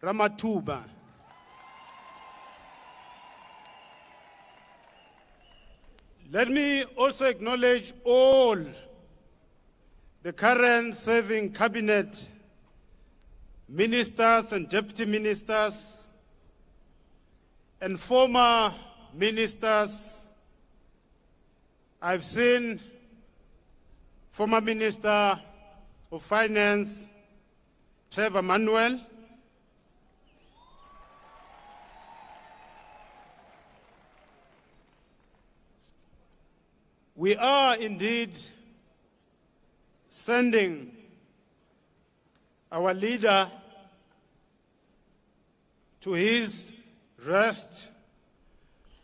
Ramathuba. Let me also acknowledge all the current serving cabinet ministers and deputy ministers and former ministers. I've seen former Minister of Finance, Trevor Manuel. We are indeed sending our leader to his rest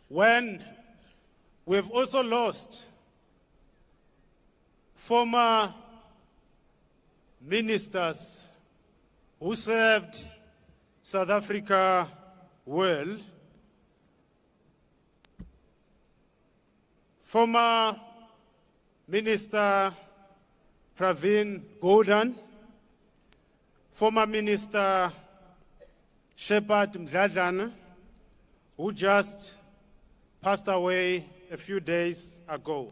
when we've also lost former ministers who served South Africa well. Former Minister Pravin Gordhan, former Minister Shepard Mdladlana, who just passed away a few days ago.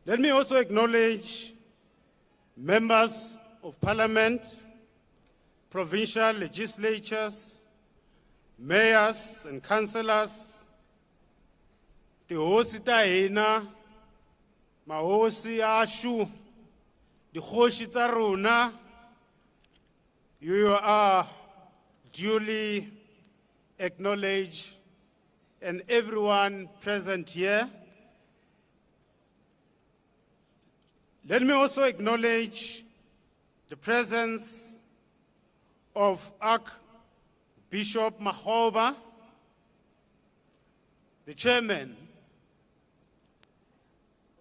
Let me also acknowledge members of parliament, provincial legislatures, mayors and councillors, the hosi ta hina, mahosi ashu, the kgoshi tsa rona. You are duly acknowledged, and everyone present here. Let me also acknowledge the presence of Archbishop Makgoba, the chairman.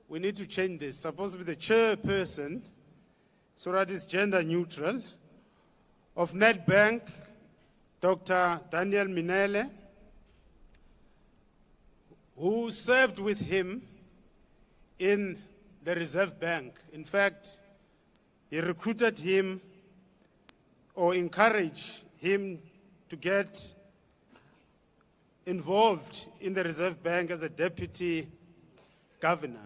We need to change this. Supposed to be the chairperson, so that it's gender neutral, of Nedbank, Dr. Daniel Minele, who served with him in the Reserve Bank. In fact, he recruited him or encouraged him to get involved in the Reserve Bank as a deputy governor.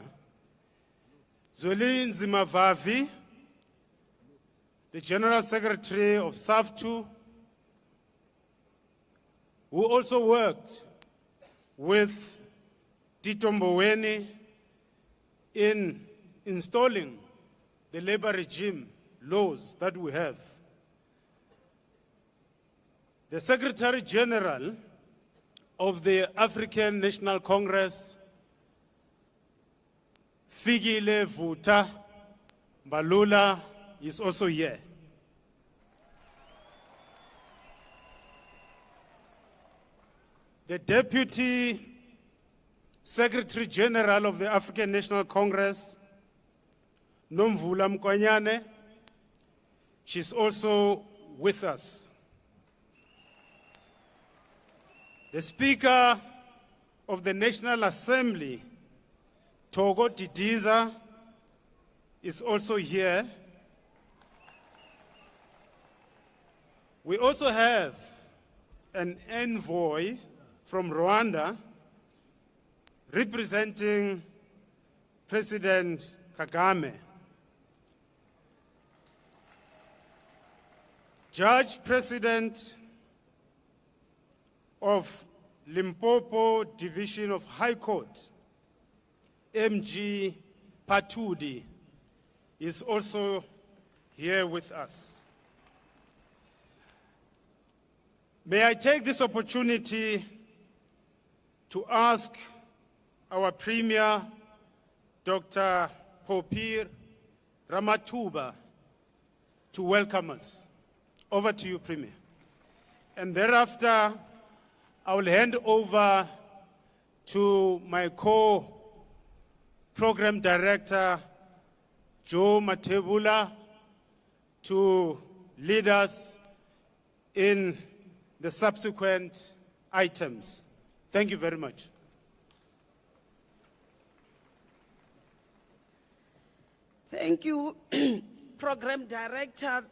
Zweli Nzimavavi, the General Secretary of SAFTU, who also worked with Tito Mboweni in installing the labor regime laws that we have. The Secretary General of the African National Congress, Figile Vuta Balula, is also here. The Deputy Secretary General of the African National Congress, Nomvula Mkwanyane, she's also with us. The Speaker of the National Assembly, Togo Didiza, is also here. We also have an envoy from Rwanda representing President Kagame. Judge President of Limpopo Division of High Court, MG Patudi, is also here with us. May I take this opportunity to ask our Premier, Dr. Popir Ramathuba, to welcome us. Over to you, Premier. And thereafter, I will hand over to my co-program director, Joe Matebula, to lead us in the subsequent items. Thank you very much. Thank you, Program Director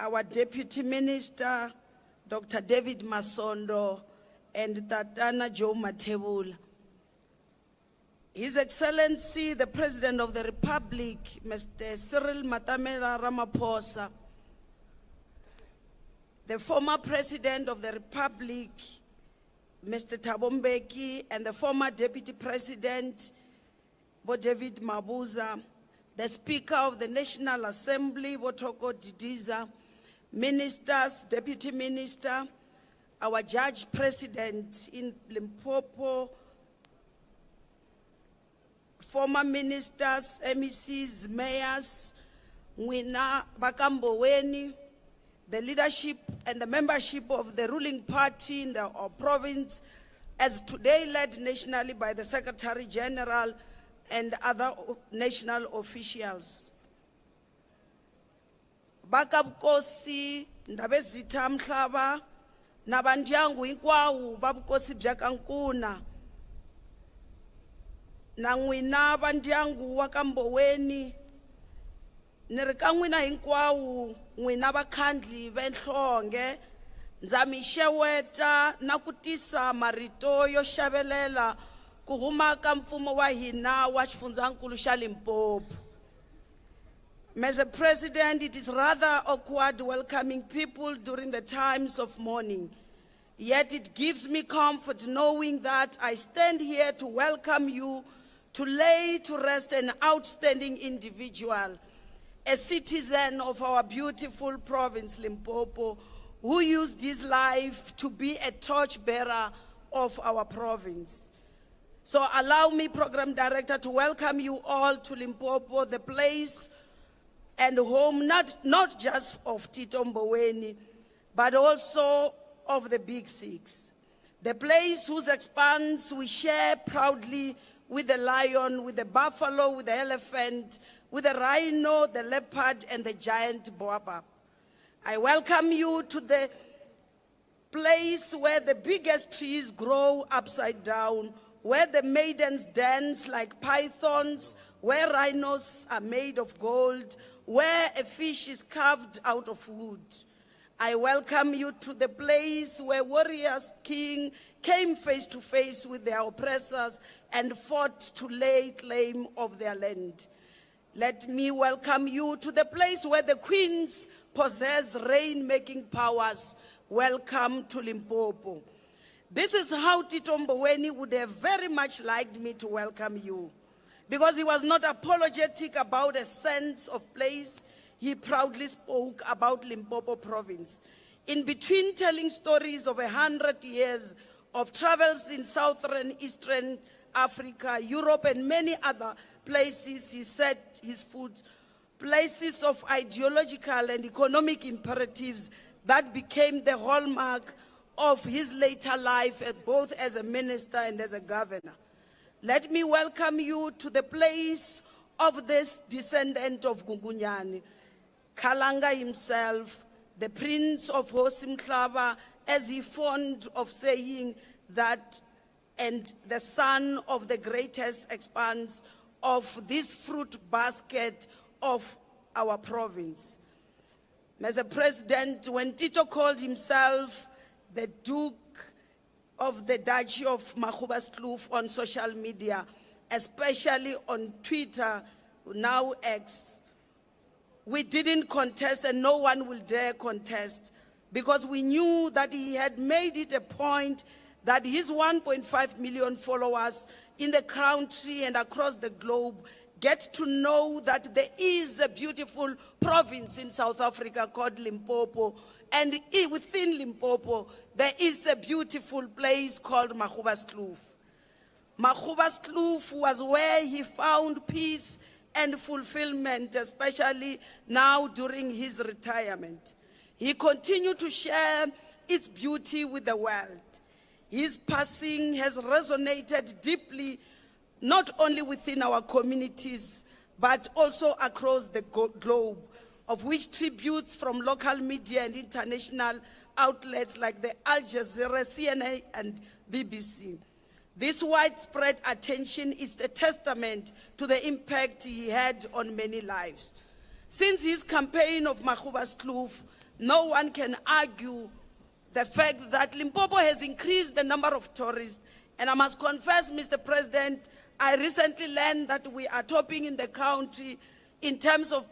our Deputy Minister, Dr. David Masondo, and Tatana Joe Matebula. His Excellency, the President of the Republic, Mr. Cyril Matamela Ramaphosa, the former President of the Republic, Mr. Tito Mboweni, and the former Deputy President, David Mabuza, the Speaker of the National Assembly, Botoko Didiza, Ministers, Deputy Minister, our Judge President in Limpopo, former ministers, MECs, mayors, Mwina Mboweni, the leadership and the membership of the ruling party in our province, as today led nationally by the Secretary General and other national officials. Bakabukosi, Ndabezita Mhlaba, Nabandyangu Inkwawu, Babukosi Bjakankuna, Nangwina Bandyangu Wakamboweni, Nirikangwina Hinkwawu, Nwina Bakhandli Benhlonge, Nzamisheweta, Nakutisa Marito Yoshabelela, Kuhuma Kamfumo wa hina wa Xifundzhankulu xa Limpopo. Mr. President, it is rather awkward welcoming people during the times of mourning. Yet it gives me comfort knowing that I stand here to welcome you, to lay to rest an outstanding individual, a citizen of our beautiful province, Limpopo, who used his life to be a torchbearer of our province. So allow me, Program Director, to welcome you all to Limpopo, the place and home not just of Tito Mboweni, but also of the Big Six. The place whose expanse we share proudly with the lion, with the buffalo, with the elephant, with the rhino, the leopard, and the giant baobab. I welcome you to the place where the biggest trees grow upside down, where the maidens dance like pythons, where rhinos are made of gold, where a fish is carved out of wood. I welcome you to the place where warriors king came face to face with their oppressors and fought to lay claim of their land. Let me welcome you to the place where the queens possess rain-making powers. Welcome to Limpopo. This is how Tito Mboweni would have very much liked me to welcome you. Because he was not apologetic about a sense of place, he proudly spoke about Limpopo province. In between telling stories of 100 years of travels in Southern, Eastern Africa, Europe, and many other places, he set his foot, places of ideological and economic imperatives that became the hallmark of his later life, both as a minister and as a governor. Let me welcome you to the place of this descendant of Gugunyani, Kalanga himself, the Prince of Hosimhlaba, as he fond of saying that, and the son of the greatest expanse of this fruit basket of our province. Mr. President, when Tito called himself the Duke of the Duchy of Makhubasloof on social media, especially on Twitter, now X, we didn't contest and no one will dare contest, because we knew that he had made it a point that his 1.5 million followers in the country and across the globe get to know that there is a beautiful province in South Africa called Limpopo, and within Limpopo, there is a beautiful place called Makhubasloof. Makhubasloof was where he found peace and fulfillment, especially now during his retirement. He continued to share its beauty with the world. His passing has resonated deeply, not only within our communities, but also across the globe, of which tributes from local media and international outlets like the Al Jazeera, CNN, and BBC. This widespread attention is a testament to the impact he had on many lives. Since his campaign of Makhubasloof, no one can argue the fact that Limpopo has increased the number of tourists. And I must confess, Mr. President, I recently learned that we are topping in the county in terms of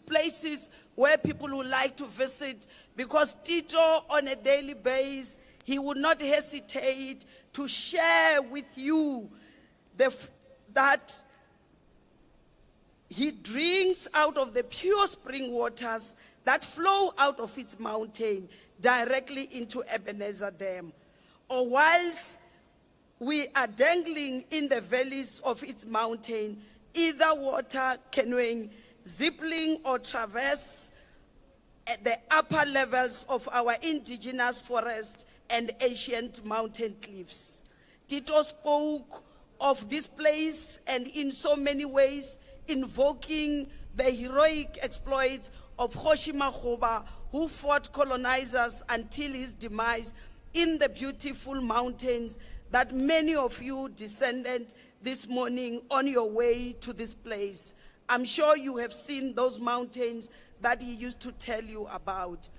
places where people would like to visit, because Tito, on a daily basis, he would not hesitate to share with you that he drinks out of the pure spring waters that flow out of its mountain directly into Ebenezer Dam. Or whilst we are dangling in the valleys of its mountain, either water, canoeing, zipping, or traverse at the upper levels of our indigenous forest and ancient mountain cliffs. Tito spoke of this place and in so many ways invoking the heroic exploits of Kgoshi Makgoba, who fought colonizers until his demise in the beautiful mountains that many of you descended this morning on your way to this place. I'm sure you have seen those mountains that he used to tell you about.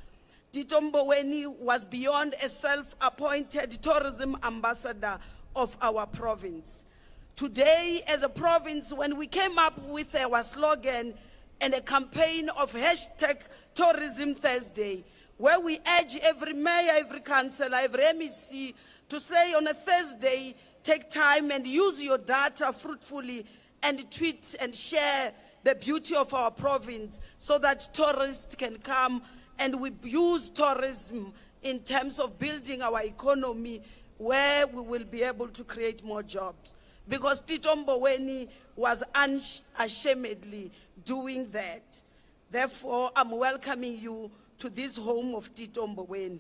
Tito Mboweni was beyond a self-appointed tourism ambassador of our province. Today, as a province, when we came up with our slogan and a campaign of #Tourism Thursday, where we urge every mayor, every councillor, every MEC to say on a Thursday, take time and use your data fruitfully and tweet and share the beauty of our province so that tourists can come, and we use tourism in terms of building our economy, where we will be able to create more jobs. Because Tito Mboweni was unashamedly doing that. Therefore, I'm welcoming you to this home of Tito Mboweni.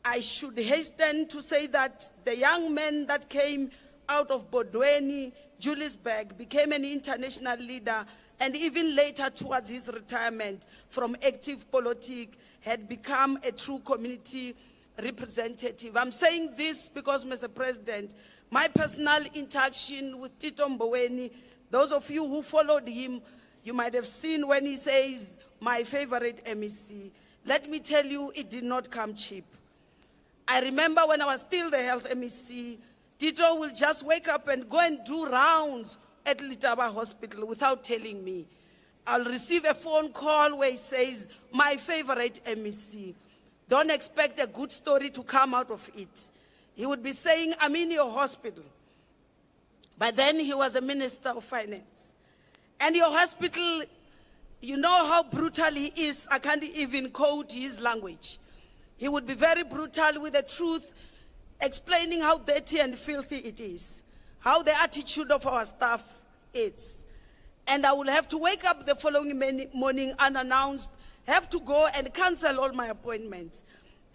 I should hasten to say that the young man that came out of Bodweni, Juliusburg, became an international leader, and even later towards his retirement from active politics, had become a true community representative. I'm saying this because, Mr. President, my personal interaction with Tito Mboweni, those of you who followed him, you might have seen when he says, my favorite MEC. Let me tell you, it did not come cheap. I remember when I was still the health MEC, Tito will just wake up and go and do rounds at Letaba Hospital without telling me. I'll receive a phone call where he says, my favorite MEC. Don't expect a good story to come out of it. He would be saying, I'm in your hospital. But then he was the Minister of Finance. And your hospital, you know how brutal he is. I can't even quote his language. He would be very brutal with the truth, explaining how dirty and filthy it is, how the attitude of our staff is. And I will have to wake up the following morning unannounced, have to go and cancel all my appointments.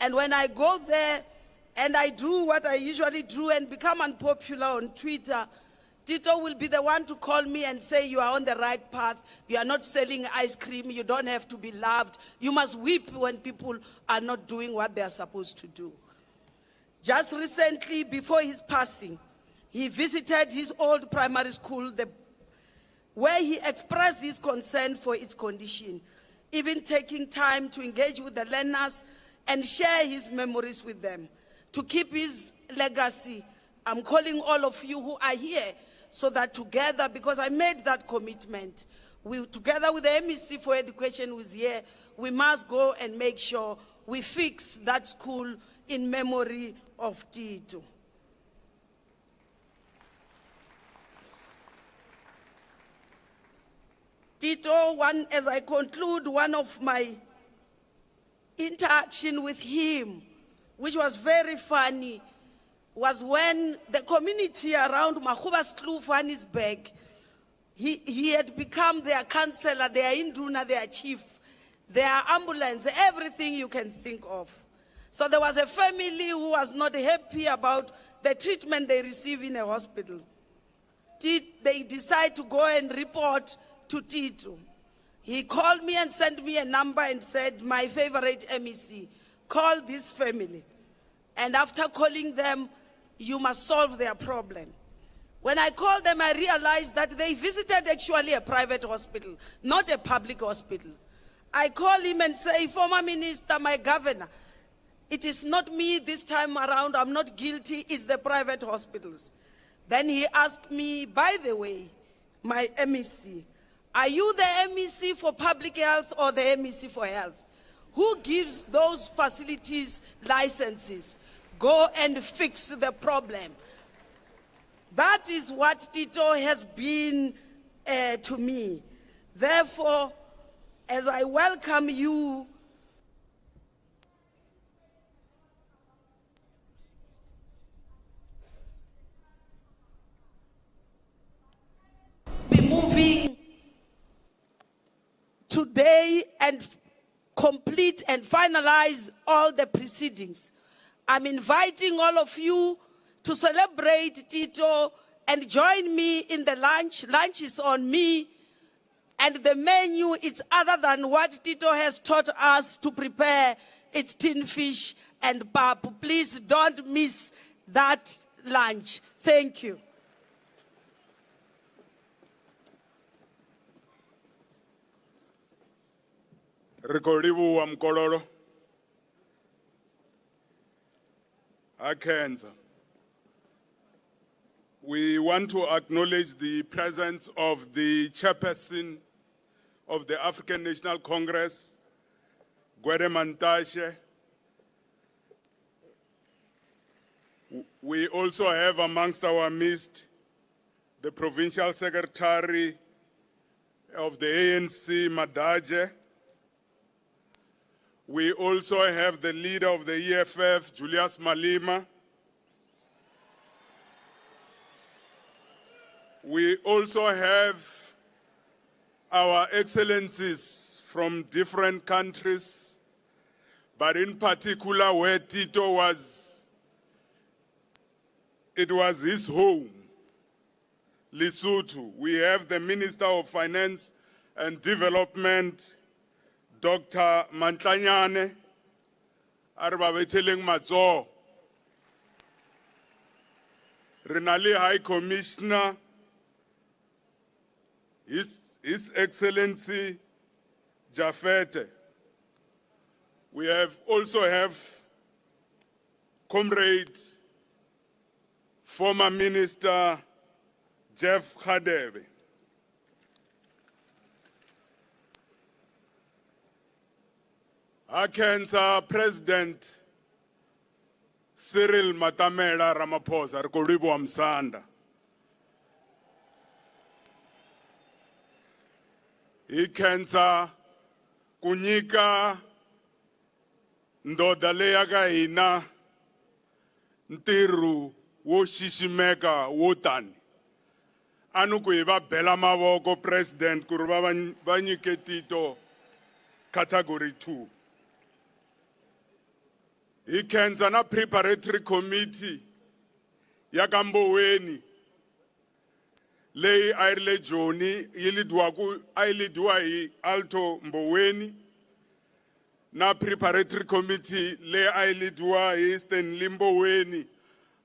And when I go there and I do what I usually do and become unpopular on Twitter, Tito will be the one to call me and say, you are on the right path. You are not selling ice cream. You don't have to be loved. You must weep when people are not doing what they are supposed to do. Just recently, before his passing, he visited his old primary school, where he expressed his concern for its condition, even taking time to engage with the learners and share his memories with them. To keep his legacy, I'm calling all of you who are here so that together, because I made that commitment, together with the MEC for Education who is here, we must go and make sure we fix that school in memory of Tito. Tito, as I conclude, one of my interaction with him, which was very funny, was when the community around Makgoba's Kloof, Johannesburg, he had become their councillor, their induna, their chief, their ambulance, everything you can think of. So there was a family who was not happy about the treatment they receive in a hospital. They decide to go and report to Tito. He called me and sent me a number and said, my favorite MEC, call this family. And after calling them, you must solve their problem. When I called them, I realized that they visited actually a private hospital, not a public hospital. I call him and say, former minister, my governor, it is not me this time around, I'm not guilty, it's the private hospitals. Then he asked me, by the way, my MEC, are you the MEC for public health or the MEC for health? Who gives those facilities licenses? Go and fix the problem. That is what Tito has been to me. Therefore, as I welcome you, be moving today and complete and finalize all the proceedings. I'm inviting all of you to celebrate Tito and join me in the lunch. Lunch is on me, and the menu is other than what Tito has taught us to prepare. It's tin fish and pap. Please don't miss that lunch. Thank you. Rekodibu wa Mkololo. Akenza. We want to acknowledge the presence of the chairperson of the African National Congress, Gwede Mantashe. We also have amongst our midst the provincial secretary of the ANC, Madaje. We also have the leader of the EFF, Julius Malema. We also have our excellencies from different countries, but in particular where Tito was, it was his home, Lesotho. We have the Minister of Finance and Development, Dr. Mantlanyane, Arbabeteleng Matso, Renali High Commissioner, His Excellency Jafete. We also have Comrade, former Minister Jeff Hadebe. Akenza President Cyril Matamela Ramaphosa, Rekodibu wa Msanda. Ikenza kunyika ndoda leya ka hina ntirho wo xiximeka wo tani. Anu ku hi va bela mavoko President ku ri va nyike Tito category 2. Ikenza na preparatory committee ya ka Mboweni leyi a yi ri le Joni yi lidiwa hi Alto Mboweni, na preparatory committee leyi a yi lidiwa hi Stanley Mboweni.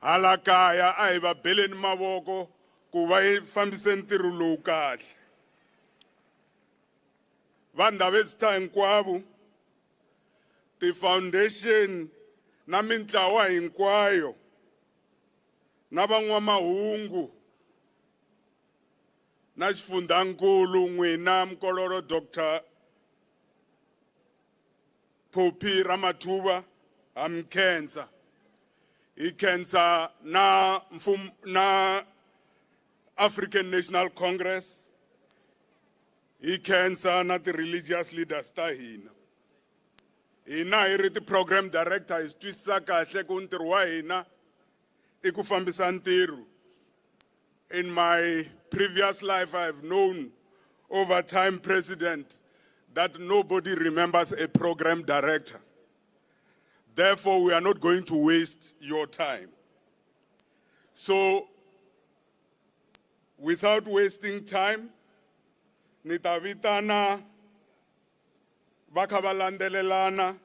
Hala kaya a hi va beleni mavoko ku va yi fambise ntirho lowu kahle. Vandhavezitha hinkwavo, ti-foundation na mintlawa hinkwayo na van'wamahungu na xifundhankulu n'wina Mkololo Dr. Phophi Ramathuba ha mi khensa. Hi khensa na African National Congress, hi khensa na ti-religious leaders ta hina. Hina hi ri ti-program director hi twisisa kahle ku ntirho wa hina I ku fambisa ntirho. In my previous life, I have known over time, President, that nobody remembers a program director. Therefore, we are not going to waste your time. So, without wasting time, nitavitana bakhabalandelelana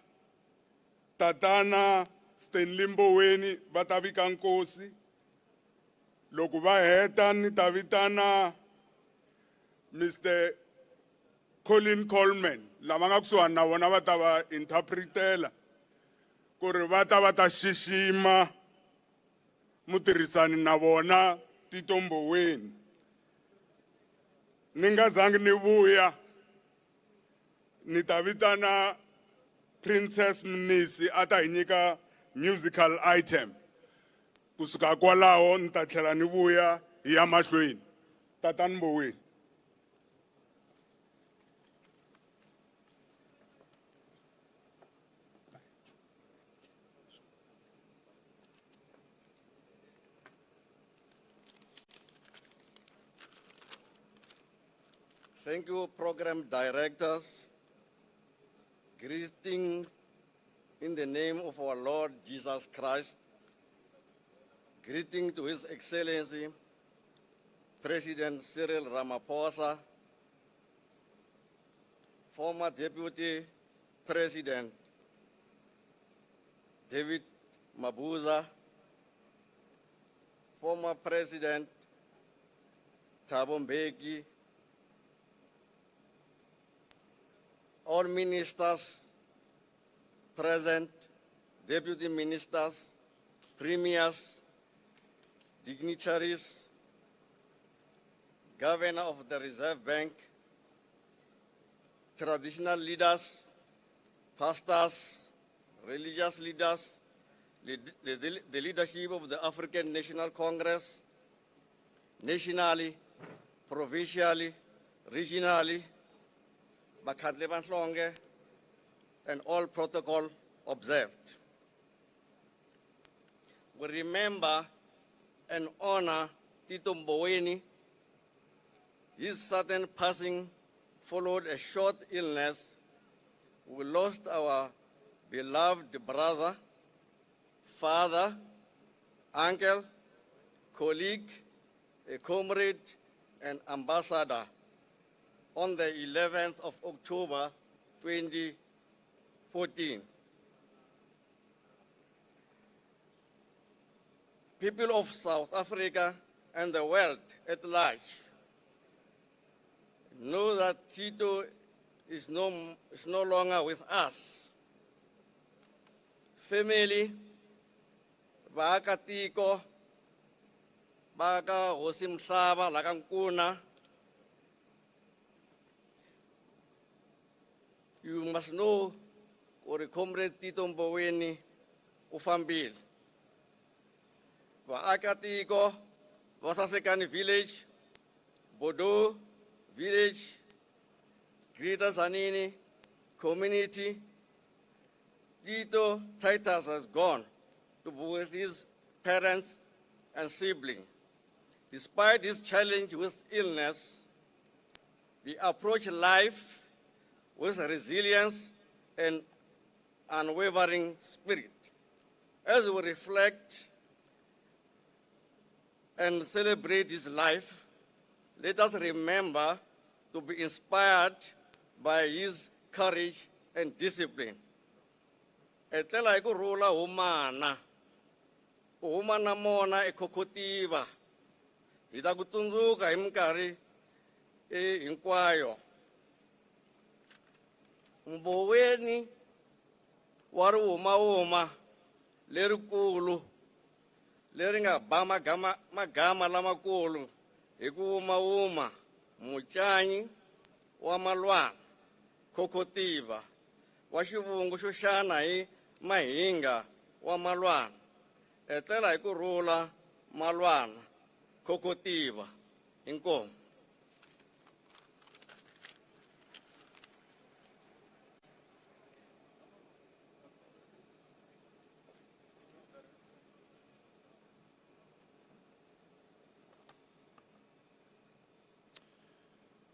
tatana Stanley Mboweni batavika nkosi. Loko va heta ni ta vitana Mr. Colin Coleman lava nga kusuhani na vona va ta va interpretela ku ri va ta xixima mutirhisani na vona Tito Mboweni. Ni nga zangi ni vuya ni ta vitana Princess Mnisi a ta hi nyika musical item kusuka kwalaho ni ta tlhela ni vuya hi ya mahlweni. Tatani Mboweni. Thank you, program directors. Greetings in the name of our Lord Jesus Christ. Greeting to His Excellency, President Cyril Ramaphosa, former Deputy President David Mabuza, former President Tito Mboweni, all ministers present, deputy ministers, premiers, dignitaries, governor of the Reserve Bank, traditional leaders, pastors, religious leaders, the leadership of the African National Congress, nationally, provincially, regionally, Bakhandle Banhlonge, and all protocol observed. We remember and honor Tito Mboweni. His sudden passing followed a short illness. We lost our beloved brother, father, uncle, colleague, a comrade, and ambassador on the 11th of October, 2014. People of South Africa and the world at large know that Tito is no longer with us. Family, vaakatiko, baka hosi mhlaba lakankuna. You must know, or comrade Tito Mboweni ufambile. Vaakatiko, Vasasekani village, Bodo village, Greater Zanini community. Tito Titus has gone to be with his parents and siblings. Despite his challenge with illness, he approached life with resilience and unwavering spirit. As we reflect and celebrate his life, let us remember to be inspired by his courage and discipline. Etlela iku rula humana mona ekokotiva. Ita kutunzuka imkari hinkwayo. Mboweni wari uma lerikulu leri nga ba magama lamakulu hi ku uma muchanyi wa malwana kokotiva wa xivungu xo xana hi mahinga wa malwana etlela hi ku rhula malwana kokotiva inkomo.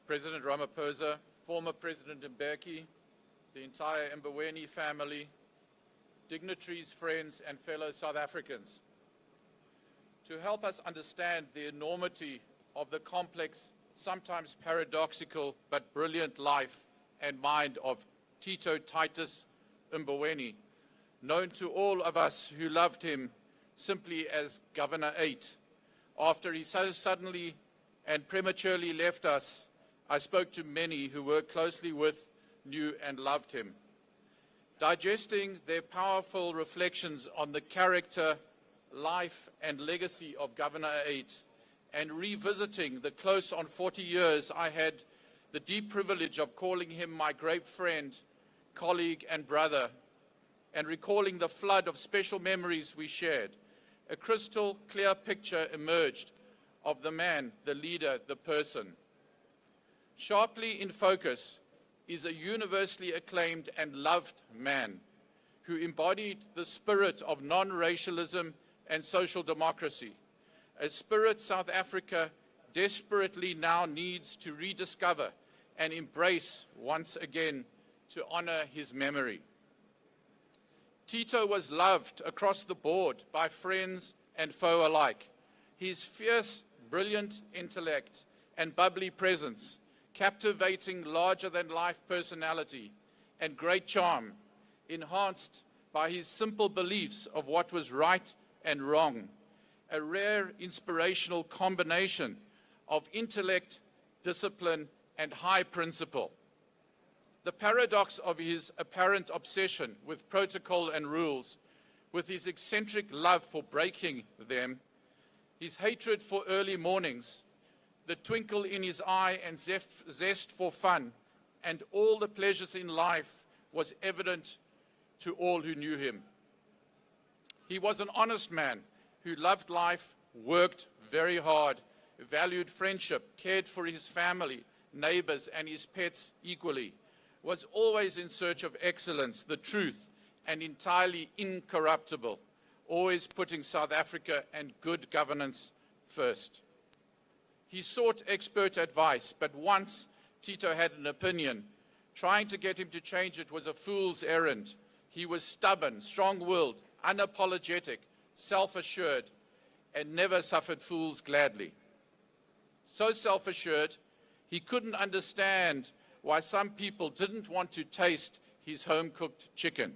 President Ramaphosa, former President Mbeki, the entire Mboweni family, dignitaries, friends, and fellow South Africans. To help us understand the enormity of the complex, sometimes paradoxical, but brilliant life and mind of Tito Titus Mboweni, known to all of us who loved him simply as Governor 8. After he so suddenly and prematurely left us, I spoke to many who worked closely with, knew and loved him. Digesting their powerful reflections on the character, life, and legacy of Governor 8, and revisiting the close on 40 years I had the deep privilege of calling him my great friend, colleague, and brother, and recalling the flood of special memories we shared, a crystal clear picture emerged of the man, the leader, the person. Sharply in focus is a universally acclaimed and loved man who embodied the spirit of non-racialism and social democracy, a spirit South Africa desperately now needs to rediscover and embrace once again to honor his memory. Tito was loved across the board by friends and foe alike. His fierce, brilliant intellect and bubbly presence, captivating larger-than-life personality and great charm, enhanced by his simple beliefs of what was right and wrong, a rare inspirational combination of intellect, discipline, and high principle. The paradox of his apparent obsession with protocol and rules, with his eccentric love for breaking them, his hatred for early mornings, the twinkle in his eye and zest for fun, and all the pleasures in life was evident to all who knew him. He was an honest man who loved life, worked very hard, valued friendship, cared for his family, neighbors, and his pets equally, was always in search of excellence, the truth, and entirely incorruptible, always putting South Africa and good governance first. He sought expert advice, but once Tito had an opinion, trying to get him to change it was a fool's errand. He was stubborn, strong-willed, unapologetic, self-assured, and never suffered fools gladly. So self-assured, he couldn't understand why some people didn't want to taste his home-cooked chicken.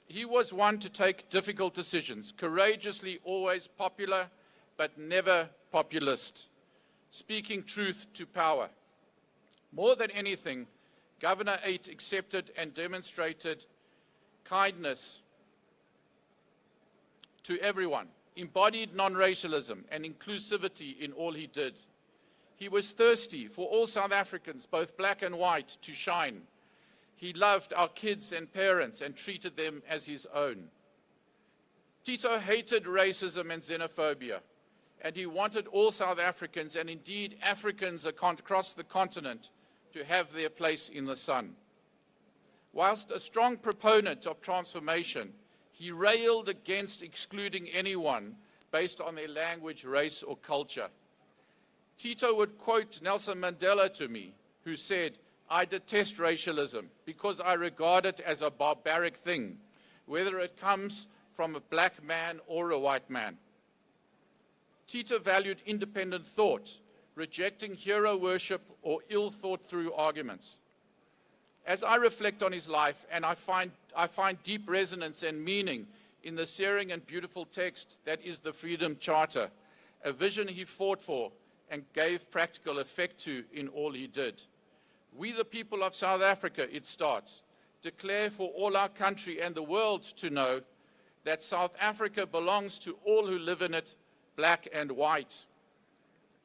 He was one to take difficult decisions, courageously always popular, but never populist, speaking truth to power. More than anything, Governor 8 accepted and demonstrated kindness to everyone, embodied non-racialism and inclusivity in all he did. He was thirsty for all South Africans, both black and white, to shine. He loved our kids and parents and treated them as his own. Tito hated racism and xenophobia, and he wanted all South Africans, and indeed Africans across the continent, to have their place in the sun. Whilst a strong proponent of transformation, he railed against excluding anyone based on their language, race, or culture. Tito would quote Nelson Mandela to me, who said, "I detest racialism because I regard it as a barbaric thing, whether it comes from a black man or a white man." Tito valued independent thought, rejecting hero worship or ill-thought-through arguments. As I reflect on his life, and I find deep resonance and meaning in the searing and beautiful text that is the Freedom Charter, a vision he fought for and gave practical effect to in all he did. We, the people of South Africa, it starts, declare for all our country and the world to know that South Africa belongs to all who live in it, black and white.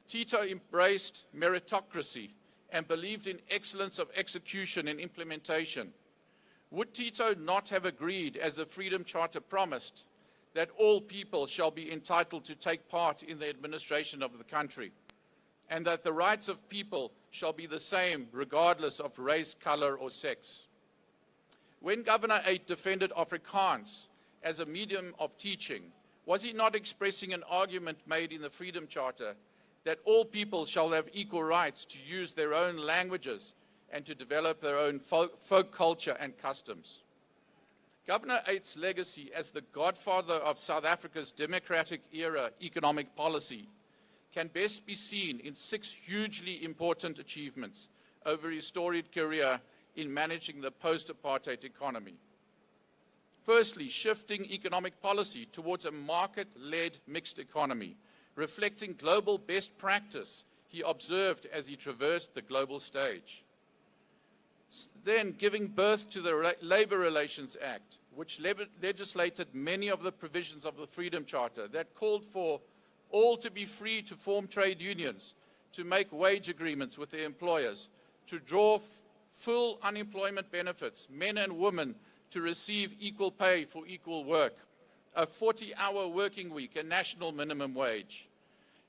Tito embraced meritocracy and believed in excellence of execution and implementation. Would Tito not have agreed, as the Freedom Charter promised, that all people shall be entitled to take part in the administration of the country, and that the rights of people shall be the same regardless of race, color, or sex? When Governor 8 defended Afrikaans as a medium of teaching, was he not expressing an argument made in the Freedom Charter that all people shall have equal rights to use their own languages and to develop their own folk culture and customs? Governor 8's legacy as the godfather of South Africa's democratic era economic policy can best be seen in 6 hugely important achievements over his storied career in managing the post-apartheid economy. Firstly, shifting economic policy towards a market-led mixed economy, reflecting global best practice he observed as he traversed the global stage. then giving birth to the Labor Relations Act, which legislated many of the provisions of the Freedom Charter that called for all to be free to form trade unions, to make wage agreements with their employers, to draw full unemployment benefits, men and women to receive equal pay for equal work, a 40-hour working week, a national minimum wage.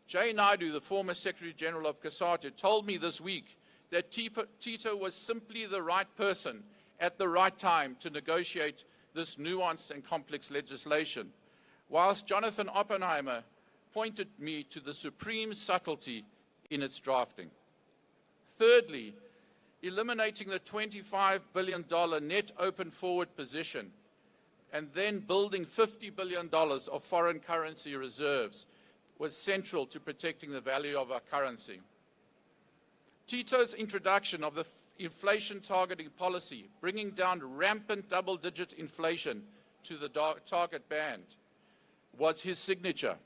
Jay Naidu, the former Secretary General of COSATU, told me this week that Tito was simply the right person at the right time to negotiate this nuanced and complex legislation, whilst Jonathan Oppenheimer pointed me to the supreme subtlety in its drafting. Thirdly, eliminating the $25 billion net open forward position and then building $50 billion of foreign currency reserves was central to protecting the value of our currency. Tito's introduction of the inflation targeting policy, bringing down rampant double-digit inflation to the target band, was his signature.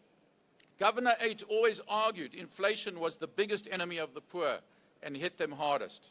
Governor Eight always argued inflation was the biggest enemy of the poor and hit them hardest.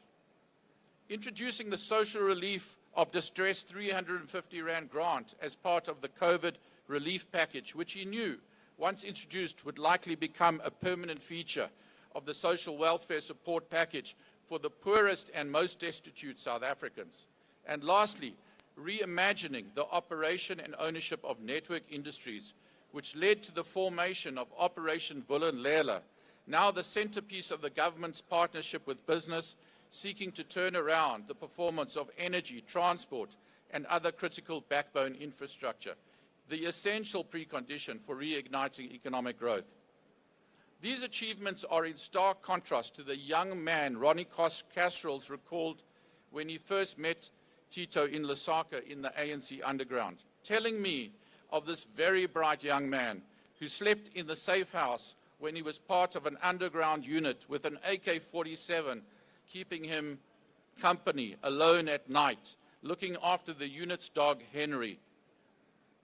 Introducing the social relief of distressed 350 Rand grant as part of the COVID relief package, which he knew, once introduced, would likely become a permanent feature of the social welfare support package for the poorest and most destitute South Africans. And lastly, reimagining the operation and ownership of network industries, which led to the formation of Operation Vulindlela, now the centerpiece of the government's partnership with business, seeking to turn around the performance of energy, transport, and other critical backbone infrastructure, the essential precondition for reigniting economic growth. These achievements are in stark contrast to the young man Ronnie Kasrils recalled when he first met Tito in Lusaka in the ANC underground, telling me of this very bright young man who slept in the safe house when he was part of an underground unit with an AK-47 keeping him company alone at night, looking after the unit's dog Henry.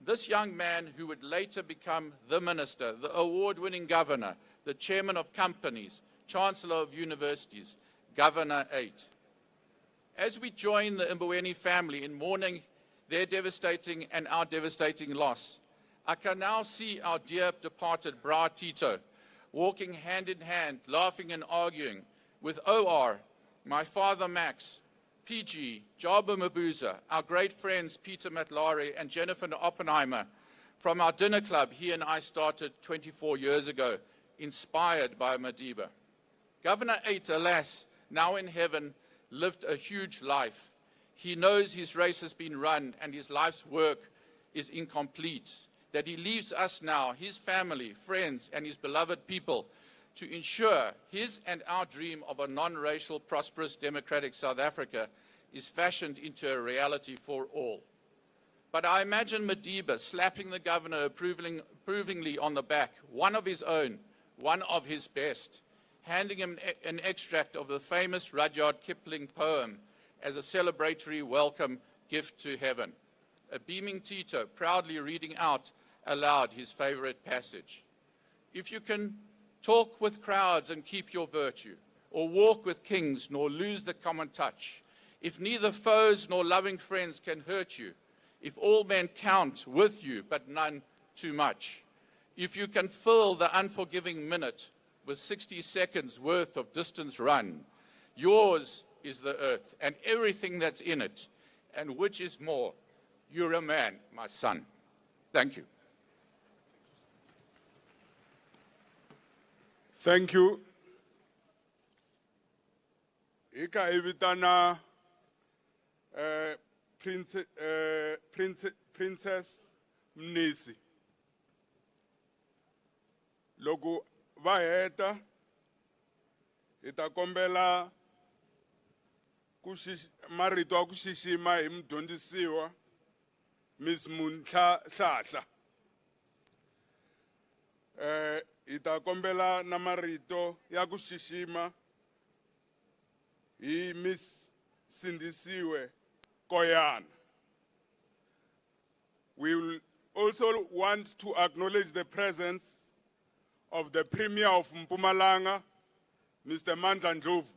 This young man, who would later become the minister, the award-winning governor, the chairman of companies, chancellor of universities, Governor Eight. As we join the Mboweni family in mourning their devastating and our devastating loss, I can now see our dear departed Bra Tito walking hand in hand, laughing and arguing with OR, my father Max, PG, Jabu Mabuza, our great friends Peter Matlari and Jennifer Oppenheimer from our dinner club he and I started 24 years ago, inspired by Madiba. Governor Eight, alas, now in heaven, lived a huge life. He knows his race has been run and his life's work is incomplete, that he leaves us now, his family, friends, and his beloved people, to ensure his and our dream of a non-racial, prosperous, democratic South Africa is fashioned into a reality for all. But I imagine Madiba slapping the governor approvingly on the back, one of his own, one of his best, handing him an extract of the famous Rudyard Kipling poem as a celebratory welcome gift to heaven. A beaming Tito proudly reading out aloud his favorite passage. If you can talk with crowds and keep your virtue, or walk with kings nor lose the common touch, if neither foes nor loving friends can hurt you, if all men count with you but none too much, if you can fill the unforgiving minute with 60 seconds worth of distance run, yours is the earth and everything that's in it, and which is more, you're a man, my son. Thank you. Thank you. Ika evitana Princess Mnisi. Loko va heta ita kombela marito a ku xixima hi mudyondzisiwa Miss Munhlahla. Ita kombela na marito ya ku xixima hi Miss Sindisiwe Koyana. We will also want to acknowledge the presence of the Premier of Mpumalanga, Mr. Mandla Ndlovu.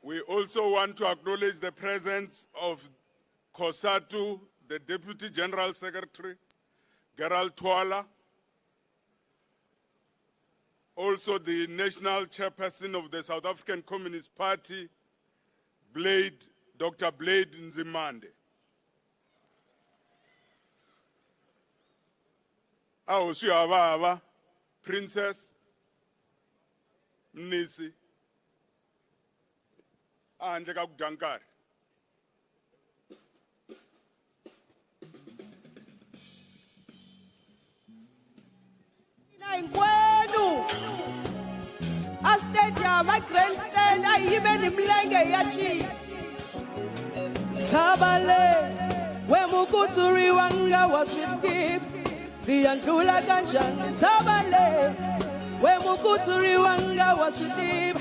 We also want to acknowledge the presence of COSATU, the Deputy General Secretary, Gerald Twala, also the National Chairperson of the South African Communist Party, Dr. Blade Nzimande. Awushiababa, Princess Mnisi, and Dankar. Inkwenu a stadium a grandstand a yimeni mlenge yachi Sabale we mukuturi wanga washitip Siyandula kanjani Sabale we mukuturi wanga washitip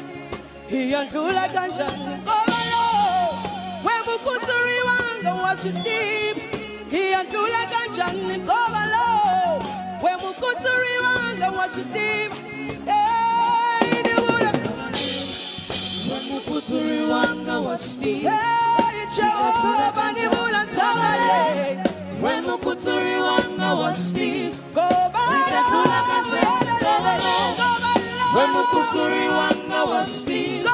Siyandula kanjani Kobalo we mukuturi wanga washitip Siyandula kanjani Kobalo we mukuturi wanga washitip Hey niwula we mukuturi wanga washitip Hey Jehovah niwula Sabale we mukuturi wanga washitip Siyandula kanjani we mukuturi wanga washitip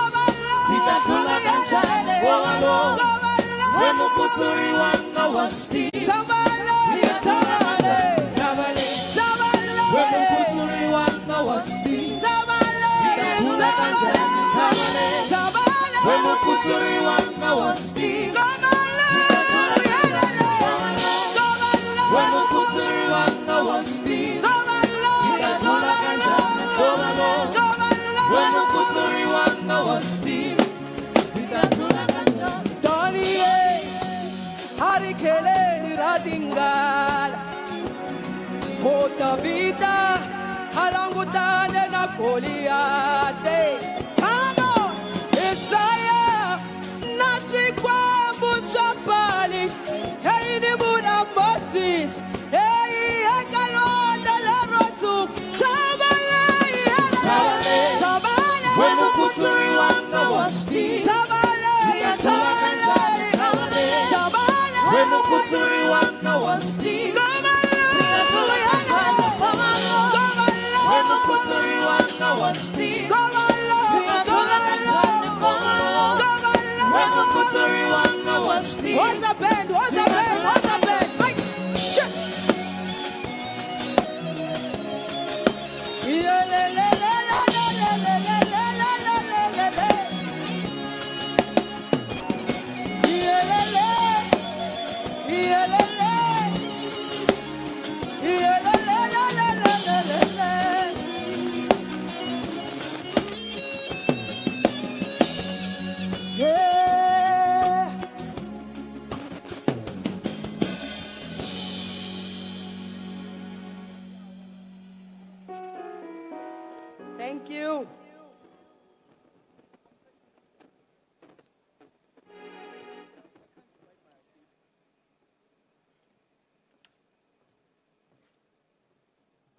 Siyandula kanjani we mukuturi wanga washitip Vida, harangutane na Goliate. Come on, Isaiah, Nashikwa Bushapali, hey ni Buddha Moses, hey Ekalonda Lerotu, Sabale, Sabale, when Mukuturi wanga wasti, Sabale, Sabale, when Mukuturi wanga wasti. What's the band? What's the band? What's the band? Mike! Check! Thank you.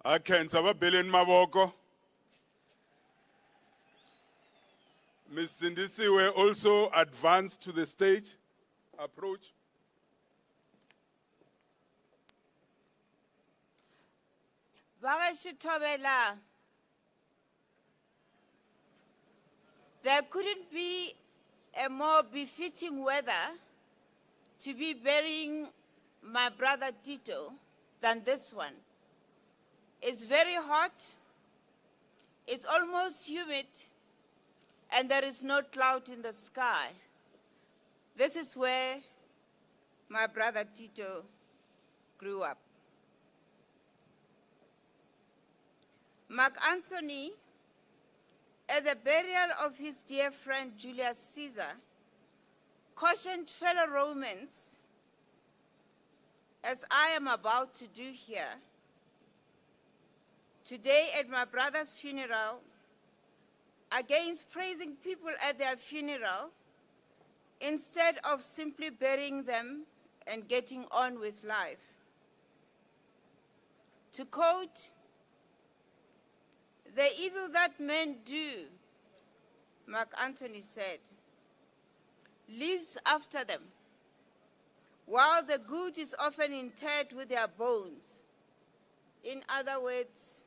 Akhenza ababheli maboko. Ms. Sindisiwe also advanced to the stage. Approach. Bagashitobela. There couldn't be a more befitting weather to be burying my brother Tito than this one. It's very hot, it's almost humid, and there is no cloud in the sky. This is where my brother Tito grew up. Mark Antony, at the burial of his dear friend Julius Caesar, cautioned fellow Romans, as I am about to do here, today at my brother's funeral, against praising people at their funeral instead of simply burying them and getting on with life. To quote, "The evil that men do," Mark Antony said, lives after them, while the good is often interred with their bones. In other words,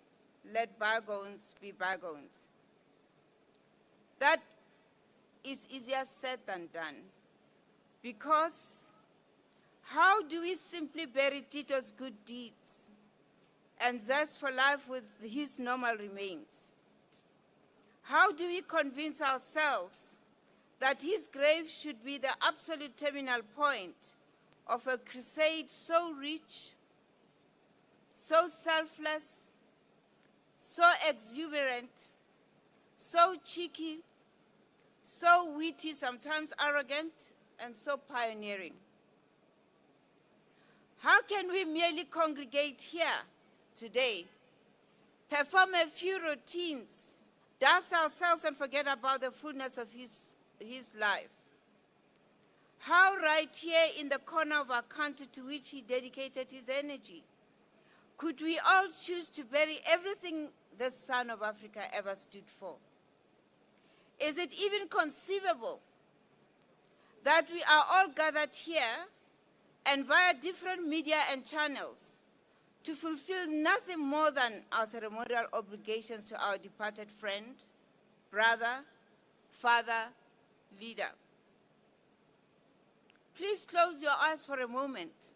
let bygones be bygones. That is easier said than done, because how do we simply bury Tito's good deeds and zest for life with his normal remains? How do we convince ourselves that his grave should be the absolute terminal point of a crusade so rich, so selfless, so exuberant, so cheeky, so witty, sometimes arrogant, and so pioneering? How can we merely congregate here today, perform a few routines, dust ourselves and forget about the fullness of his life? How right here in the corner of our country to which he dedicated his energy, could we all choose to bury everything the son of Africa ever stood for? Is it even conceivable that we are all gathered here and via different media and channels to fulfill nothing more than our ceremonial obligations to our departed friend, brother, father, leader? Please close your eyes for a moment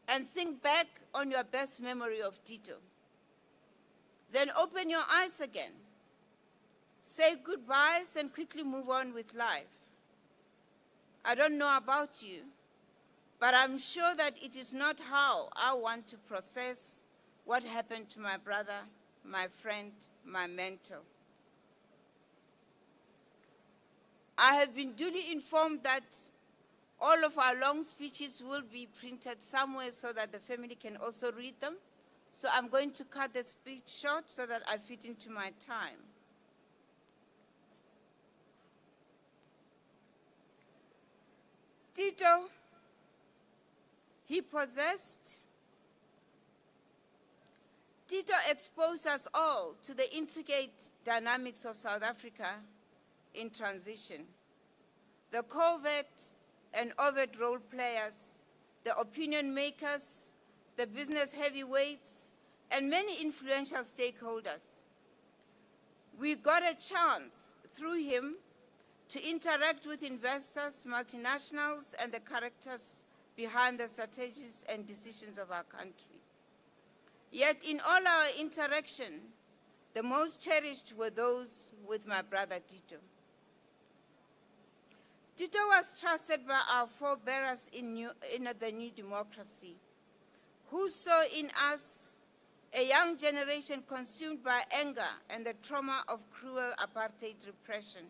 and think back on your best memory of Tito. Then open your eyes again, say goodbyes, and quickly move on with life. I don't know about you, but I'm sure that it is not how I want to process what happened to my brother, my friend, my mentor. I have been duly informed that all of our long speeches will be printed somewhere so that the family can also read them. So I'm going to cut the speech short so that I fit into my time. Tito, he possessed. Tito exposed us all to the intricate dynamics of South Africa in transition. The covert and overt role players, the opinion makers, the business heavyweights, and many influential stakeholders. We got a chance through him to interact with investors, multinationals, and the characters behind the strategies and decisions of our country. Yet in all our interaction, the most cherished were those with my brother Tito. Tito was trusted by our forebearers in the new democracy, who saw in us a young generation consumed by anger and the trauma of cruel apartheid repression.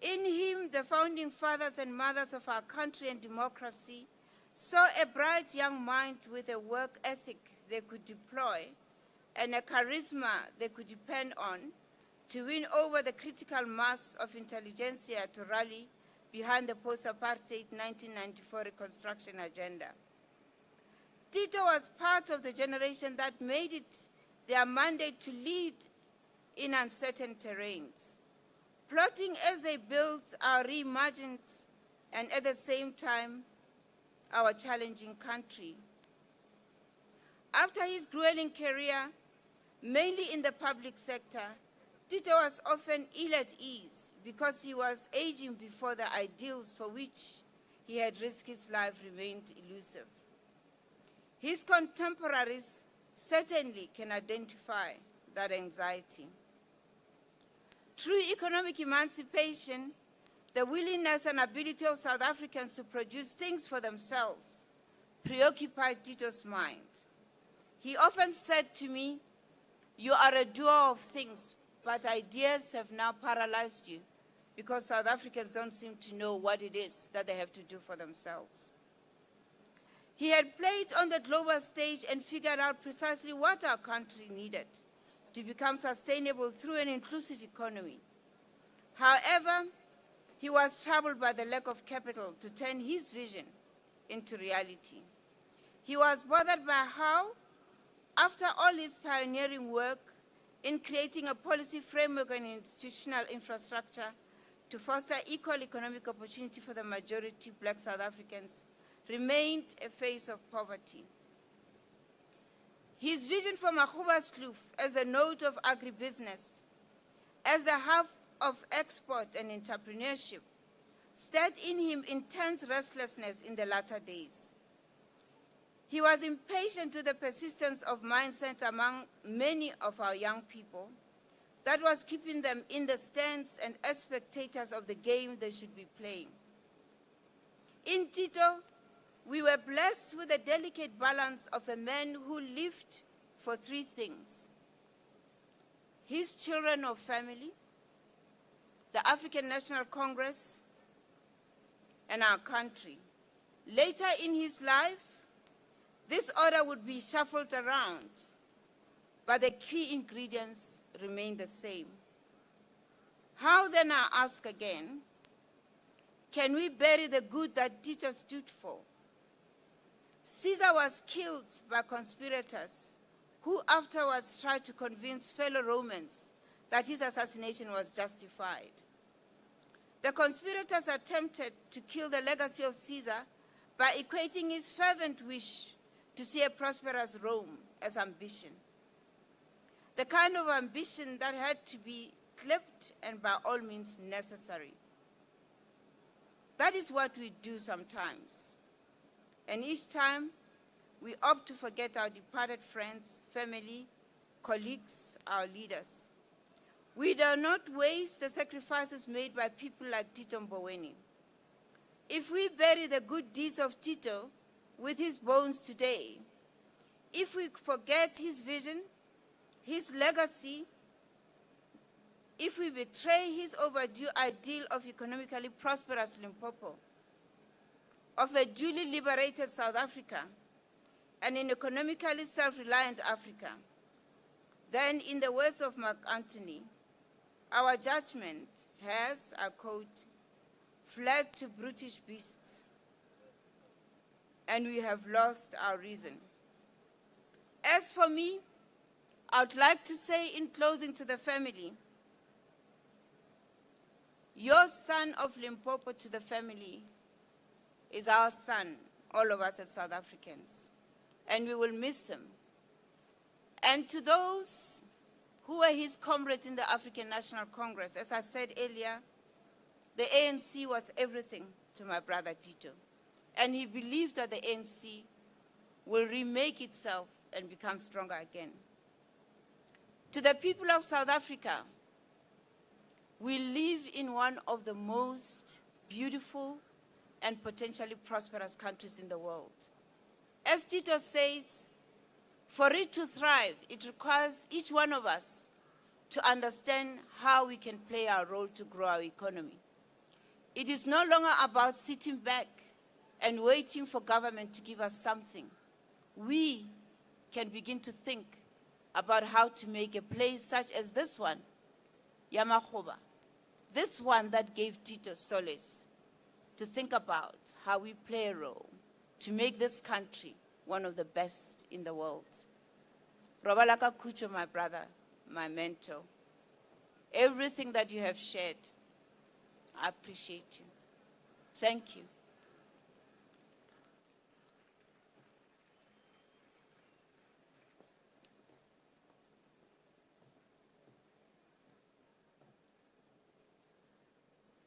In him, the founding fathers and mothers of our country and democracy saw a bright young mind with a work ethic they could deploy and a charisma they could depend on to win over the critical mass of intelligentsia to rally behind the post-apartheid 1994 reconstruction agenda. Tito was part of the generation that made it their mandate to lead in uncertain terrains, plotting as they built our reimagined and at the same time our challenging country. After his grueling career, mainly in the public sector, Tito was often ill at ease because he was aging before the ideals for which he had risked his life remained elusive. His contemporaries certainly can identify that anxiety. Through economic emancipation, the willingness and ability of South Africans to produce things for themselves preoccupied Tito's mind. He often said to me, "You are a doer of things, but ideas have now paralyzed you because South Africans don't seem to know what it is that they have to do for themselves." He had played on the global stage and figured out precisely what our country needed to become sustainable through an inclusive economy. However, he was troubled by the lack of capital to turn his vision into reality. He was bothered by how, after all his pioneering work in creating a policy framework and institutional infrastructure to foster equal economic opportunity for the majority Black South Africans remained a face of poverty. His vision for Makhuba's Kloof as a node of agribusiness, as the hub of export and entrepreneurship, stirred in him intense restlessness in the latter days. He was impatient with the persistence of mindset among many of our young people that was keeping them in the stands and as spectators of the game they should be playing. In Tito, we were blessed with the delicate balance of a man who lived for three things: his children or family, the African National Congress, and our country. Later in his life, this order would be shuffled around, but the key ingredients remain the same. How then, I ask again, can we bury the good that Tito stood for? Caesar was killed by conspirators who afterwards tried to convince fellow Romans that his assassination was justified. The conspirators attempted to kill the legacy of Caesar by equating his fervent wish to see a prosperous Rome as ambition. The kind of ambition that had to be clipped and by all means necessary. That is what we do sometimes. And each time, we opt to forget our departed friends, family, colleagues, our leaders. We do not waste the sacrifices made by people like Tito Mboweni. If we bury the good deeds of Tito with his bones today, if we forget his vision, his legacy, if we betray his overdue ideal of economically prosperous Limpopo, of a duly liberated South Africa, and an economically self-reliant Africa, then in the words of Mark Antony, our judgment has, I quote, fled to brutish beasts, and we have lost our reason. As for me, I would like to say in closing to the family, your son of Limpopo to the family is our son, all of us as South Africans, and we will miss him. And to those who were his comrades in the African National Congress, as I said earlier, the ANC was everything to my brother Tito, and he believed that the ANC will remake itself and become stronger again. To the people of South Africa, we live in one of the most beautiful and potentially prosperous countries in the world. As Tito says, for it to thrive, it requires each one of us to understand how we can play our role to grow our economy. It is no longer about sitting back and waiting for government to give us something. We can begin to think about how to make a place such as this one, Yamakhoba, this one that gave Tito solace, to think about how we play a role to make this country one of the best in the world. Robalaka Kucho, my brother, my mentor, everything that you have shared, I appreciate you. Thank you.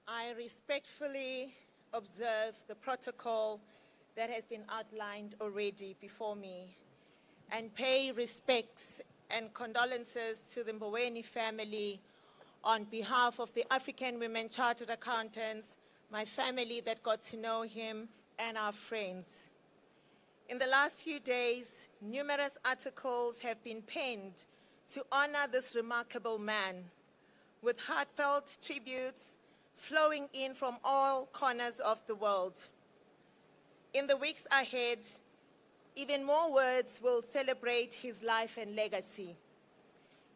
I respectfully observe the protocol that has been outlined already before me and pay respects and condolences to the Mboweni family on behalf of the African Women Chartered Accountants, my family that got to know him, and our friends. In the last few days, numerous articles have been penned to honor this remarkable man, with heartfelt tributes flowing in from all corners of the world. In the weeks ahead, even more words will celebrate his life and legacy.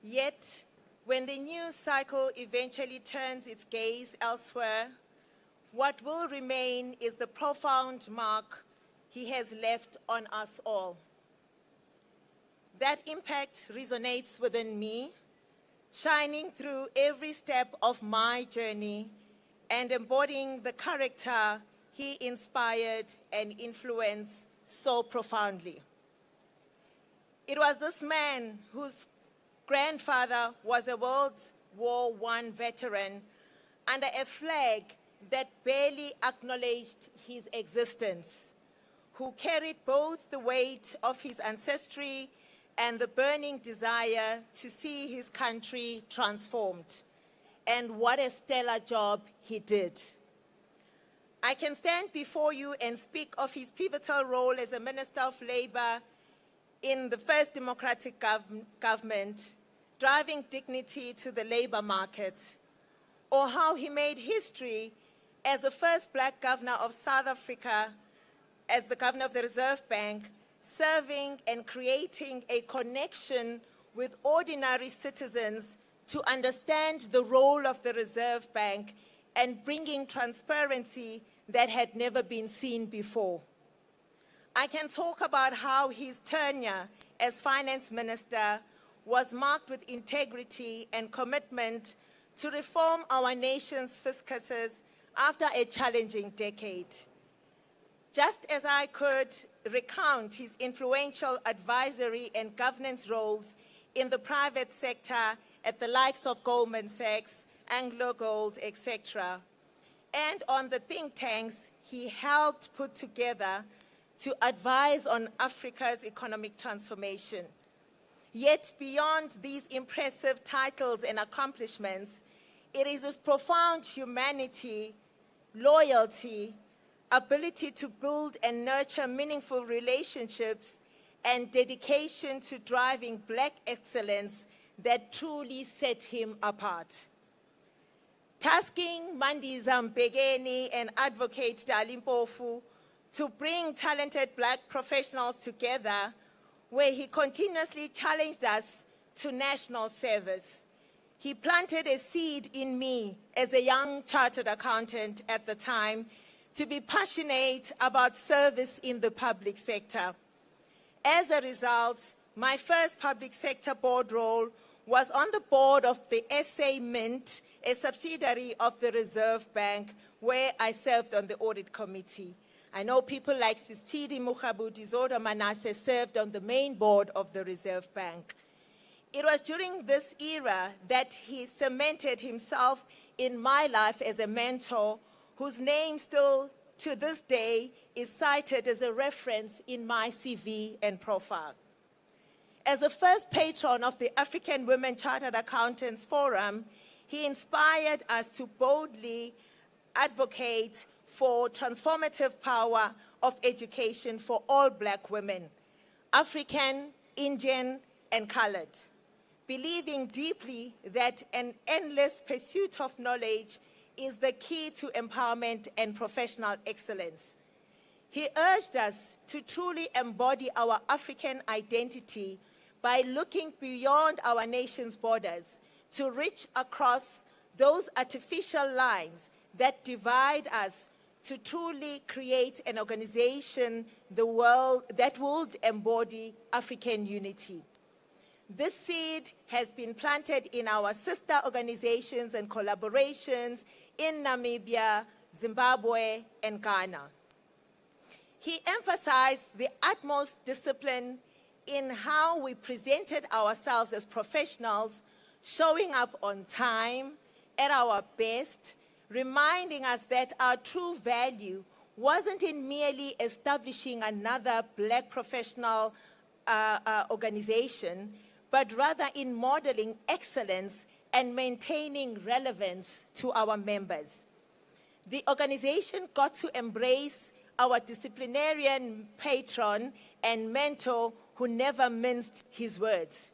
Yet, when the news cycle eventually turns its gaze elsewhere, what will remain is the profound mark he has left on us all. That impact resonates within me, shining through every step of my journey and embodying the character he inspired and influenced so profoundly. It was this man whose grandfather was a World War I veteran under a flag that barely acknowledged his existence, who carried both the weight of his ancestry and the burning desire to see his country transformed. And what a stellar job he did. I can stand before you and speak of his pivotal role as a Minister of Labor in the first democratic government, driving dignity to the labor market, or how he made history as the first black governor of South Africa, as the governor of the Reserve Bank, serving and creating a connection with ordinary citizens to understand the role of the Reserve Bank and bringing transparency that had never been seen before. I can talk about how his tenure as finance minister was marked with integrity and commitment to reform our nation's fiscuses after a challenging decade. Just as I could recount his influential advisory and governance roles in the private sector at the likes of Goldman Sachs, AngloGold, etc., and on the think tanks he helped put together to advise on Africa's economic transformation. Yet beyond these impressive titles and accomplishments, it is his profound humanity, loyalty, ability to build and nurture meaningful relationships, and dedication to driving black excellence that truly set him apart. Tasking Mandiza Mboweni and advocate Dali Mpofu to bring talented black professionals together, where he continuously challenged us to national service. He planted a seed in me as a young chartered accountant at the time to be passionate about service in the public sector. As a result, my first public sector board role was on the board of the SA Mint, a subsidiary of the Reserve Bank, where I served on the audit committee. I know people like Sistidi Mukhabuti Manasseh served on the main board of the Reserve Bank. It was during this era that he cemented himself in my life as a mentor, whose name still to this day is cited as a reference in my CV and profile. As the first patron of the African Women Chartered Accountants Forum, he inspired us to boldly advocate for transformative power of education for all black women, African, Indian, and colored, believing deeply that an endless pursuit of knowledge is the key to empowerment and professional excellence. He urged us to truly embody our African identity by looking beyond our nation's borders to reach across those artificial lines that divide us to truly create an organization that would embody African unity. This seed has been planted in our sister organizations and collaborations in Namibia, Zimbabwe, and Ghana. He emphasized the utmost discipline in how we presented ourselves as professionals, showing up on time, at our best, reminding us that our true value wasn't in merely establishing another black professional organization, but rather in modeling excellence and maintaining relevance to our members. The organization got to embrace our disciplinarian patron and mentor who never minced his words.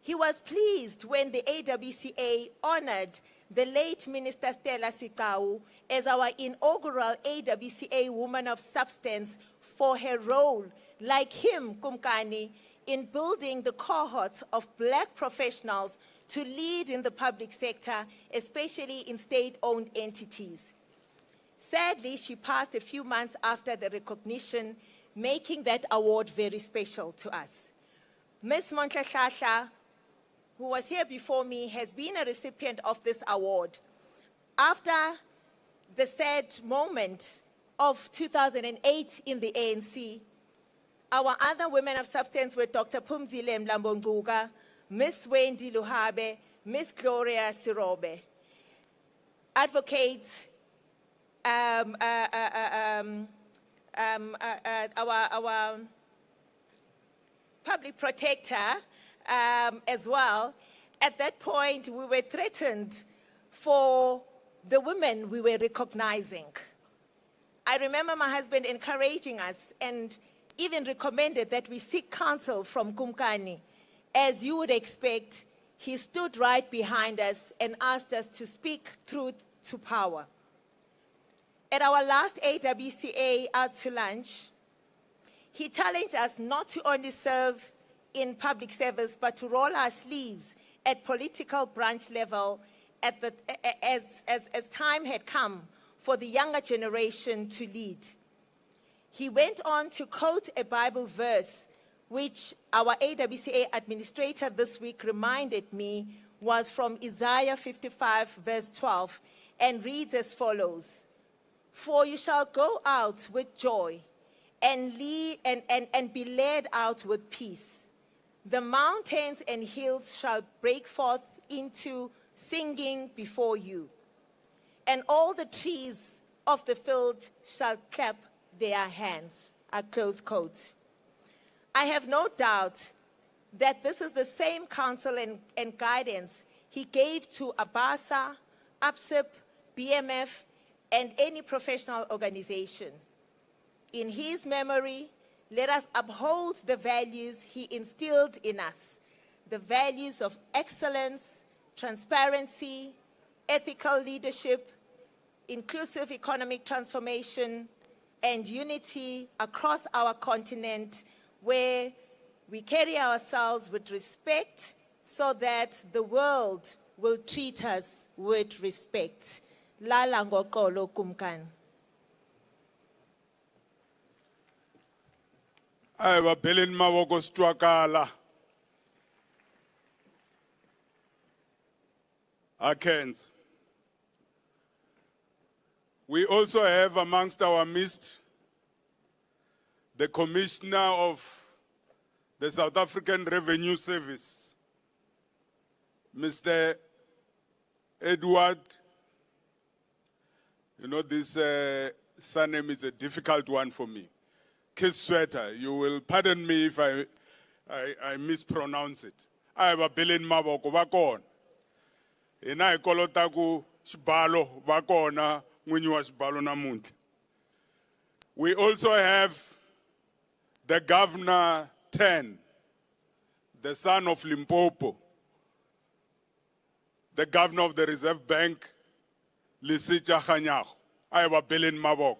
He was pleased when the AWCA honored the late Minister Stella Sikau as our inaugural AWCA Woman of Substance for her role, like him, Kumkani, in building the cohort of black professionals to lead in the public sector, especially in state-owned entities. Sadly, she passed a few months after the recognition, making that award very special to us. Ms. Montlahlahla, who was here before me, has been a recipient of this award. After the sad moment of 2008 in the ANC, our other women of substance were Dr. Phumzile Mlambo-Ngcuka, Miss Wendy Luhabe, Miss Gloria Sirobe. Advocate, our public protector as well. At that point, we were threatened for the women we were recognizing. I remember my husband encouraging us and even recommended that we seek counsel from Kumkani. As you would expect, he stood right behind us and asked us to speak truth to power. At our last AWCA out to lunch, he challenged us not to only serve in public service, but to roll our sleeves at political branch level as time had come for the younger generation to lead. He went on to quote a Bible verse, which our AWCA administrator this week reminded me was from Isaiah 55, verse 12, and reads as follows: "For you shall go out with joy and be led out with peace. The mountains and hills shall break forth into singing before you, and all the trees of the field shall clap their hands." A close quote. I have no doubt that this is the same counsel and guidance he gave to ABASA, APSIP, BMF, and any professional organization. In his memory, let us uphold the values he instilled in us, the values of excellence, transparency, ethical leadership, inclusive economic transformation, and unity across our continent, where we carry ourselves with respect so that the world will treat us with respect. Lala ngokolo kumkan. I have Belin Mawoko Stwakala. Akens. We also have amongst our midst the Commissioner of the South African Revenue Service, Mr. Edward. You know, this surname is a difficult one for me. Kiss Sweater, you will pardon me if I mispronounce it. I have a Belin Maboko Bakon. And I call Otaku Shbalo Bakona Munywa Shbalo Namunt. We also have the Governor 10, the son of Limpopo, the Governor of the Reserve Bank, Lisicha Khanyago. I have a Belin Mabok.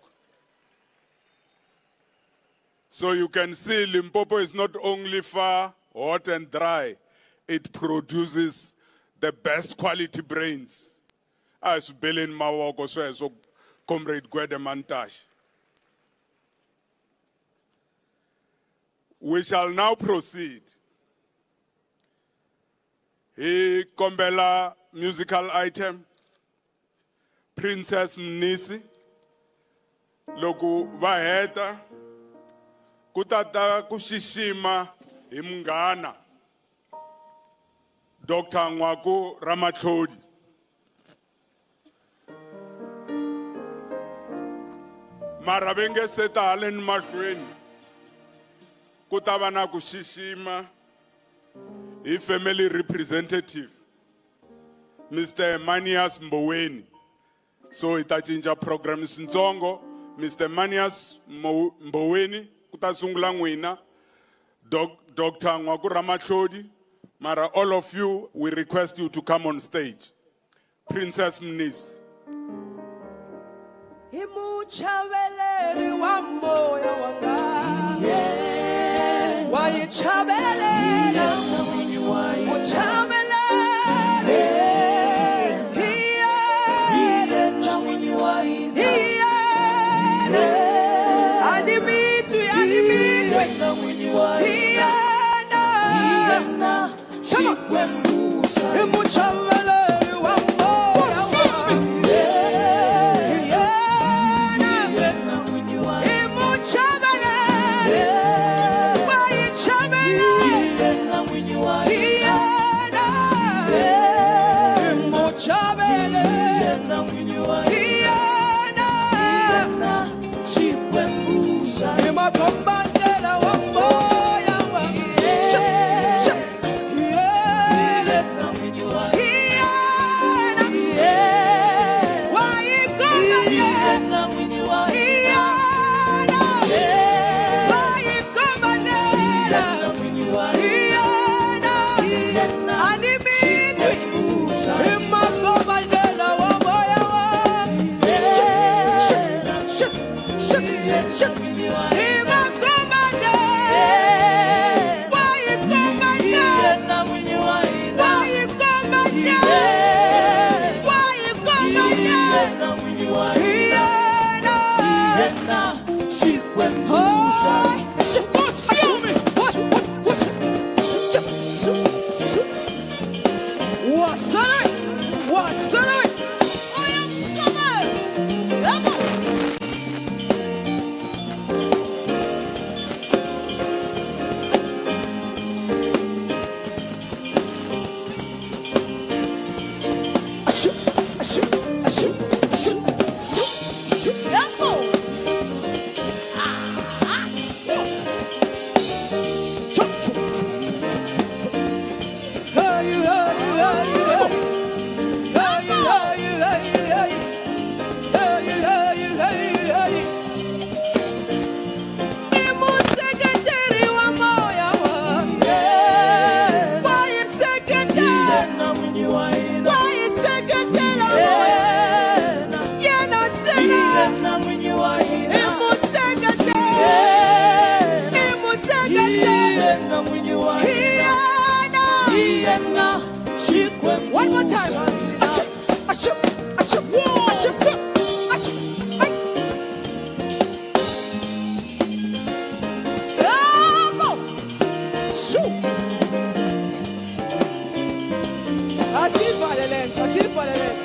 So you can see Limpopo is not only far, hot and dry, it produces the best quality brains. As Belin Mawoko, so Comrade Gwede Mantash. We shall now proceed. He Kombela musical item, Princess Mnisi, Loku Vaheta, Kutata Kushishima Imgana, Dr. Ngwaku Ramatlhodi. Marabenge Seta Allen Mashweni, Kutabana Kushishima, a family representative, Mr. Manias Mboweni. So itachinja program Nzongo, Mr. Manias Mboweni, Kutasungla Ngwina, Dr. Ngwaku Ramatlhodi. Mara, all of you, we request you to come on stage. Princess Mnisi. Imuchabeleri wa moyo wanga, wayichabeleri, uchabeleri, adimitu, imuchabeleri wa moyo wanga. One more time. Así para el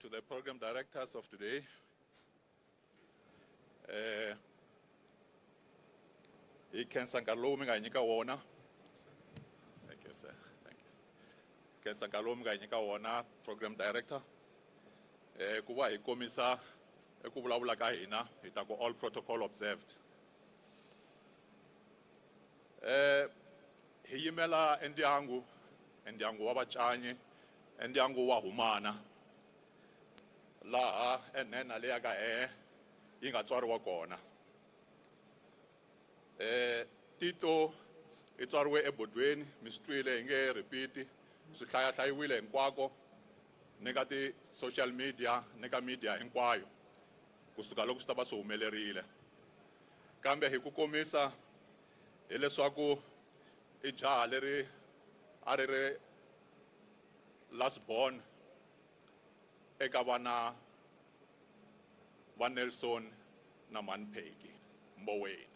To the program directors of today, Kensa Ngalomi nganyika wona. Thank you, sir. Thank you. Kensa Ngalomi nganyika wona, program director. Kuba hi komisa ku vulavula ka hina hi ta ku all protocol observed. Hi yimela endyangu wa vacanyi, endyangu wa humana. Laha enhena leya ka yi nga tswariwa kona. Tito I tswariwe eBodweni, mi swi twile hi nge repeat, swi hlayahlayiwile hinkwako ni ka ti social media ni ka media hinkwayo kusuka loko swi ta va swi humelerile. Kambe hi ku komisa hileswaku I jaha leri a ri ri last born eka vana va Nelson na Manpheki Mboweni.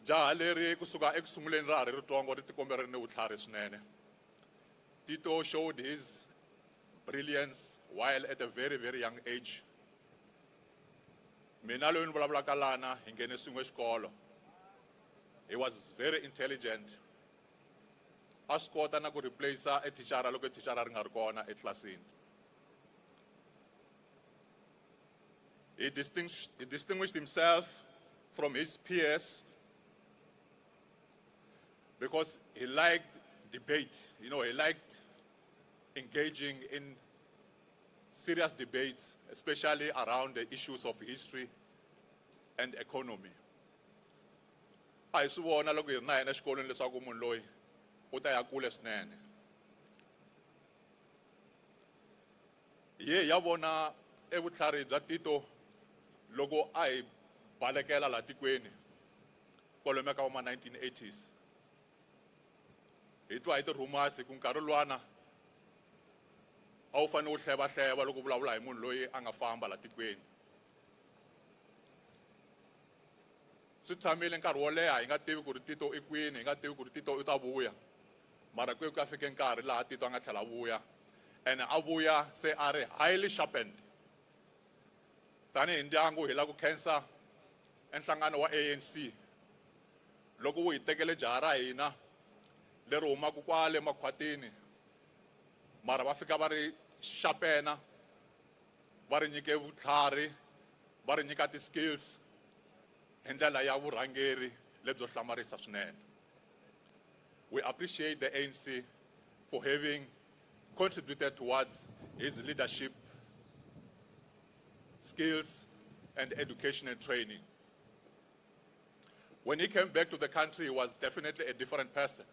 Jaha leri kusuka ekusunguleni ra ha ri ritsongo ri tikombe ri ni vutlhari swinene. Tito showed his brilliance while at a very, very young age. Mina loyi ni vulavulaka lana hi nghene swin'we xikolo. He was very intelligent. A swi kota na ku replace a thichara loko thichara ri nga ri kona etlilasini. He distinguished himself from his peers because he liked debate. You know, he liked engaging in serious debates, especially around the issues of history and economy. A hi swi vona loko hi ri na yena xikolweni leswaku munhu loyi u ta ya kule swinene. Ye ya vona evutlhari bya Tito loko a hi balekela la tikweni kwalomu ka ma 1980s. Hi twa hi ti rumors ku nkarhi luwana a wu fanele u hleva loko vulavula hi munhu loyi a nga famba la tikweni. Swi tshamile nkarhi wo leha hi nga tivi ku ri Tito I kwini, hi nga tivi ku ri Tito u ta vuya. Mara ku ka fike nkarhi laha Tito a nga tlhela vuya, and a vuya se a ri highly sharpened. Tani hi ndyangu hi la ku khensa enhlangano wa ANC loko wu hi tekele jaha ra hina leri humaku kwale makhwatini, mara va fika va ri sharpena, va ri nyike vutlhari, va ri nyika ti skills hi ndlela ya vurhangeri lebyo hlamarisa swinene. We appreciate the ANC for having contributed towards his leadership, skills, and education and training. When he came back to the country, he was definitely a different person.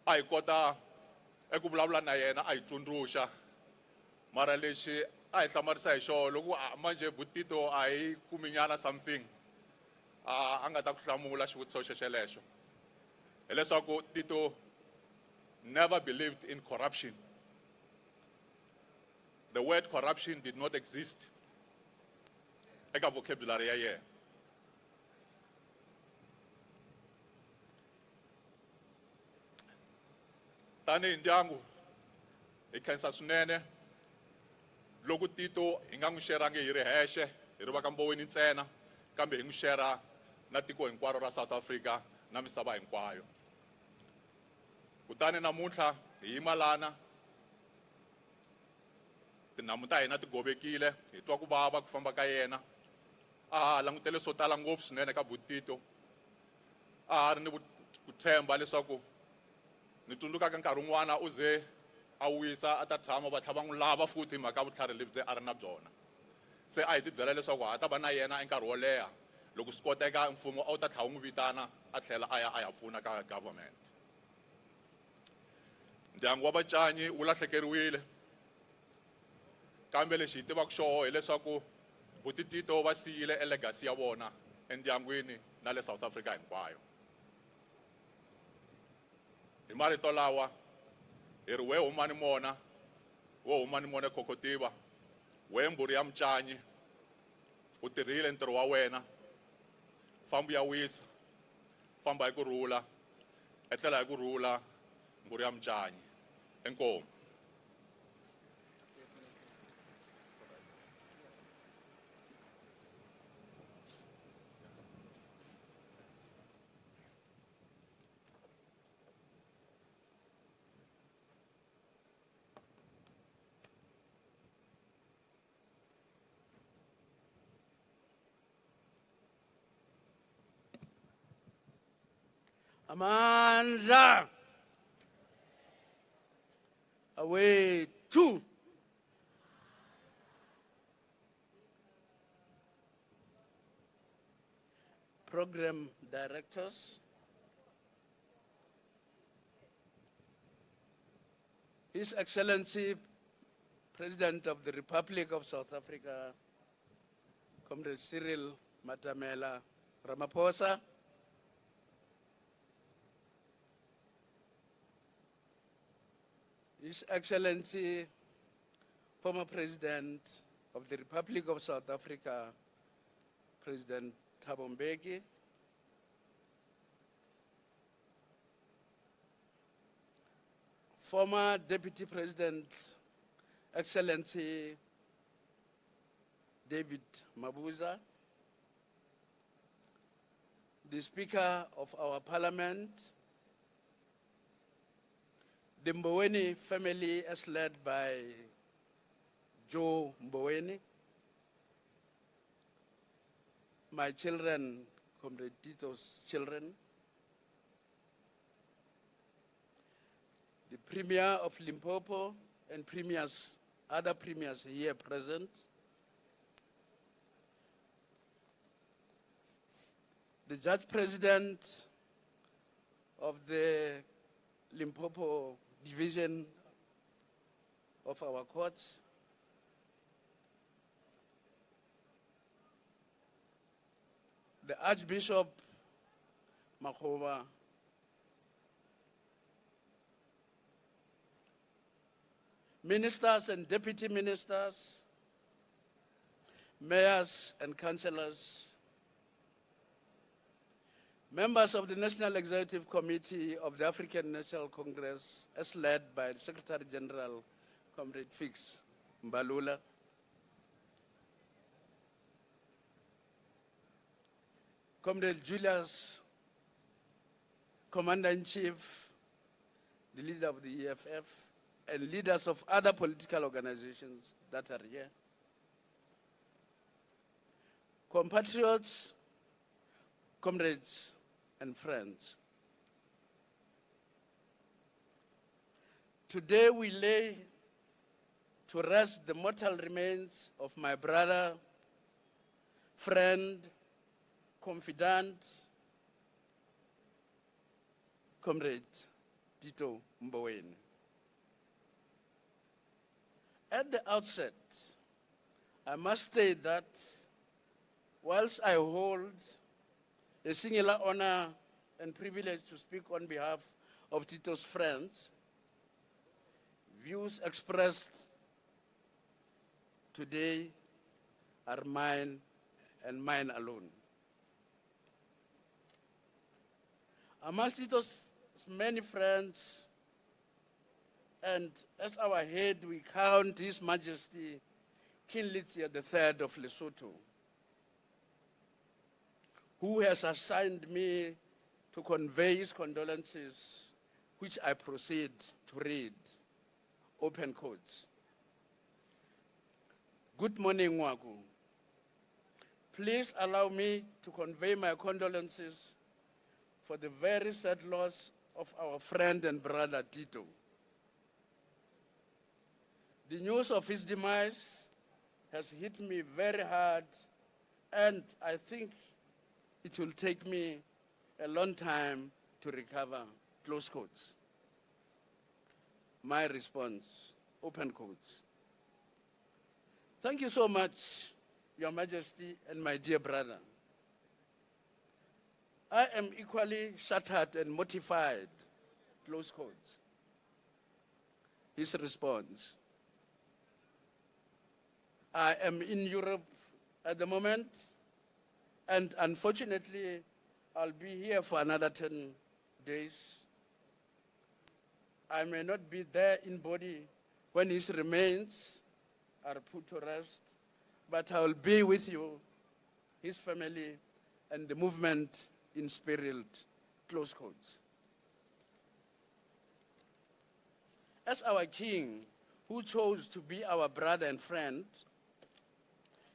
I kota eku vulavula na yena a hi tsundzuxa mara lexi a hi hlamarisa hi xona loko manje Tito a hi kuminyana something a nga ta ku hlamula xivutiso xexelexo hileswaku Tito never believed in corruption. The word corruption did not exist eka vocabulary ya yena. Tani ndyangu hi khensa swinene loko Tito hi nga n'wi xerangi hi ri hexe hi ri va ka Mboweni ntsena kambe hi n'wi xera na tiko hinkwaro ra South Africa na misava hinkwayo. Kutani namuntlha hi yima lana tinhamu ta hina ti govekile hi twa ku vava ku famba ka yena a langutele swo tala ngopfu swinene ka Tito a ri ni ku tshemba leswaku ni tsundzuka ka nkarhi wun'wana u ze a wisa a ta tshama va tlhava n'wi lava futhi hi mhaka vutlhari lebyi a ri na byona. Se a hi tibyela leswaku ha ta va na yena enkarhi wo leha loko swi koteka mfumo a wu ta tlhela wu n'wi vitana a tlhela a ya pfuna ka government. Ndyangu wa Bacanyi wu lahlekeriwile kambe lexi hi tivaka xoho hileswaku Tito va siyile e legacy ya vona endyangwini na le South Africa hinkwayo. Hi marito lawa hi ri we humani mona wo humani mona Kokotiva we mbhuri ya Mucanyi u tirhile ntirho wa wena fambu ya wisa famba hi kurhula etlela hi kurhula mbhuri ya Mucanyi enkomo. Amandla. Away two. Program directors. His Excellency, President of the Republic of South Africa, Comrade Cyril Matamela Ramaphosa, His Excellency, former President of the Republic of South Africa, President Tito Mboweni, former Deputy President, Excellency David Mabuza, the Speaker of our Parliament, the Mboweni family as led by Joe Mboweni, my children, Comrade Tito's children, the Premier of Limpopo and premiers, other premiers here present, the Judge President of the Limpopo Division of our courts, the Archbishop Makhoba, ministers and deputy ministers, mayors and councillors, members of the National Executive Committee of the African National Congress, as led by the Secretary General, Comrade Fix Mbalula, Comrade Julius, Commander-in-Chief, the leader of the EFF, and leaders of other political organizations that are here. Compatriots, comrades and friends. Today we lay to rest the mortal remains of my brother, friend, confidant, comrade Tito Mboweni. At the outset, I must state that whilst I hold a singular honor and privilege to speak on behalf of Tito's friends, views expressed today are mine and mine alone. Amongst Tito's many friends, and as our head, we count His Majesty King Letsie III of Lesotho, who has assigned me to convey his condolences, which I proceed to read. Open quotes. Good morning, Wagu. Please allow me to convey my condolences for the very sad loss of our friend and brother Tito. The news of his demise has hit me very hard, and I think it will take me a long time to recover, close quotes. My response, open quotes. Thank you so much, Your Majesty and my dear brother. I am equally shattered and mortified, close quotes. His response, I am in Europe at the moment, and unfortunately, I'll be here for another 10 days. I may not be there in body when his remains are put to rest, but I will be with you, his family, and the movement in spirit, close quotes. As our king, who chose to be our brother and friend,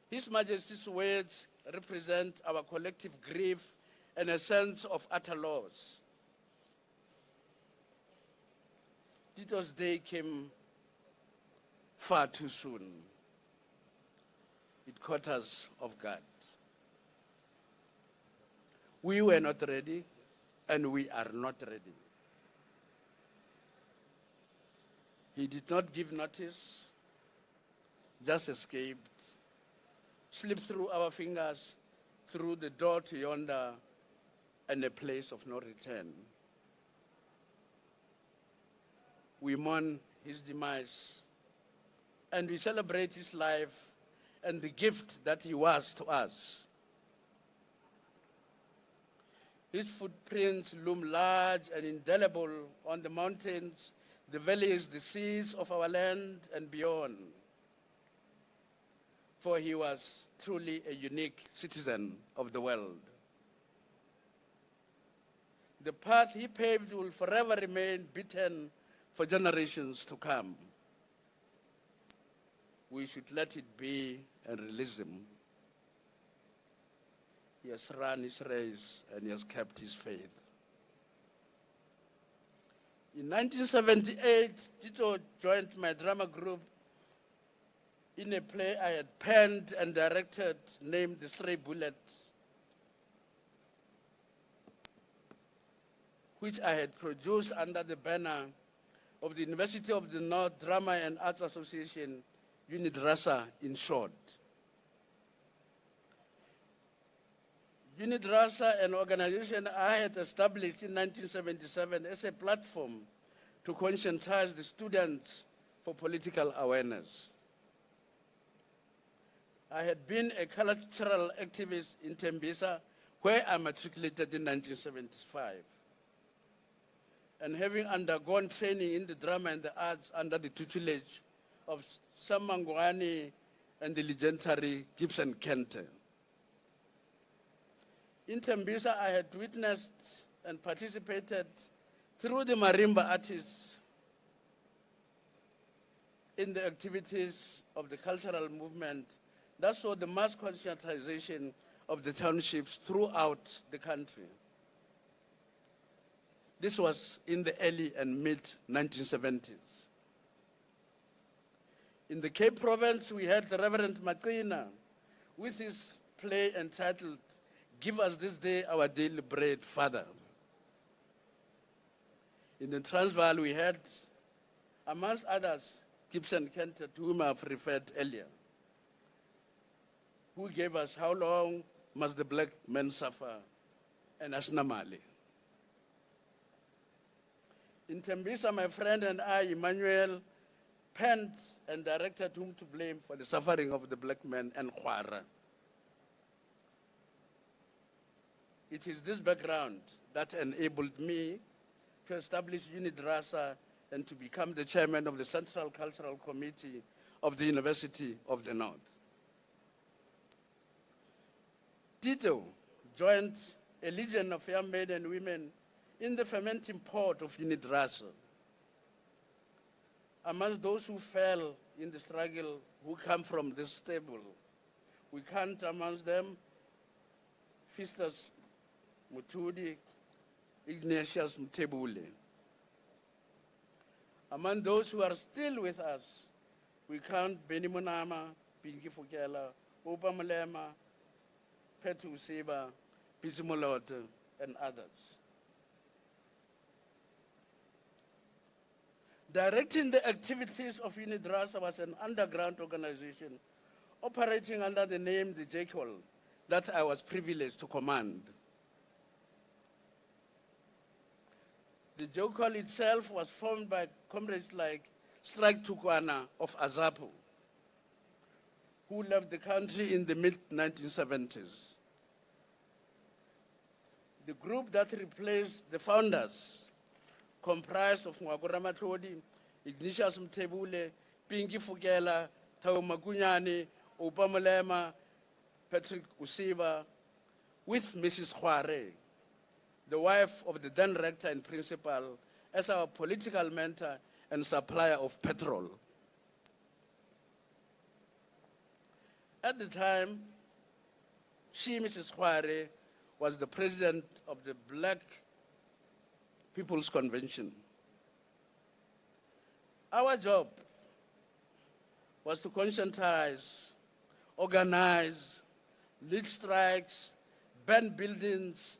His Majesty's words represent our collective grief and a sense of utter loss. Tito's day came far too soon. It caught us off guard. We were not ready, and we are not ready. He did not give notice, just escaped, slipped through our fingers, through the door to yonder, and a place of no return. We mourn his demise, and we celebrate his life and the gift that he was to us. His footprints loom large and indelible on the mountains, the valleys, the seas of our land and beyond. For he was truly a unique citizen of the world. The path he paved will forever remain beaten for generations to come. We should let it be and release him. He has run his race and he has kept his faith. In 1978, Tito joined my drama group in a play I had penned and directed named The Stray Bullet, which I had produced under the banner of the University of the North Drama and Arts Association, UNIDRASA in short. UNIDRASA, an organization I had established in 1977 as a platform to conscientize the students for political awareness. I had been a cultural activist in Tembisa, where I matriculated in 1975. And having undergone training in the drama and the arts under the tutelage of Sam Mangwani and the legendary Gibson Kente. In Tembisa, I had witnessed and participated through the marimba artists in the activities of the cultural movement that saw the mass conscientization of the townships throughout the country. This was in the early and mid-1970s. In the Cape Province, we had the Reverend Maqina with his play entitled, "Give Us This Day Our Daily Bread, Father." In the Transvaal, we had, amongst others, Gibson Kenter, to whom I've referred earlier, who gave us "How Long Must the Black Men Suffer?" and Asnamali. In Tembisa, my friend and I, Emmanuel, penned and directed Whom to Blame for the Suffering of the Black Men and Khwara. It is this background that enabled me to establish UNIDRASA and to become the chairman of the Central Cultural Committee of the University of the North. Tito joined a legion of young men and women in the fermenting pot of UNIDRASA. Among those who fell in the struggle, who come from this stable, we count amongst them Festus Mutudi, Ignatius Mtebule. Among those who are still with us, we count Beni Munama, Pinky Fukela, Opa Malema, Petu Seba, Pisimolote, and others. Directing the activities of UNIDRASA was an underground organization operating under the name the JCOL that I was privileged to command. The JCOL itself was formed by comrades like Strike Tukwana of Azapo, who left the country in the mid-1970s. The group that replaced the founders comprised of Ngwagura Matodi, Ignatius Mtebule, Pinky Fukela, Tau Makunyani, Opa Malema, Patrick Usiba, with Mrs. Khware, the wife of the then rector and principal, as our political mentor and supplier of petrol. At the time, she, Mrs. Khware, was the president of the Black People's Convention. Our job was to conscientize, organize, lead strikes, ban buildings,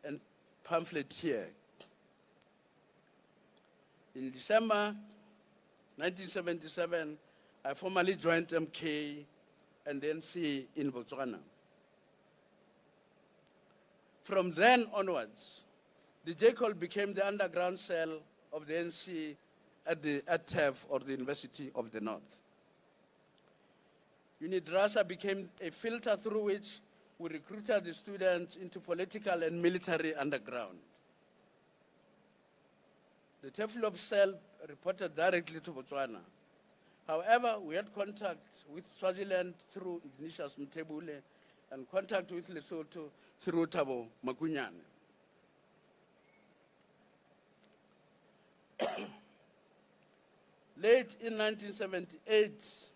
and pamphleteer. In December 1977, I formally joined MK and NC in Botswana. From then onwards, the JCOL became the underground cell of the NC at TEF, or the University of the North. UNIDRASA became a filter through which we recruited the students into political and military underground. The TEFLOP cell reported directly to Botswana. However, we had contact with Swaziland through Ignatius Mtebule and contact with Lesotho through Thabo Makunyane. Late in 1978,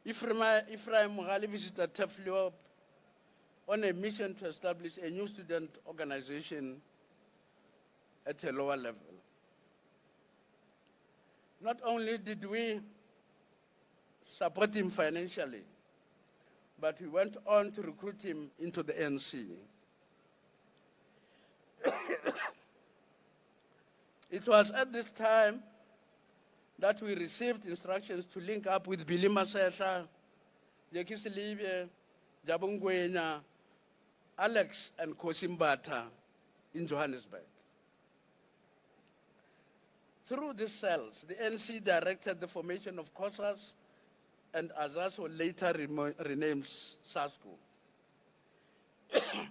Ephraim Mogali visited TEFLOP on a mission to establish a new student organization at a lower level. Not only did we support him financially, but we went on to recruit him into the ANC. It was at this time that we received instructions to link up with Billy Masehla, Jackie Silibe, Jabungwenya, Alex, and Kosimbata in Johannesburg. Through these cells, the NC directed the formation of COSAS and AZASO, later renamed SASCO,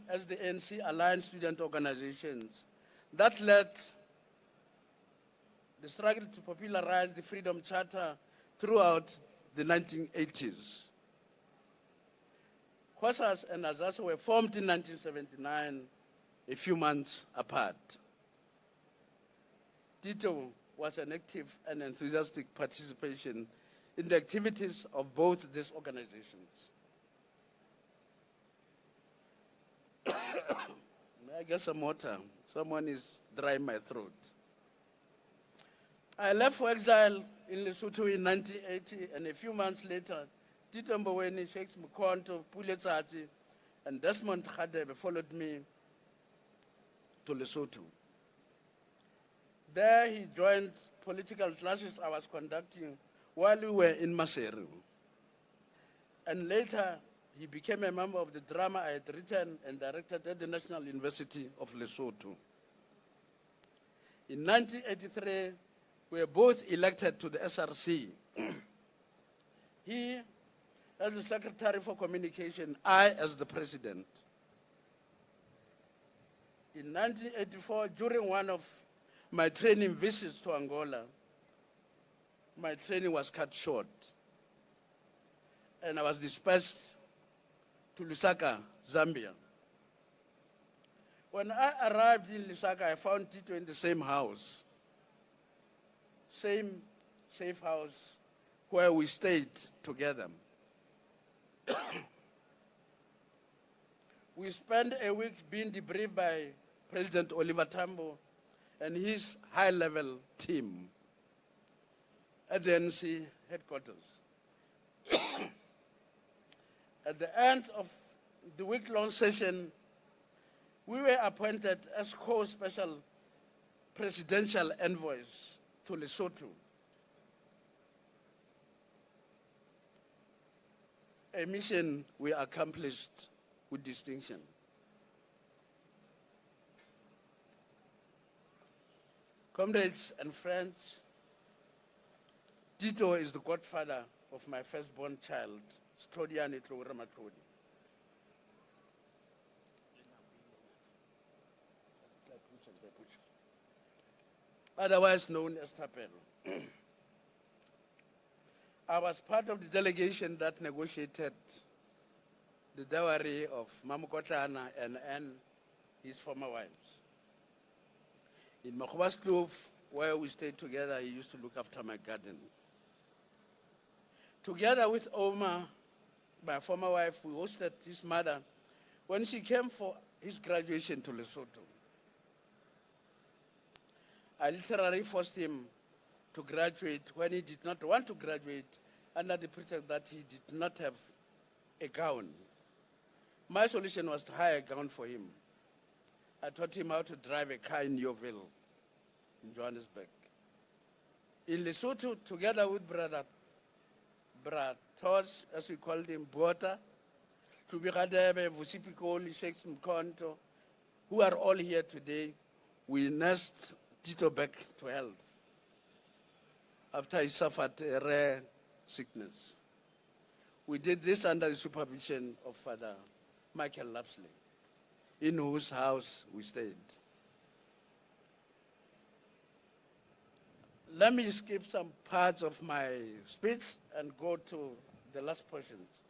as the NC aligned student organizations. That led the struggle to popularize the Freedom Charter throughout the 1980s. COSAS and AZASO were formed in 1979, a few months apart. Tito was an active and enthusiastic participation in the activities of both these organizations. I get some water. Someone is drying my throat. I left for exile in Lesotho in 1980, and a few months later, Tito Mboweni, Sheikh Mkhonto, Puletsatsi, and Desmond Khadebe followed me to Lesotho. There he joined political classes I was conducting while we were in Maseru. And later, he became a member of the drama I had written and directed at the National University of Lesotho. In 1983, we were both elected to the SRC. He as the Secretary for Communication, I as the President. In 1984, during one of my training visits to Angola, my training was cut short, and I was dispatched to Lusaka, Zambia. When I arrived in Lusaka, I found Tito in the same house, same safe house where we stayed together. We spent a week being debriefed by President Oliver Tambo and his high-level team at the NC headquarters. At the end of the week-long session, we were appointed as co-special presidential envoys to Lesotho. A mission we accomplished with distinction. Comrades and friends, Tito is the godfather of my firstborn child, Stodiani Tlowuramatodi. Otherwise known as Tapelo. I was part of the delegation that negotiated the dowry of Mamukotana and his former wives. In Makhuba's Kloof, where we stayed together, he used to look after my garden. Together with Oma, my former wife, we hosted his mother when she came for his graduation to Lesotho. I literally forced him to graduate when he did not want to graduate under the pretext that he did not have a gown. My solution was to hire a gown for him. I taught him how to drive a car in Yeoville, in Johannesburg. In Lesotho, together with brother Tos, as we called him, Bota, Tubiradebe, Vusipikoli, Sheikh Mkhonto, who are all here today, we nursed Tito back to health after he suffered a rare sickness. We did this under the supervision of Father Michael Lapsley, in whose house we stayed. Let me skip some parts of my speech and go to the last portions.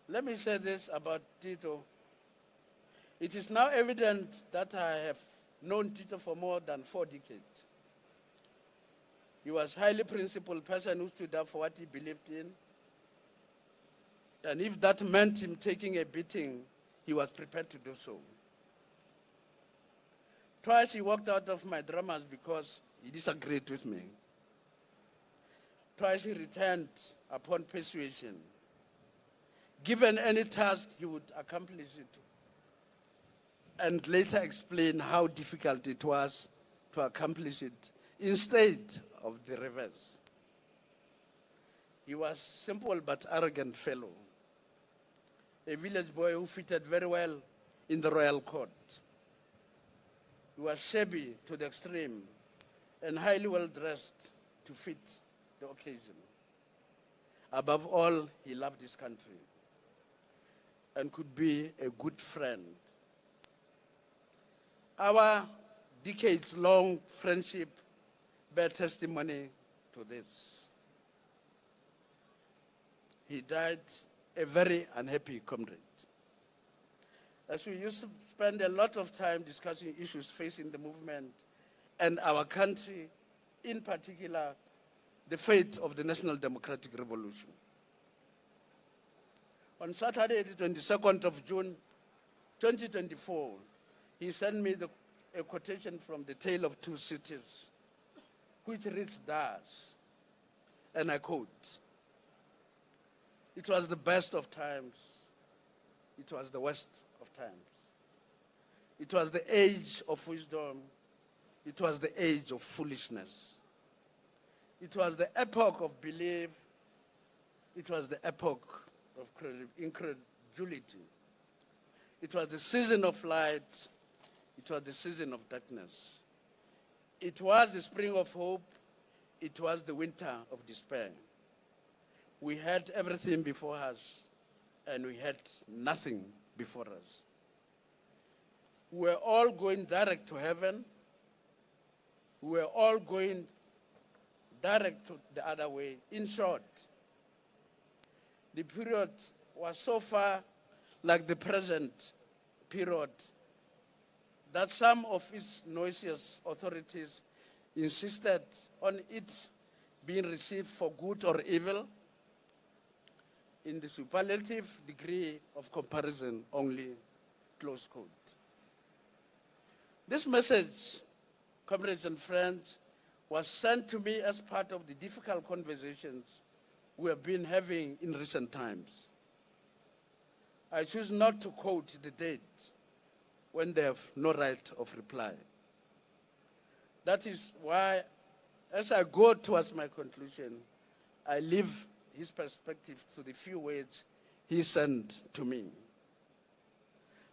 Let me say this about Tito. It is now evident that I have known Tito for more than 4 decades. He was a highly principled person who stood up for what he believed in. And if that meant him taking a beating, he was prepared to do so. Twice he walked out of my dramas because he disagreed with me. Twice he returned upon persuasion. Given any task, he would accomplish it and later explain how difficult it was to accomplish it instead of the reverse. He was simple but arrogant fellow, a village boy who fitted very well in the royal court. He was shabby to the extreme and highly well dressed to fit the occasion. Above all, he loved his country and could be a good friend. Our decades-long friendship bear testimony to this. He died a very unhappy comrade. As we used to spend a lot of time discussing issues facing the movement and our country in particular, the fate of the National Democratic Revolution. On Saturday, the 22nd of June, 2024, he sent me a quotation from The Tale of Two Cities, which reads thus, and I quote, "It was the best of times. It was the worst of times. It was the age of wisdom. It was the age of foolishness. It was the epoch of belief. It was the epoch of incredulity. It was the season of light. It was the season of darkness. It was the spring of hope. It was the winter of despair. We had everything before us, and we had nothing before us. We were all going direct to heaven. We were all going direct to the other way. In short, the period was so far like the present period that some of its noisiest authorities insisted on it being received for good or evil in the superlative degree of comparison only, close quote. This message, comrades and friends, was sent to me as part of the difficult conversations we have been having in recent times. I choose not to quote the date when they have no right of reply. That is why, as I go towards my conclusion, I leave his perspective to the few words he sent to me.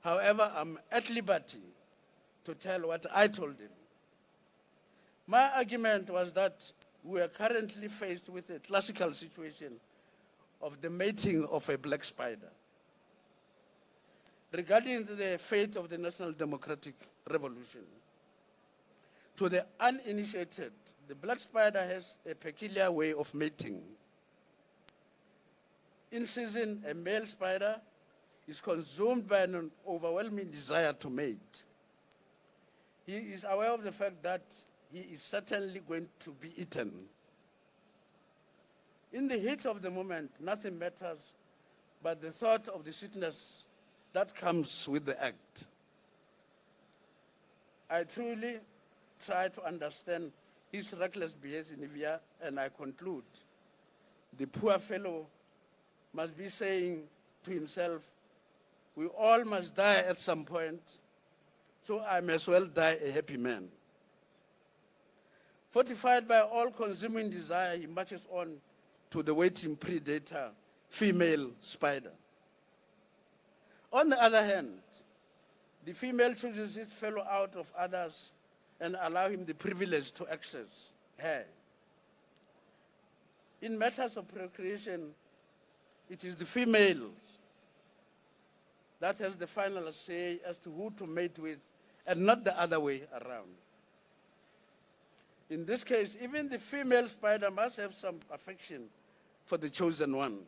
However, I'm at liberty to tell what I told him. My argument was that we are currently faced with a classical situation of the mating of a black spider. Regarding the fate of the National Democratic Revolution, to the uninitiated, the black spider has a peculiar way of mating. In season, a male spider is consumed by an overwhelming desire to mate. He is aware of the fact that he is certainly going to be eaten. In the heat of the moment, nothing matters but the thought of the sweetness that comes with the act. I truly try to understand his reckless behavior, and I conclude, the poor fellow must be saying to himself, we all must die at some point, so I may as well die a happy man. Fortified by all-consuming desire, he marches on to the waiting predator, female spider. On the other hand, the female chooses his fellow out of others and allow him the privilege to access her. In matters of procreation, it is the female that has the final say as to who to mate with, and not the other way around. In this case, even the female spider must have some affection for the chosen one.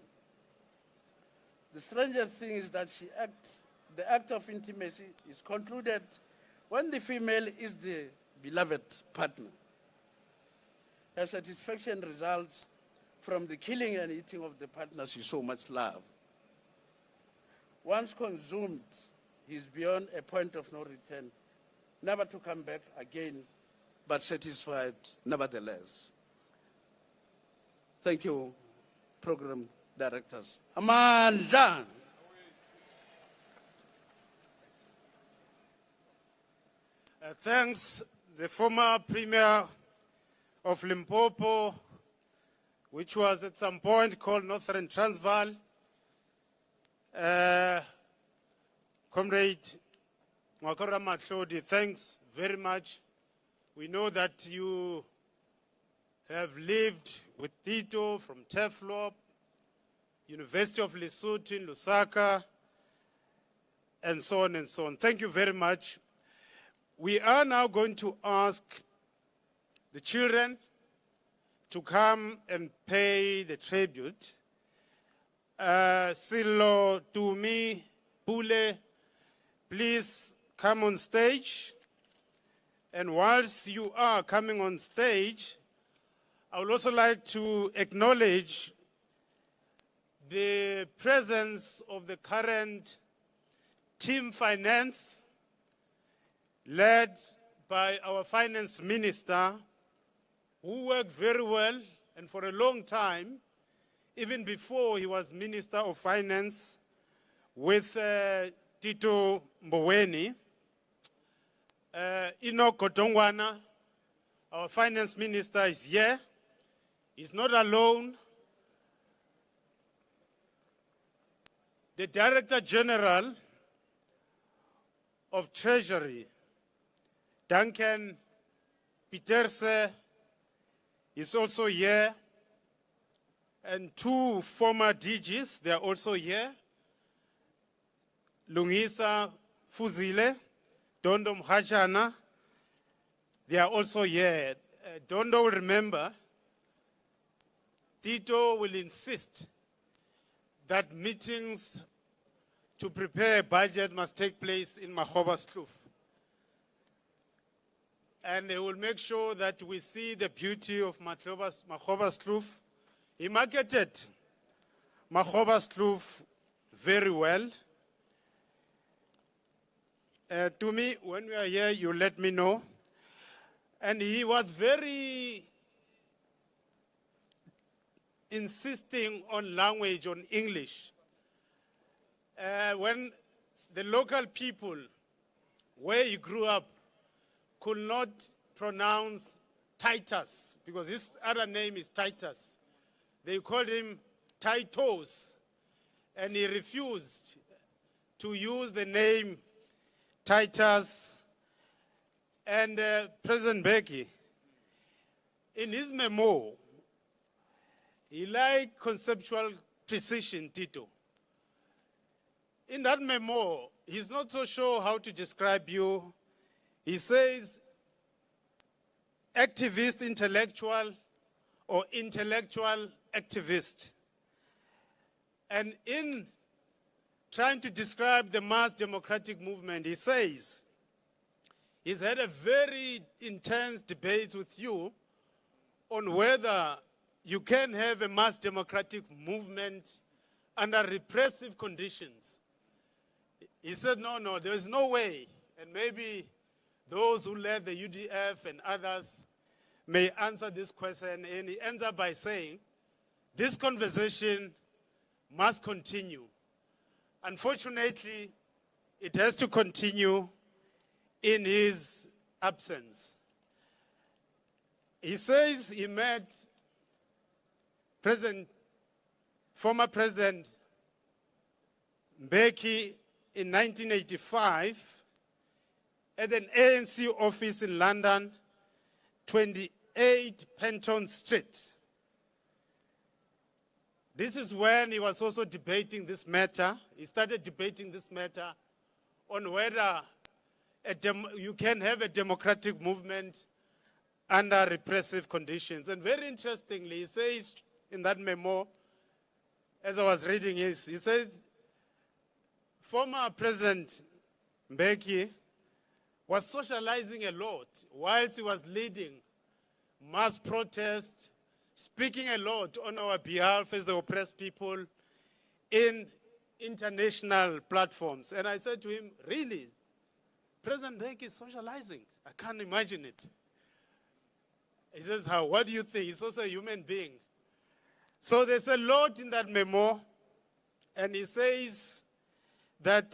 The strangest thing is that the act of intimacy is concluded when the female is the beloved partner. Her satisfaction results from the killing and eating of the partner she so much loves. Once consumed, he is beyond a point of no return, never to come back again, but satisfied nevertheless. Thank you, program directors. Amandla. Thanks, the former Premier of Limpopo, which was at some point called Northern Transvaal. Comrade Mwakora Matlodi, thanks very much. We know that you have lived with Tito from Teflop, University of Lesotho in Lusaka, and so on and so on. Thank you very much. We are now going to ask the children to come and pay the tribute. Silo, Tumi, Pule, please come on stage. And whilst you are coming on stage, I would also like to acknowledge the presence of the current team finance led by our finance minister, who worked very well and for a long time, even before he was Minister of Finance, with Tito Mboweni. Enoch Kotongwana, our finance minister, is here. He's not alone. The Director General of Treasury, Duncan Pieterse, is also here. And two former DGs, they are also here. Lungisa Fuzile, Dondo Mhajana, they are also here. Dondo will remember, Tito will insist that meetings to prepare a budget must take place in Makgoba's-Kloof. And they will make sure that we see the beauty of Makgoba's-Kloof. He marketed Makgoba's-Kloof very well. To me, when we are here, you let me know. And he was very insisting on language, on English. When the local people where he grew up could not pronounce Titus, because his other name is Titus, they called him Titos, and he refused to use the name Titus. And President Mbeki, in his memo, he liked conceptual precision, Tito. In that memo, he's not so sure how to describe you. He says activist intellectual or intellectual activist. And in trying to describe the mass democratic movement, he says he's had a very intense debate with you on whether you can have a mass democratic movement under repressive conditions. He said, no, there's no way. And maybe those who led the UDF and others may answer this question. And he ends up by saying, this conversation must continue. Unfortunately, it has to continue in his absence. He says he met former President Mbeki in 1985 at an ANC office in London, 28 Penton Street. This is when he was also debating this matter. He started debating this matter on whether you can have a democratic movement under repressive conditions. And very interestingly, he says in that memo, as I was reading his, he says, former President Mbeki was socializing a lot whilst he was leading mass protests, speaking a lot on our behalf as the oppressed people in international platforms. And I said to him, really? President Mbeki is socializing? I can't imagine it. He says, how? What do you think? He's also a human being. So there's a lot in that memo, and he says that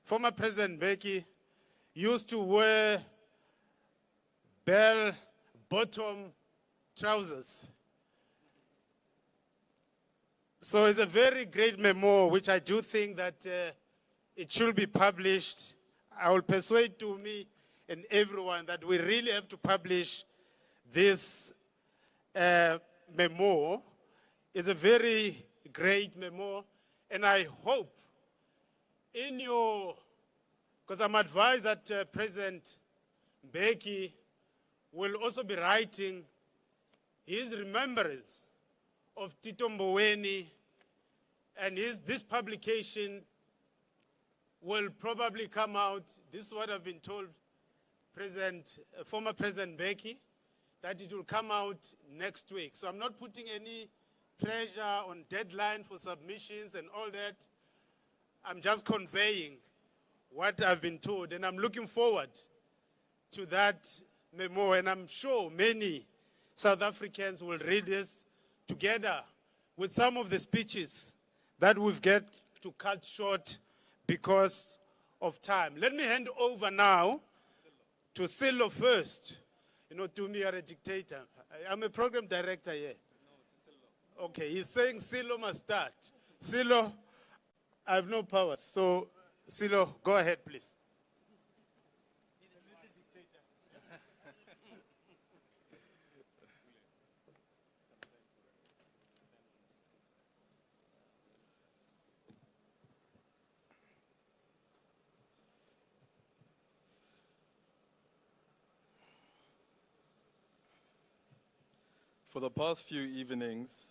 former President Mbeki used to wear bell-bottom trousers. So it's a very great memo, which I do think that it should be published. I will persuade to me and everyone that we really have to publish this memo. It's a very great memo, and I hope in your, because I'm advised that President Mbeki will also be writing his remembrance of Tito Mboweni, and this publication will probably come out, this is what I've been told, former President Mbeki, that it will come out next week. So I'm not putting any pressure on deadline for submissions and all that. I'm just conveying what I've been told, and I'm looking forward to that memo, and I'm sure many South Africans will read this together with some of the speeches that we've got to cut short because of time. Let me hand over now to Silo first. You know, to me, you're a dictator. I'm a program director here. Okay, he's saying Silo must start. Silo, I have no powers. So, Silo, go ahead, please. For the past few evenings,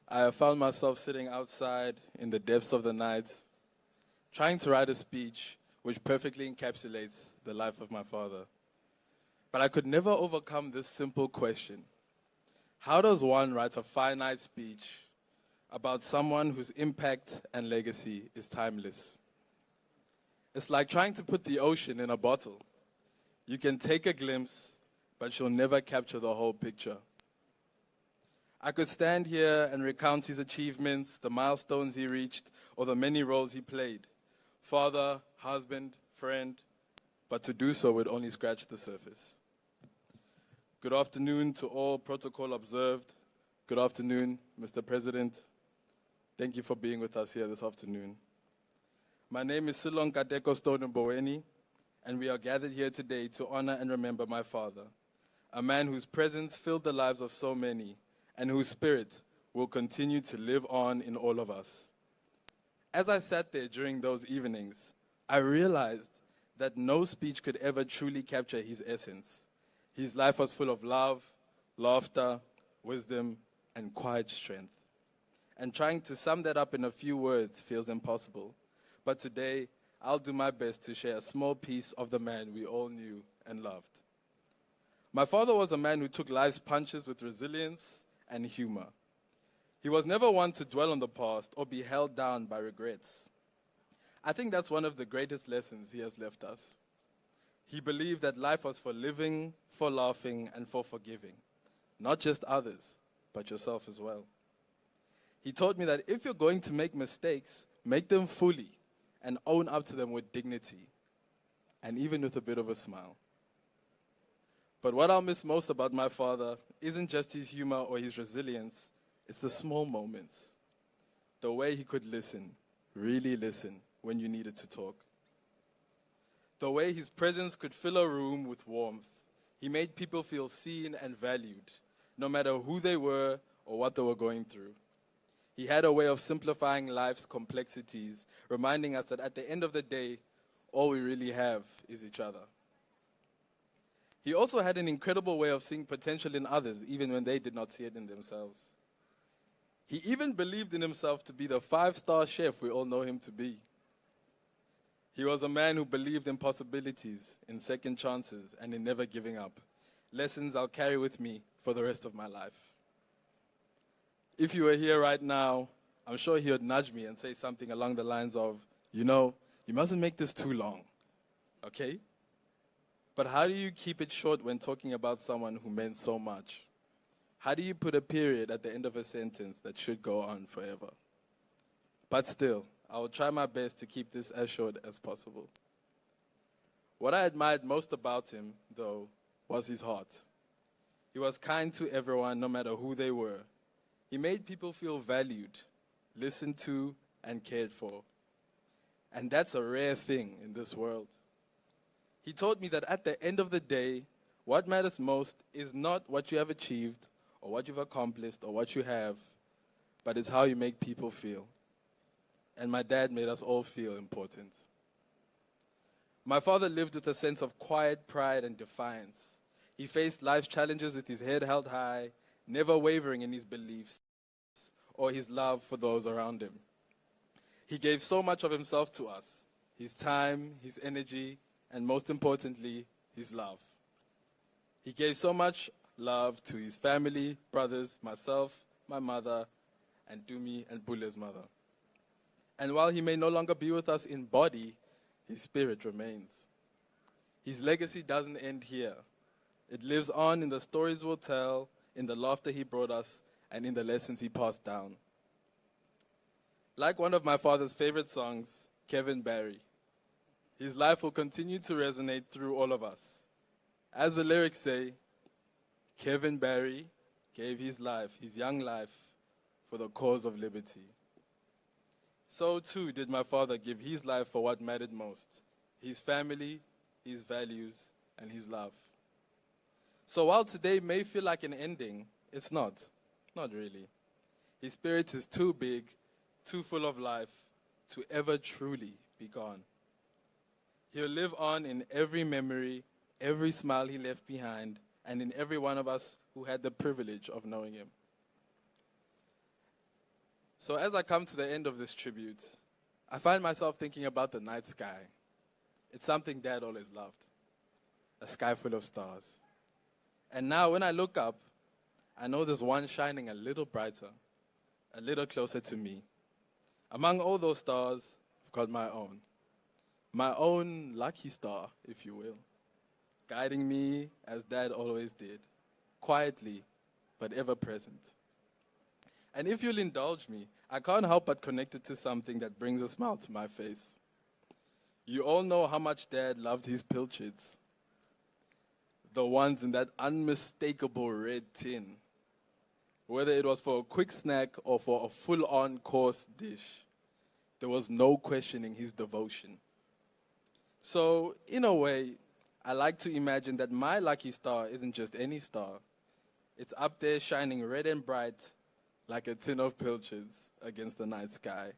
I have found myself sitting outside in the depths of the night, trying to write a speech which perfectly encapsulates the life of my father. But I could never overcome this simple question. How does one write a finite speech about someone whose impact and legacy is timeless? It's like trying to put the ocean in a bottle. You can take a glimpse, but you'll never capture the whole picture. I could stand here and recount his achievements, the milestones he reached, or the many roles he played. Father, husband, friend, but to do so would only scratch the surface. Good afternoon to all protocol observed. Good afternoon, Mr. President. Thank you for being with us here this afternoon. My name is Tito Mboweni, and we are gathered here today to honor and remember my father, a man whose presence filled the lives of so many, and whose spirit will continue to live on in all of us. As I sat there during those evenings, I realized that no speech could ever truly capture his essence. His life was full of love, laughter, wisdom, and quiet strength. And trying to sum that up in a few words feels impossible. But today, I'll do my best to share a small piece of the man we all knew and loved. My father was a man who took life's punches with resilience and humor. He was never one to dwell on the past or be held down by regrets. I think that's one of the greatest lessons he has left us. He believed that life was for living, for laughing, and for forgiving. Not just others, but yourself as well. He taught me that if you're going to make mistakes, make them fully and own up to them with dignity, and even with a bit of a smile. But what I'll miss most about my father isn't just his humor or his resilience, it's the small moments. The way he could listen, really listen, when you needed to talk. The way his presence could fill a room with warmth. He made people feel seen and valued, no matter who they were or what they were going through. He had a way of simplifying life's complexities, reminding us that at the end of the day, all we really have is each other. He also had an incredible way of seeing potential in others, even when they did not see it in themselves. He even believed in himself to be the 5-star chef we all know him to be. He was a man who believed in possibilities, in second chances, and in never giving up. Lessons I'll carry with me for the rest of my life. If you were here right now, I'm sure he would nudge me and say something along the lines of, you know, you mustn't make this too long, okay? But how do you keep it short when talking about someone who meant so much? How do you put a period at the end of a sentence that should go on forever? But still, I will try my best to keep this as short as possible. What I admired most about him, though, was his heart. He was kind to everyone, no matter who they were. He made people feel valued, listened to, and cared for. And that's a rare thing in this world. He taught me that at the end of the day, what matters most is not what you have achieved or what you've accomplished or what you have, but it's how you make people feel. And my dad made us all feel important. My father lived with a sense of quiet pride and defiance. He faced life's challenges with his head held high, never wavering in his beliefs or his love for those around him. He gave so much of himself to us, his time, his energy, and most importantly, his love. He gave so much love to his family, brothers, myself, my mother, and Dumi and Bule's mother. And while he may no longer be with us in body, his spirit remains. His legacy doesn't end here. It lives on in the stories we'll tell, in the laughter he brought us, and in the lessons he passed down. Like one of my father's favorite songs, Kevin Barry, his life will continue to resonate through all of us. As the lyrics say, Kevin Barry gave his life, his young life, for the cause of liberty. So too did my father give his life for what mattered most, his family, his values, and his love. So while today may feel like an ending, it's not really. His spirit is too big, too full of life, to ever truly be gone. He'll live on in every memory, every smile he left behind, and in every one of us who had the privilege of knowing him. So as I come to the end of this tribute, I find myself thinking about the night sky. It's something Dad always loved, a sky full of stars. And now when I look up, I know there's one shining a little brighter, a little closer to me. Among all those stars, I've got my own lucky star, if you will, guiding me as Dad always did, quietly, but ever present. And if you'll indulge me, I can't help but connect it to something that brings a smile to my face. You all know how much Dad loved his pilchards, the ones in that unmistakable red tin. Whether it was for a quick snack or for a full-on course dish, there was no questioning his devotion. So, in a way, I like to imagine that my lucky star isn't just any star. It's up there shining red and bright like a tin of pilchards against the night sky.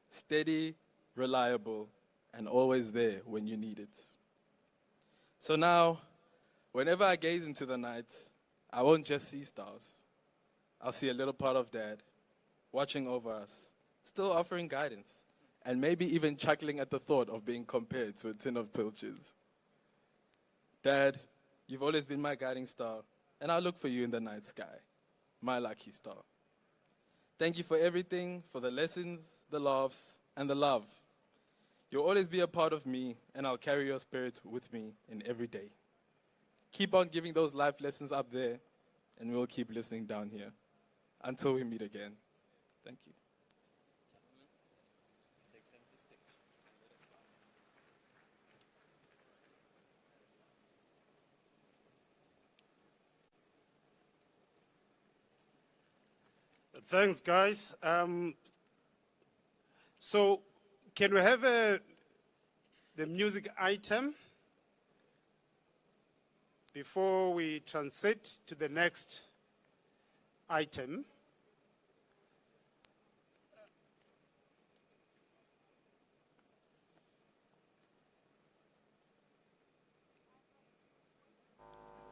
Steady, reliable, and always there when you need it. So now, whenever I gaze into the night, I won't just see stars. I'll see a little part of Dad, watching over us, still offering guidance, and maybe even chuckling at the thought of being compared to a tin of pilchards. Dad, you've always been my guiding star, and I'll look for you in the night sky, my lucky star. Thank you for everything, for the lessons, the laughs, and the love. You'll always be a part of me, and I'll carry your spirit with me in every day. Keep on giving those life lessons up there, and we'll keep listening down here. Until we meet again. Thank you. Thanks, guys. So, can we have the music item before we transit to the next item?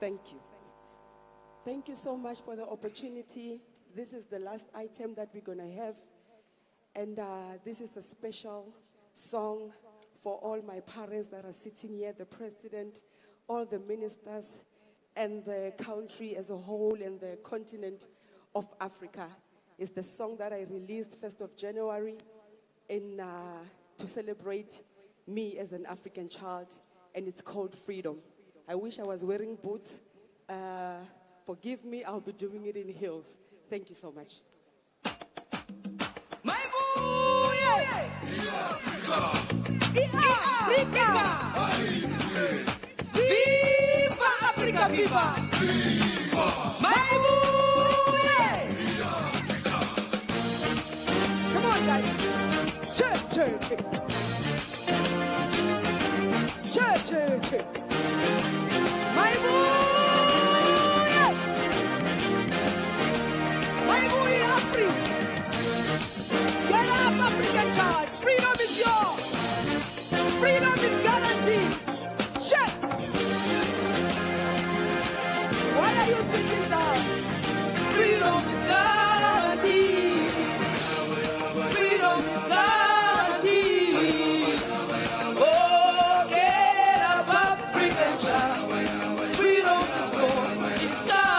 Thank you. Thank you so much for the opportunity. This is the last item that we're going to have. And this is a special song for all my parents that are sitting here, the president, all the ministers, and the country as a whole and the continent of Africa. It's the song that I released 1st of January to celebrate me as an African child, and it's called Freedom. I wish I was wearing boots. Forgive me, I'll be doing it in heels. Thank you so much. Viva Africa, viva! Come on, guys. Church. Get up, African child. Freedom is yours. Freedom is guaranteed. Check. Why are you sitting down? Freedom is guaranteed. Freedom is guaranteed. Oh, get up, African child. Freedom is yours. It's guaranteed.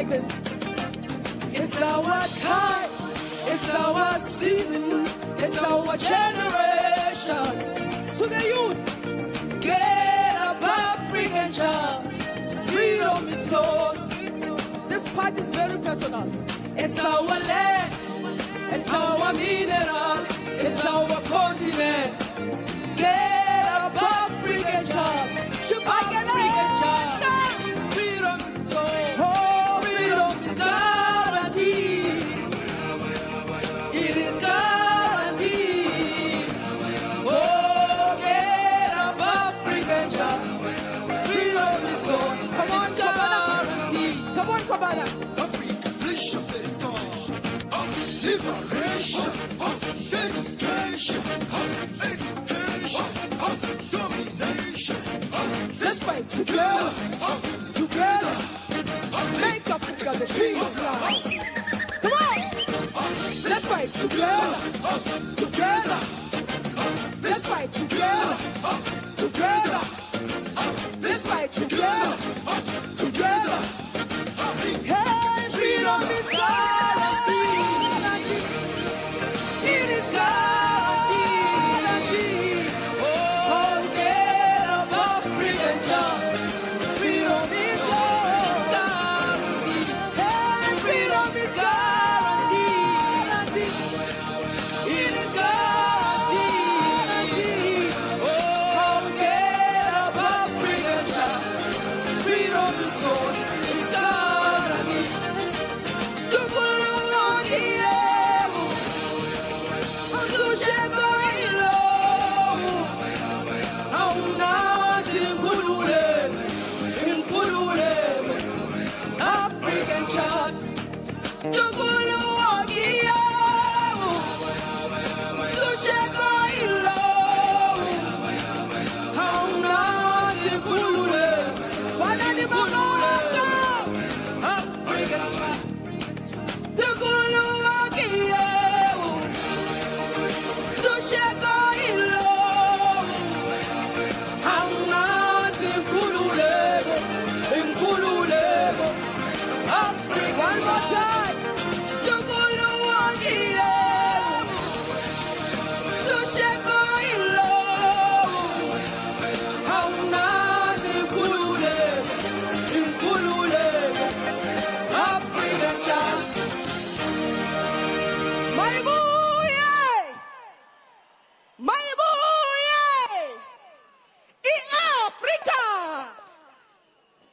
like this. It's our time, it's our season, it's our generation. To the youth, get up, African child. Freedom is yours. This part is very personal. It's our land, it's our mineral, it's our continent. Get up, African child. African child. Freedom is yours. Oh, freedom is guaranteed. It is guaranteed. Oh, get up, African child. Freedom is yours. Come on, guaranteed. Come on, Kabana. Nation of liberation, of dedication, of education, of domination. Let's fight together, together. Make Africa the free of life. Come on. Let's fight together, together. Let's fight together, together. Let's fight together, together. Hey, freedom is guaranteed. It is guaranteed. Oh, get up, African child. Freedom is guaranteed. Hey, freedom is guaranteed. It is guaranteed. Oh, get up, African child. Freedom is yours. It's guaranteed. African child. One more time.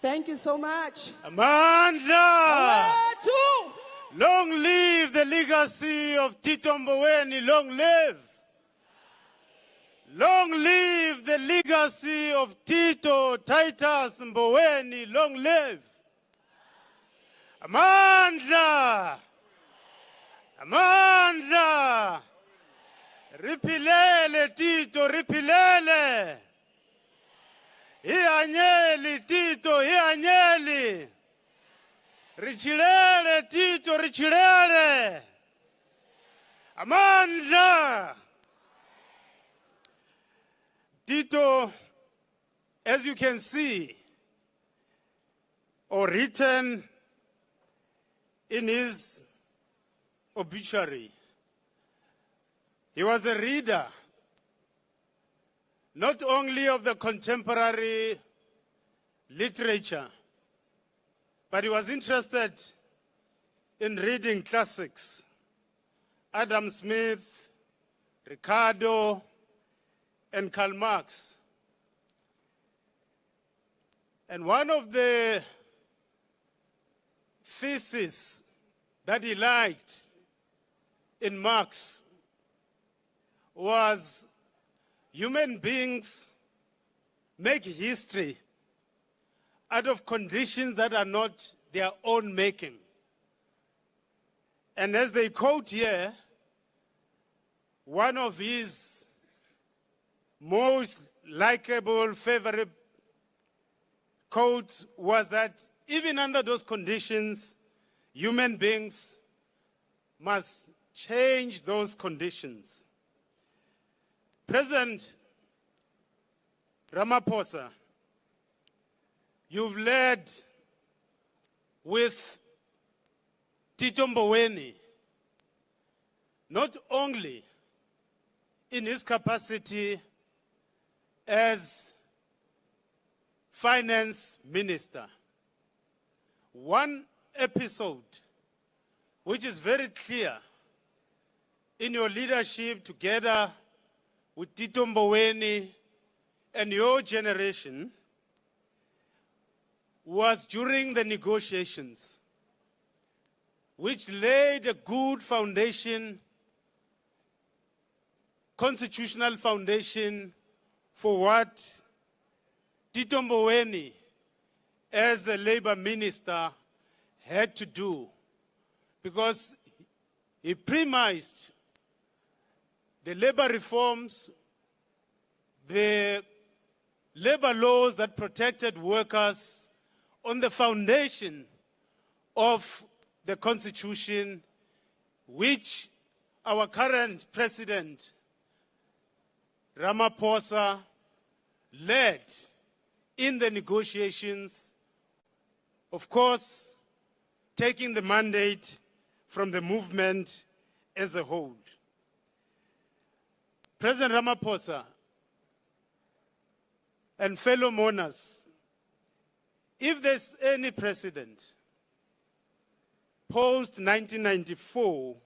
Thank you so much. Amandla! Two. Long live the legacy of Tito Mboweni. Long live. Long live the legacy of Tito Titus Mboweni. Long live. Amandla! Amandla! Ripilele Tito, ripilele. Ianyeli Tito, ianyeli. Richilele Tito, richilele. Amandla! Tito, as you can see, or written in his obituary, he was a reader not only of the contemporary literature, but he was interested in reading classics. Adam Smith, Ricardo, and Karl Marx. And one of the theses that he liked in Marx was human beings make history out of conditions that are not their own making. And as they quote here, one of his most likable, favorite quotes was that even under those conditions, human beings must change those conditions. President Ramaphosa, you've led with Tito Mboweni, not only in his capacity as finance minister. One episode which is very clear in your leadership together with Tito Mboweni and your generation was during the negotiations, which laid a good foundation, constitutional foundation for what Tito Mboweni, as a labor minister, had to do, because he premised the labor reforms, the labor laws that protected workers on the foundation of the Constitution, which our current president, Ramaphosa, led in the negotiations, of course, taking the mandate from the movement as a whole. President Ramaphosa and fellow mourners, if there's any precedent post-1994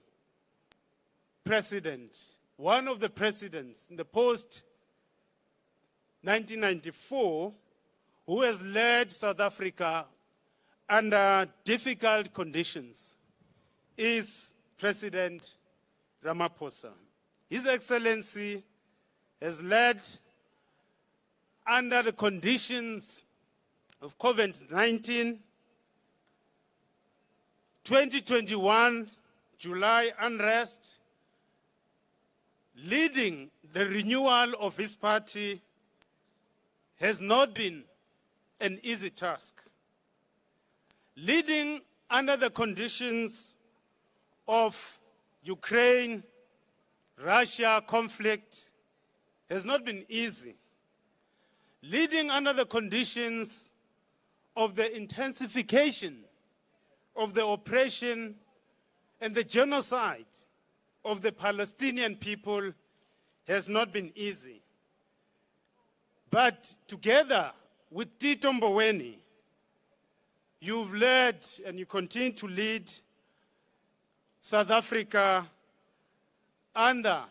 president, one of the presidents in the post-1994 who has led South Africa under difficult conditions is President Ramaphosa. His Excellency has led under the conditions of COVID-19, 2021 July unrest, leading the renewal of his party has not been an easy task. Leading under the conditions of Ukraine-Russia conflict has not been easy. Leading under the conditions of the intensification of the oppression and the genocide of the Palestinian people has not been easy. But together with Tito Mboweni, you've led and you continue to lead South Africa under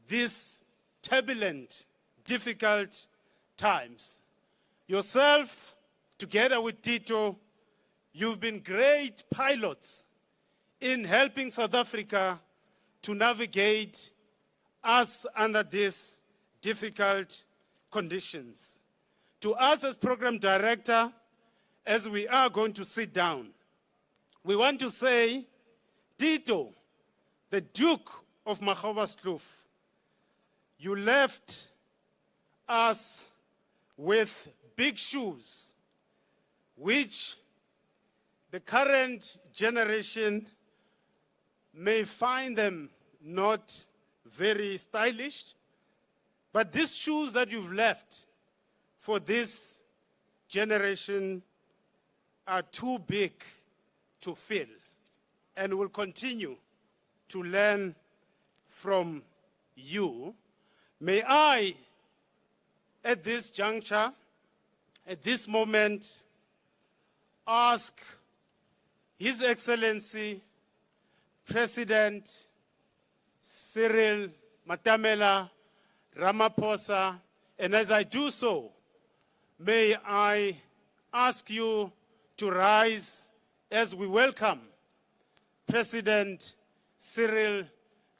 these turbulent, difficult times. Yourself, together with Tito, you've been great pilots in helping South Africa to navigate us under these difficult conditions. To us as program director, as we are going to sit down, we want to say, Tito, the Duke of Makgowaskloof, you left us with big shoes, which the current generation may find them not very stylish, but these shoes that you've left for this generation are too big to fill, and will continue to learn from you. May I, at this juncture, at this moment, ask His Excellency President Cyril Matamela Ramaphosa, and as I do so, may I ask you to rise as we welcome President Cyril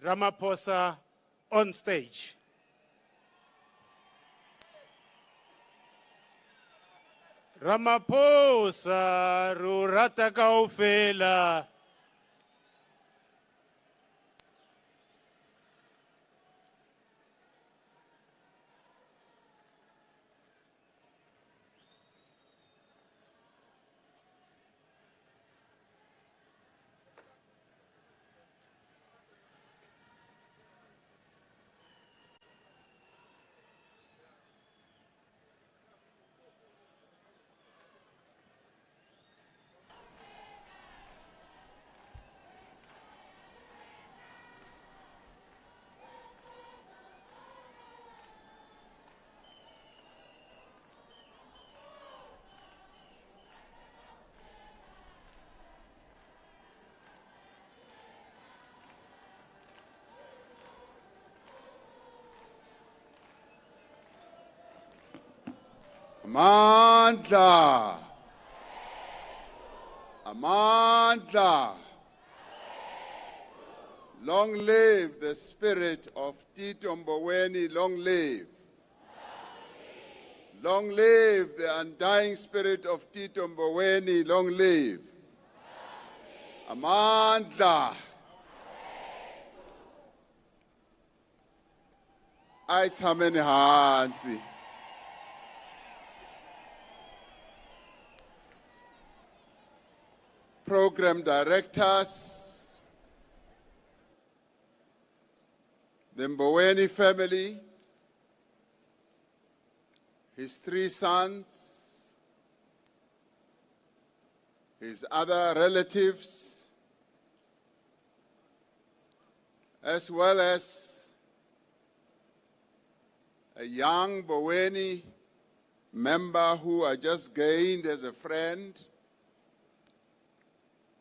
Ramaphosa on stage. Ramaphosa, rurata kaofela. Amandla. Amandla. Long live the spirit of Tito Mboweni, long live. Long live the undying spirit of Tito Mboweni, long live. Amandla. Ayithameni hansi. Program directors, the Mboweni family, his 3 sons, his other relatives, as well as a young Mboweni member who I just gained as a friend.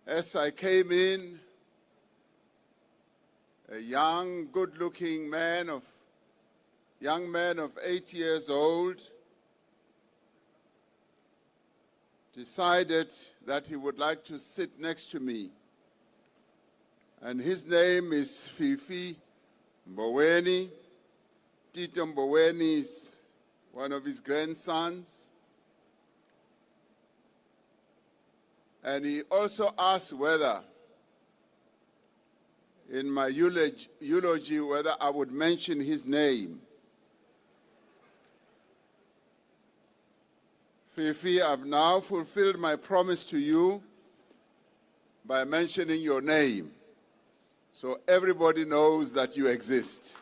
As I came in, a young, good-looking young man of 8 years old decided that he would like to sit next to me. And his name is Fifi Mboweni. Tito Mboweni is one of his grandsons. And he also asked whether, in my eulogy, whether I would mention his name. Fifi, I've now fulfilled my promise to you by mentioning your name, so everybody knows that you exist.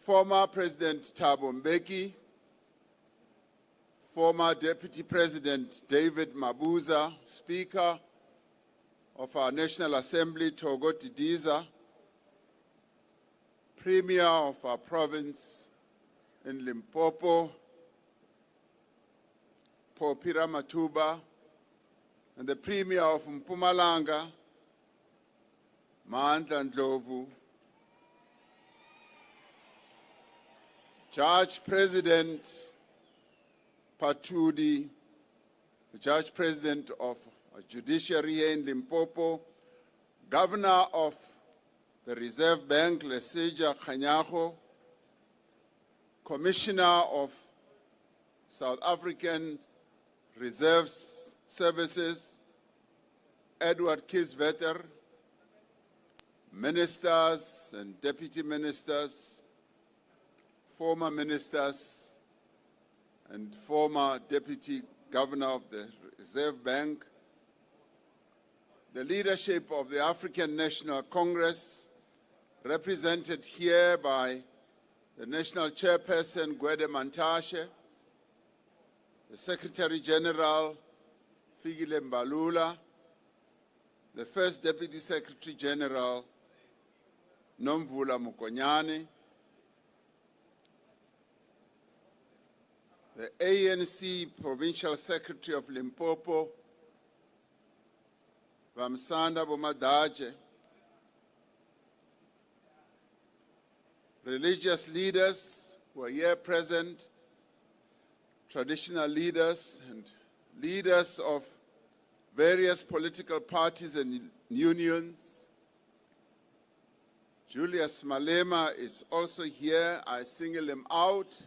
Former President Thabo Mbeki, former Deputy President David Mabuza, Speaker of our National Assembly, Togo Didiza, Premier of our province in Limpopo, Popira Matuba, and the Premier of Mpumalanga, Mandla Ndlovu, Judge President Patudi, the Judge President of Judiciary here in Limpopo, Governor of the Reserve Bank, Lesija Khanyago, Commissioner of South African Reserve Services, Edward Kisvetter, ministers and deputy ministers, former ministers, and former Deputy Governor of the Reserve Bank, the leadership of the African National Congress, represented here by the National Chairperson, Gwede Mantashe, the Secretary General, Figile Mbalula, the First Deputy Secretary General, Nomvula Mukonyane, the ANC Provincial Secretary of Limpopo, Vamsanda Bomadaje, religious leaders who are here present, traditional leaders and leaders of various political parties and unions. Julius Malema is also here. I single him out.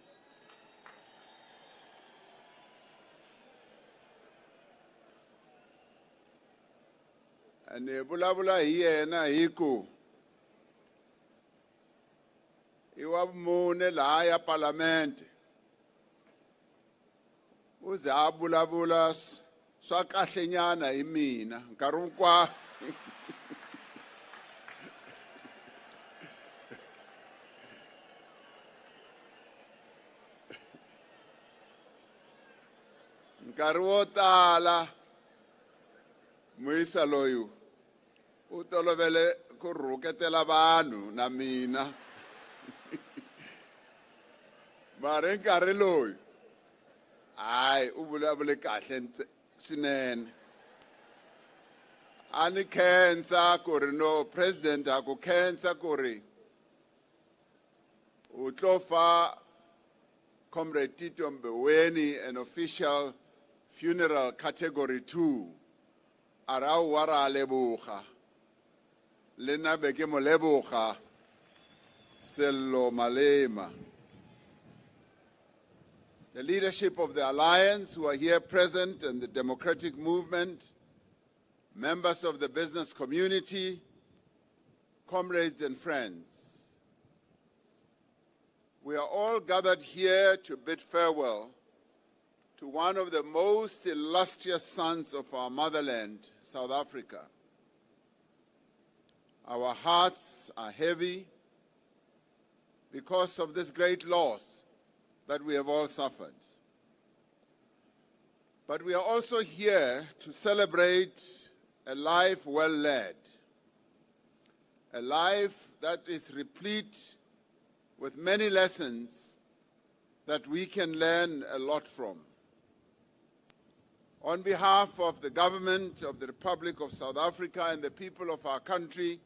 And bulabula hiye na hiku iwabumune la ya parliament uze abulabula swakahlenyana imina nkarukwa nkarwotala muisa loyu utolovele ku rhuketela vanhu na mina mara nkarhi loyi hayi u vulavule kahle swinene a ni khensa ku ri no president a ku khensa ku ri u tlo fa Comrade Tito Mboweni an official funeral category 2. Arau wara leboga. Lena beke mo leboga. Sello malema. The leadership of the Alliance who are here present and the democratic movement, members of the business community, comrades and friends. We are all gathered here to bid farewell to one of the most illustrious sons of our motherland, South Africa. Our hearts are heavy because of this great loss that we have all suffered. But we are also here to celebrate a life well led, a life that is replete with many lessons that we can learn a lot from. On behalf of the government of the Republic of South Africa and the people of our country,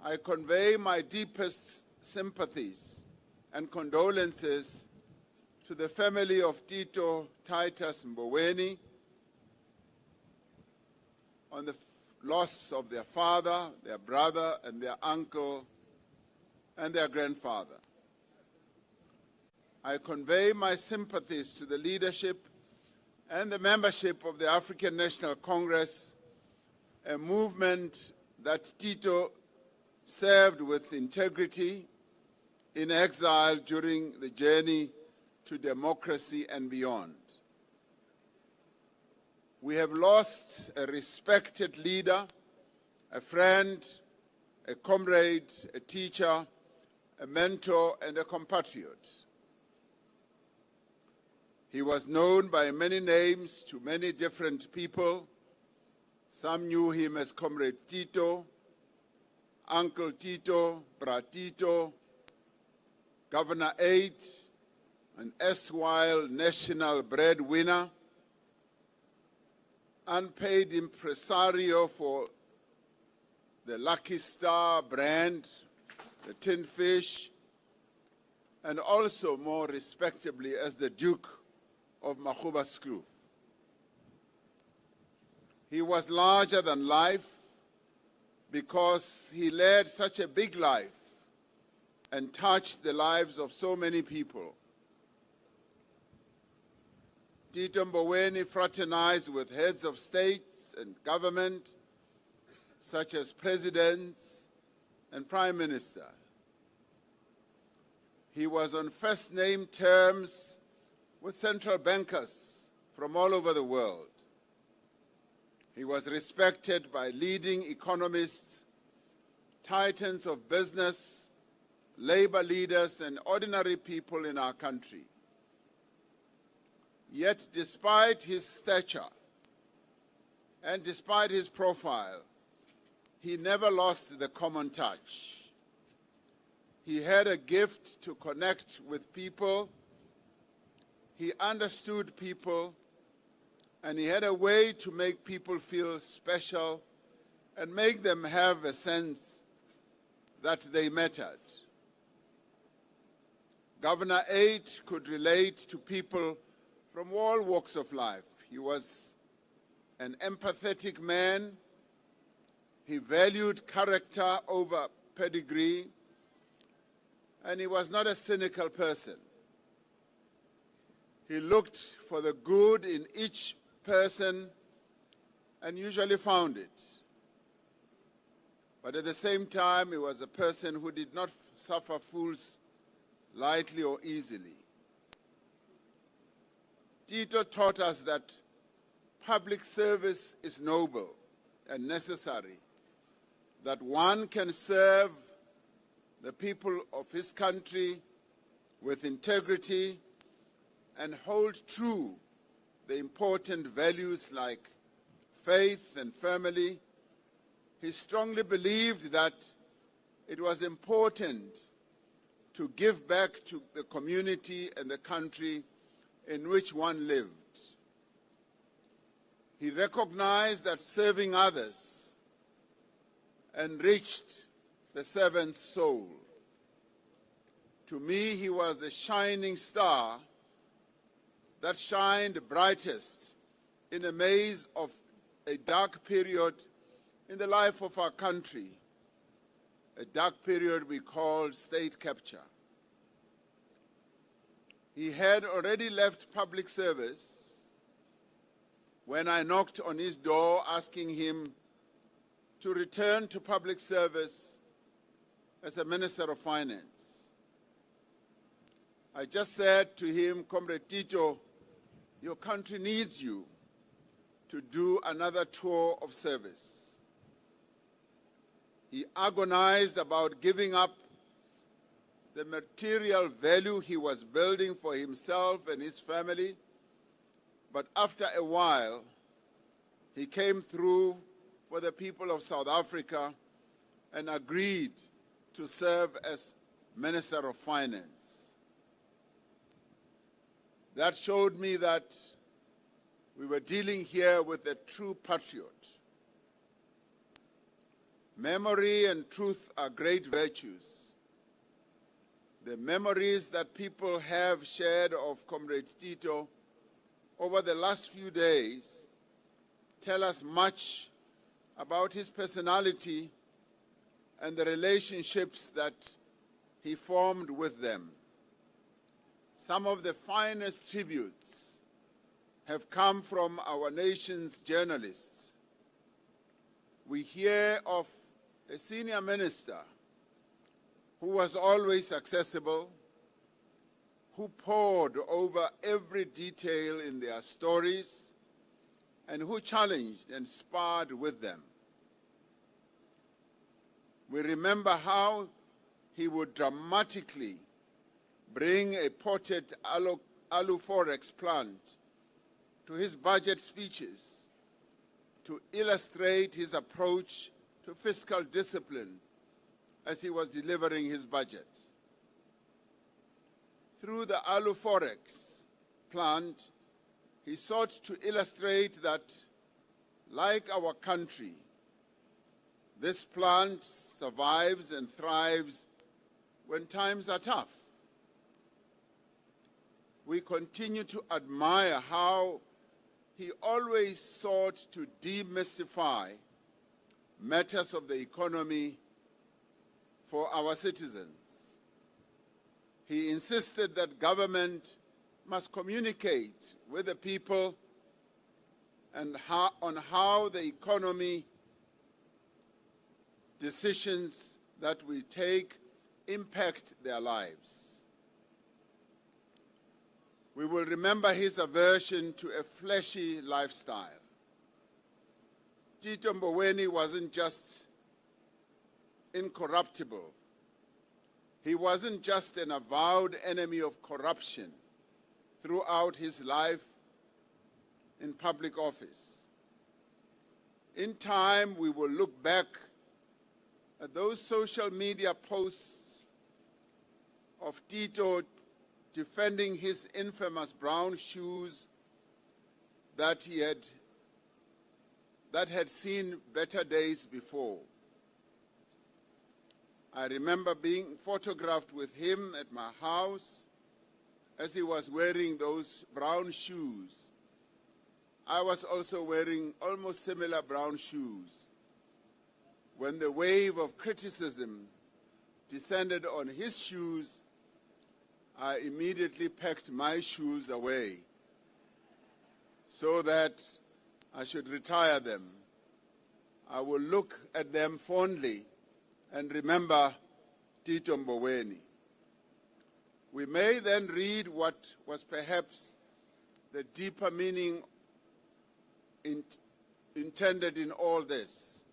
I convey my deepest sympathies and condolences to the family of Tito Titus Mboweni on the loss of their father, their brother, and their uncle, and their grandfather. I convey my sympathies to the leadership and the membership of the African National Congress, a movement that Tito served with integrity in exile during the journey to democracy and beyond. We have lost a respected leader, a friend, a comrade, a teacher, a mentor, and a compatriot. He was known by many names to many different people. Some knew him as Comrade Tito, Uncle Tito, Bra Tito, Governor 8, an erstwhile national breadwinner, unpaid impresario for the Lucky Star brand, the Tin Fish, and also more respectably as the Duke of Makhubasklu. He was larger than life because he led such a big life and touched the lives of so many people. Tito Mboweni fraternized with heads of states and government, such as presidents and prime minister. He was on first-name terms with central bankers from all over the world. He was respected by leading economists, titans of business, labor leaders, and ordinary people in our country. Yet, despite his stature and despite his profile, he never lost the common touch. He had a gift to connect with people. He understood people, and he had a way to make people feel special and make them have a sense that they mattered. Governor 8 could relate to people from all walks of life. He was an empathetic man. He valued character over pedigree, and he was not a cynical person. He looked for the good in each person and usually found it. But at the same time, he was a person who did not suffer fools lightly or easily. Tito taught us that public service is noble and necessary, that one can serve the people of his country with integrity and hold true the important values like faith and family. He strongly believed that it was important to give back to the community and the country in which one lived. He recognized that serving others enriched the servant's soul. To me, he was the shining star that shined brightest in a maze of a dark period in the life of our country, a dark period we called state capture. He had already left public service when I knocked on his door asking him to return to public service as a Minister of Finance. I just said to him, Comrade Tito, your country needs you to do another tour of service. He agonized about giving up the material value he was building for himself and his family, but after a while, he came through for the people of South Africa and agreed to serve as Minister of Finance. That showed me that we were dealing here with a true patriot. Memory and truth are great virtues. The memories that people have shared of Comrade Tito over the last few days tell us much about his personality and the relationships that he formed with them. Some of the finest tributes have come from our nation's journalists. We hear of a senior minister who was always accessible, who pored over every detail in their stories, and who challenged and sparred with them. We remember how he would dramatically bring a potted alu forex plant to his budget speeches to illustrate his approach to fiscal discipline as he was delivering his budget. Through the alu forex plant, he sought to illustrate that, like our country, this plant survives and thrives when times are tough. We continue to admire how he always sought to demystify matters of the economy for our citizens. He insisted that government must communicate with the people and on how the economy decisions that we take impact their lives. We will remember his aversion to a flashy lifestyle. Tito Mboweni wasn't just incorruptible. He wasn't just an avowed enemy of corruption throughout his life in public office. In time, we will look back at those social media posts of Tito defending his infamous brown shoes that had seen better days before. I remember being photographed with him at my house as he was wearing those brown shoes. I was also wearing almost similar brown shoes. When the wave of criticism descended on his shoes, I immediately packed my shoes away so that I should retire them. I will look at them fondly and remember Tito Mboweni. We may then read what was perhaps the deeper meaning intended in all this,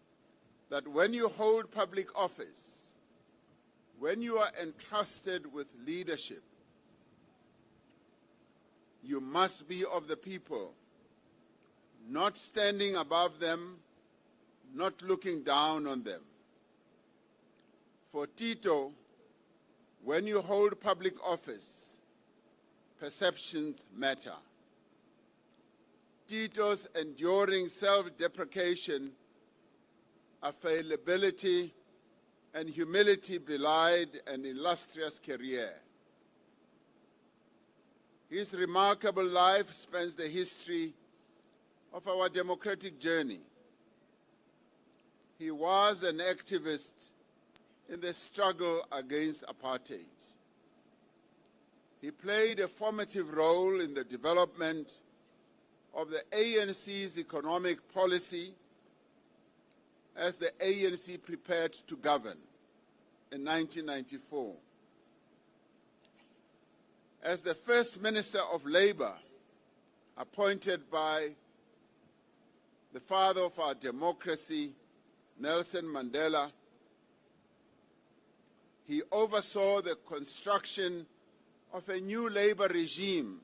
that when you hold public office, when you are entrusted with leadership, you must be of the people, not standing above them, not looking down on them. For Tito, when you hold public office, perceptions matter. Tito's enduring self-deprecation, availability, and humility belied an illustrious career. His remarkable life spans the history of our democratic journey. He was an activist in the struggle against apartheid. He played a formative role in the development of the ANC's economic policy as the ANC prepared to govern in 1994. As the first Minister of Labour, appointed by the father of our democracy, Nelson Mandela, he oversaw the construction of a new labor regime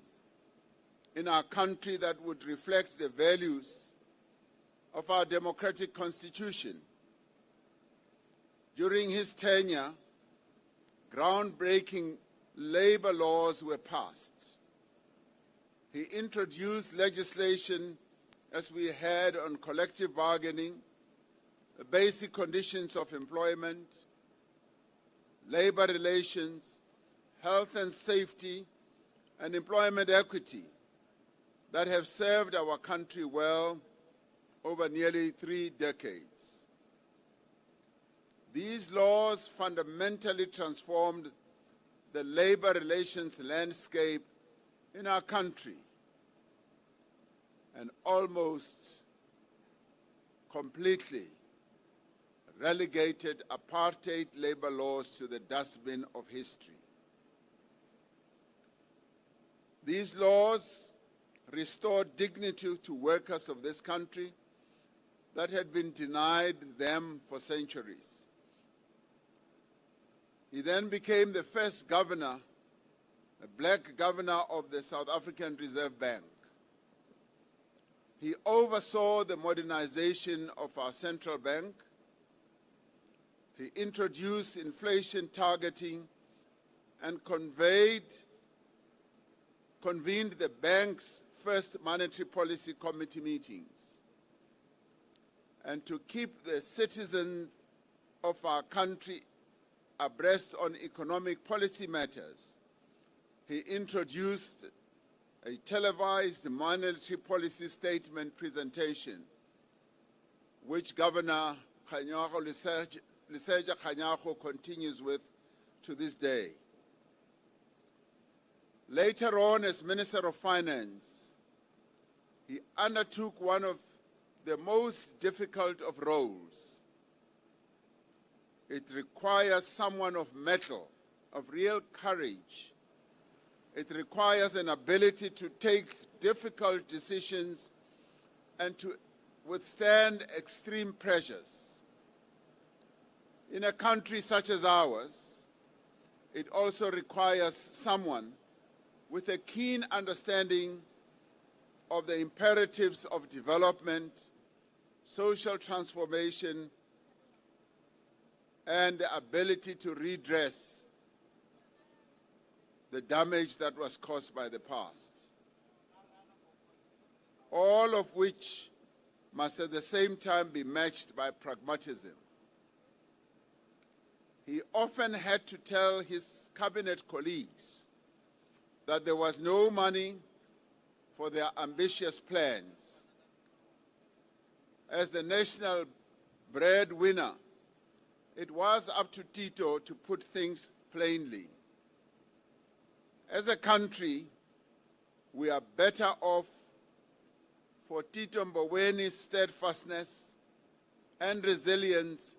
in our country that would reflect the values of our democratic constitution. During his tenure, groundbreaking labor laws were passed. He introduced legislation, as we had, on collective bargaining, the basic conditions of employment, labor relations, health and safety, and employment equity that have served our country well over nearly 3 decades. These laws fundamentally transformed the labor relations landscape in our country and almost completely relegated apartheid labor laws to the dustbin of history. These laws restored dignity to workers of this country that had been denied them for centuries. He then became the first governor, a black governor of the South African Reserve Bank. He oversaw the modernization of our central bank. He introduced inflation targeting and convened the bank's first monetary policy committee meetings. And to keep the citizens of our country abreast on economic policy matters, he introduced a televised monetary policy statement presentation, which Governor Leseja Kganyago continues with to this day. Later on, as Minister of Finance, he undertook one of the most difficult of roles. It requires someone of mettle, of real courage. It requires an ability to take difficult decisions and to withstand extreme pressures. In a country such as ours, it also requires someone with a keen understanding of the imperatives of development, social transformation, and the ability to redress the damage that was caused by the past. All of which must at the same time be matched by pragmatism. He often had to tell his cabinet colleagues that there was no money for their ambitious plans. As the national breadwinner, it was up to Tito to put things plainly. As a country, we are better off for Tito Mboweni's steadfastness and resilience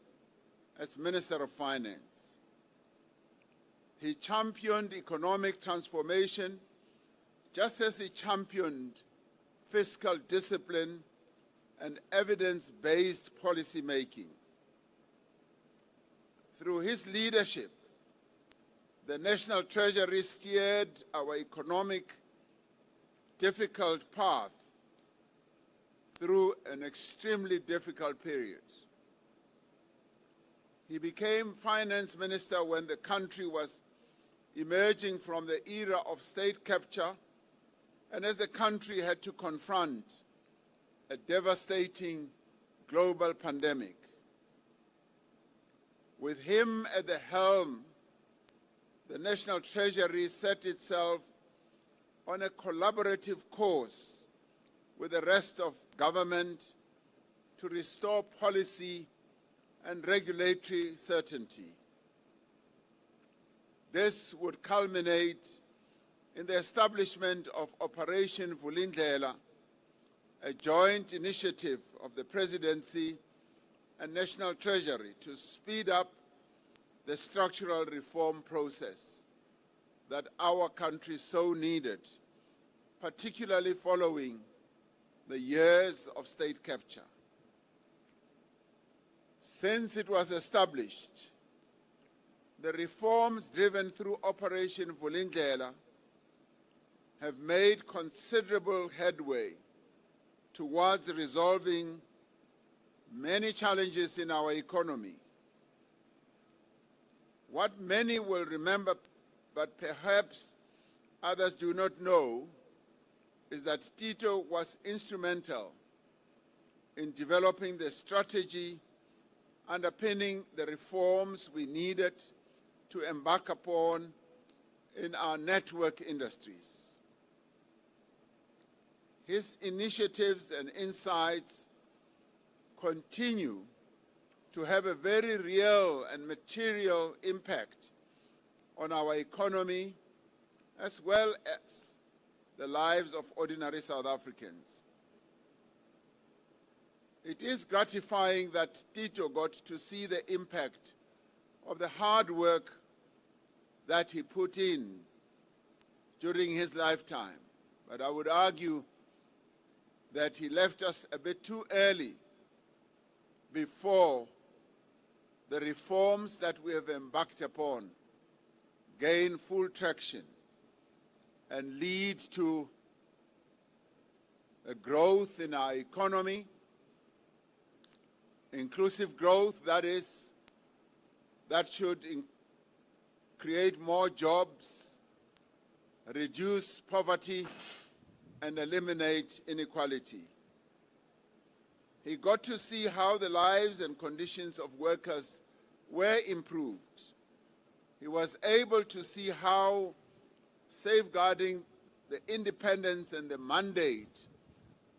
as Minister of Finance. He championed economic transformation just as he championed fiscal discipline and evidence-based policy making. Through his leadership, the National Treasury steered our economic difficult path through an extremely difficult period. He became finance minister when the country was emerging from the era of state capture and as the country had to confront a devastating global pandemic. With him at the helm, the National Treasury set itself on a collaborative course with the rest of government to restore policy and regulatory certainty. This would culminate in the establishment of Operation Vulindlela, a joint initiative of the Presidency and National Treasury to speed up the structural reform process that our country so needed, particularly following the years of state capture. Since it was established, the reforms driven through Operation Vulindlela have made considerable headway towards resolving many challenges in our economy. What many will remember, but perhaps others do not know, is that Tito was instrumental in developing the strategy underpinning the reforms we needed to embark upon in our network industries. His initiatives and insights continue to have a very real and material impact on our economy as well as the lives of ordinary South Africans. It is gratifying that Tito got to see the impact of the hard work that he put in during his lifetime. But I would argue that he left us a bit too early before the reforms that we have embarked upon gain full traction and lead to a growth in our economy, inclusive growth, that is, that should create more jobs, reduce poverty, and eliminate inequality. He got to see how the lives and conditions of workers were improved. He was able to see how safeguarding the independence and the mandate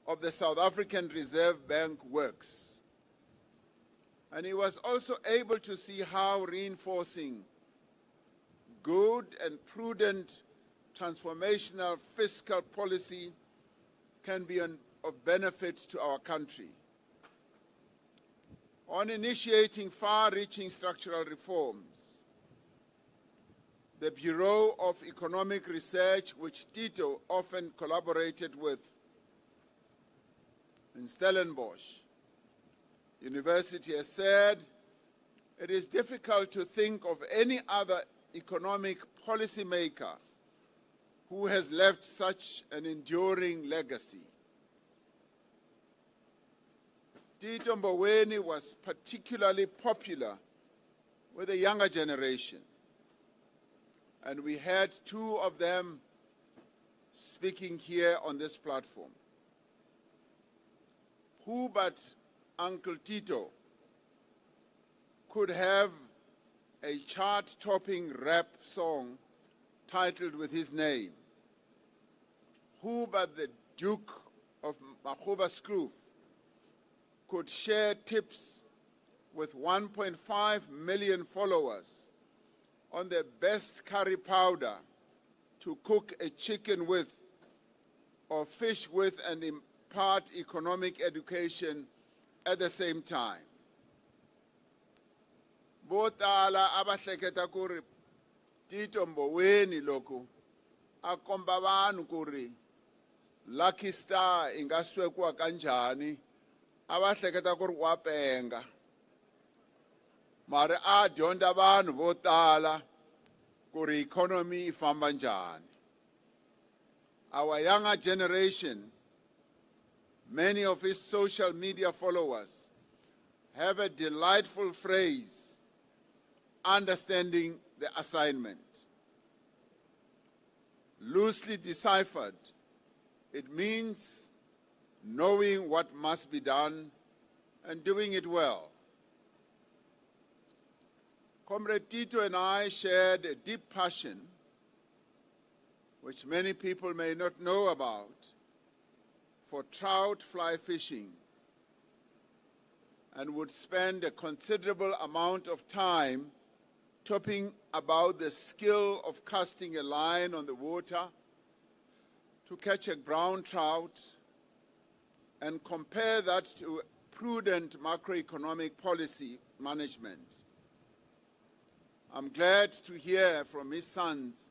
of the South African Reserve Bank works. And he was also able to see how reinforcing good and prudent transformational fiscal policy can be of benefit to our country. On initiating far-reaching structural reforms, the Bureau of Economic Research, which Tito often collaborated with, in Stellenbosch University, has said it is difficult to think of any other economic policymaker who has left such an enduring legacy. Tito Mboweni was particularly popular with the younger generation, and we had two of them speaking here on this platform. Who but Uncle Tito could have a chart-topping rap song titled with his name? Who but the Duke of Makhuba could share tips with 1.5 million followers on the best curry powder to cook a chicken with or fish with and impart economic education at the same time? Botala abahleketa kuri Tito Mboweni loko akomba vanhu kuri Lucky Star ingaswekwa kanjani, abahleketa kuri wa penga. Mara a dyondza vanhu vo tala kuri economy ifamba njhani. Our younger generation, many of his social media followers, have a delightful phrase, understanding the assignment. Loosely deciphered, it means knowing what must be done and doing it well. Comrade Tito and I shared a deep passion which many people may not know about, for trout fly fishing, and would spend a considerable amount of time talking about the skill of casting a line on the water to catch a brown trout and compare that to prudent macroeconomic policy management. I'm glad to hear from his sons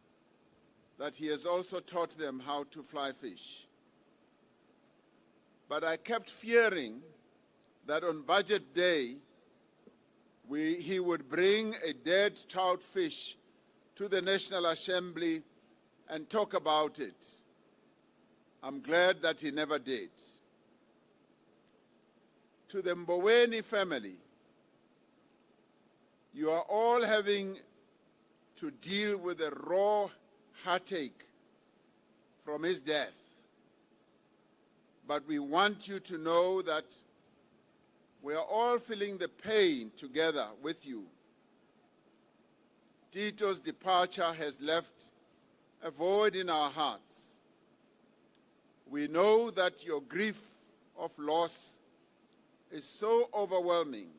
that he has also taught them how to fly fish. But I kept fearing that on budget day, he would bring a dead trout fish to the National Assembly and talk about it. I'm glad that he never did. To the Mboweni family, you are all having to deal with a raw heartache from his death. But we want you to know that we are all feeling the pain together with you. Tito's departure has left a void in our hearts. We know that your grief of loss is so overwhelming,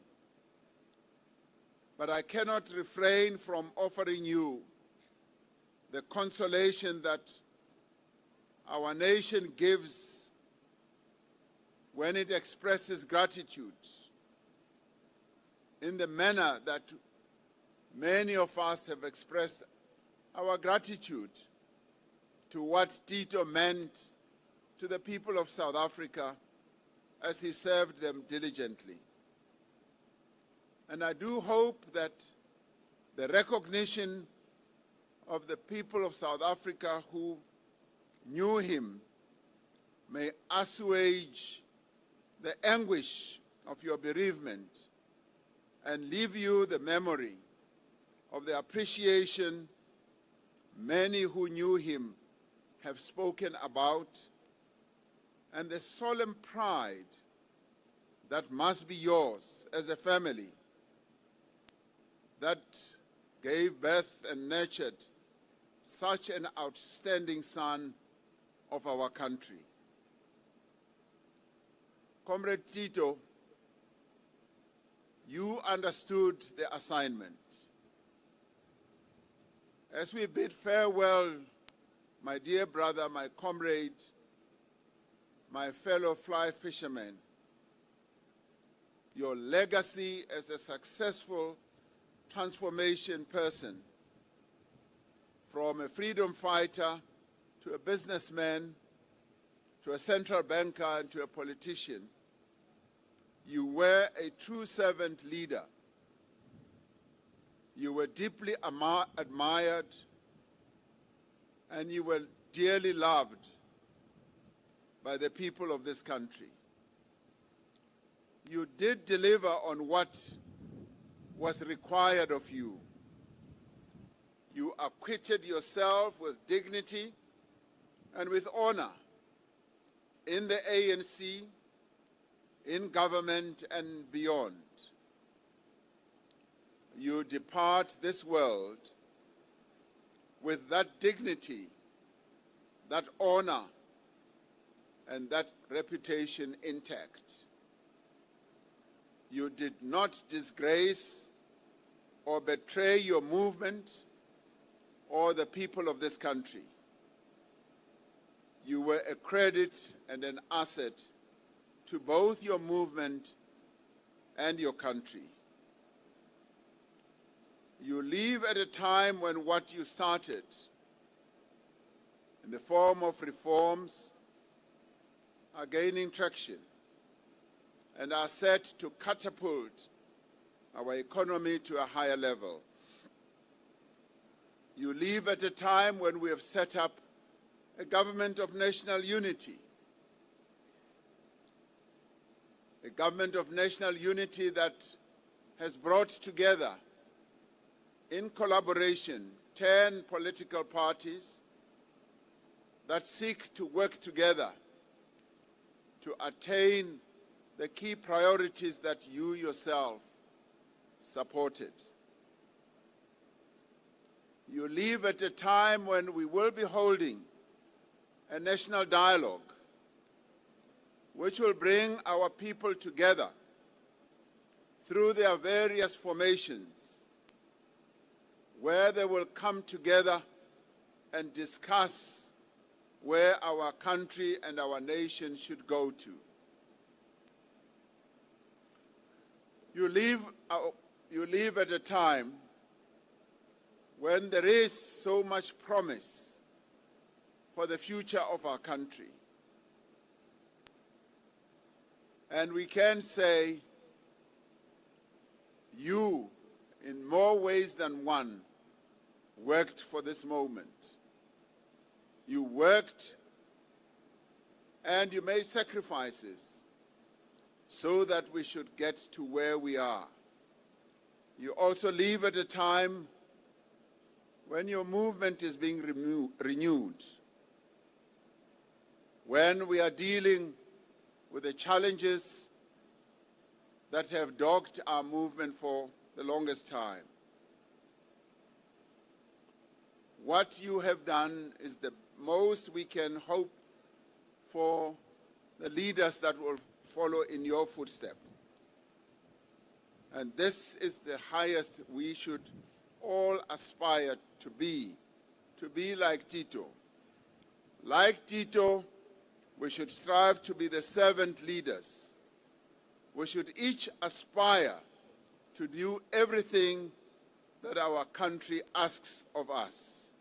but I cannot refrain from offering you the consolation that our nation gives when it expresses gratitude in the manner that many of us have expressed our gratitude to what Tito meant to the people of South Africa as he served them diligently. And I do hope that the recognition of the people of South Africa who knew him may assuage the anguish of your bereavement and leave you the memory of the appreciation many who knew him have spoken about, and the solemn pride that must be yours as a family that gave birth and nurtured such an outstanding son of our country. Comrade Tito, you understood the assignment. As we bid farewell, my dear brother, my comrade, my fellow fly fishermen, your legacy as a successful transformation person, from a freedom fighter to a businessman, to a central banker and to a politician, you were a true servant leader. You were deeply admired, and you were dearly loved by the people of this country. You did deliver on what was required of you. You acquitted yourself with dignity and with honor in the ANC, in government and beyond. You depart this world with that dignity, that honor, and that reputation intact. You did not disgrace or betray your movement or the people of this country. You were a credit and an asset to both your movement and your country. You leave at a time when what you started in the form of reforms are gaining traction and are set to catapult our economy to a higher level. You leave at a time when we have set up a government of national unity. A government of national unity that has brought together, in collaboration, 10 political parties that seek to work together to attain the key priorities that you yourself supported. You leave at a time when we will be holding a national dialogue which will bring our people together through their various formations, where they will come together and discuss where our country and our nation should go to. You live at a time when there is so much promise for the future of our country. And we can say you, in more ways than one, worked for this moment. You worked and you made sacrifices so that we should get to where we are. You also live at a time when your movement is being renewed, when we are dealing with the challenges that have dogged our movement for the longest time. What you have done is the most we can hope for the leaders that will follow in your footsteps. And this is the highest we should all aspire to be like Tito. Like Tito, we should strive to be the servant leaders. We should each aspire to do everything that our country asks of us.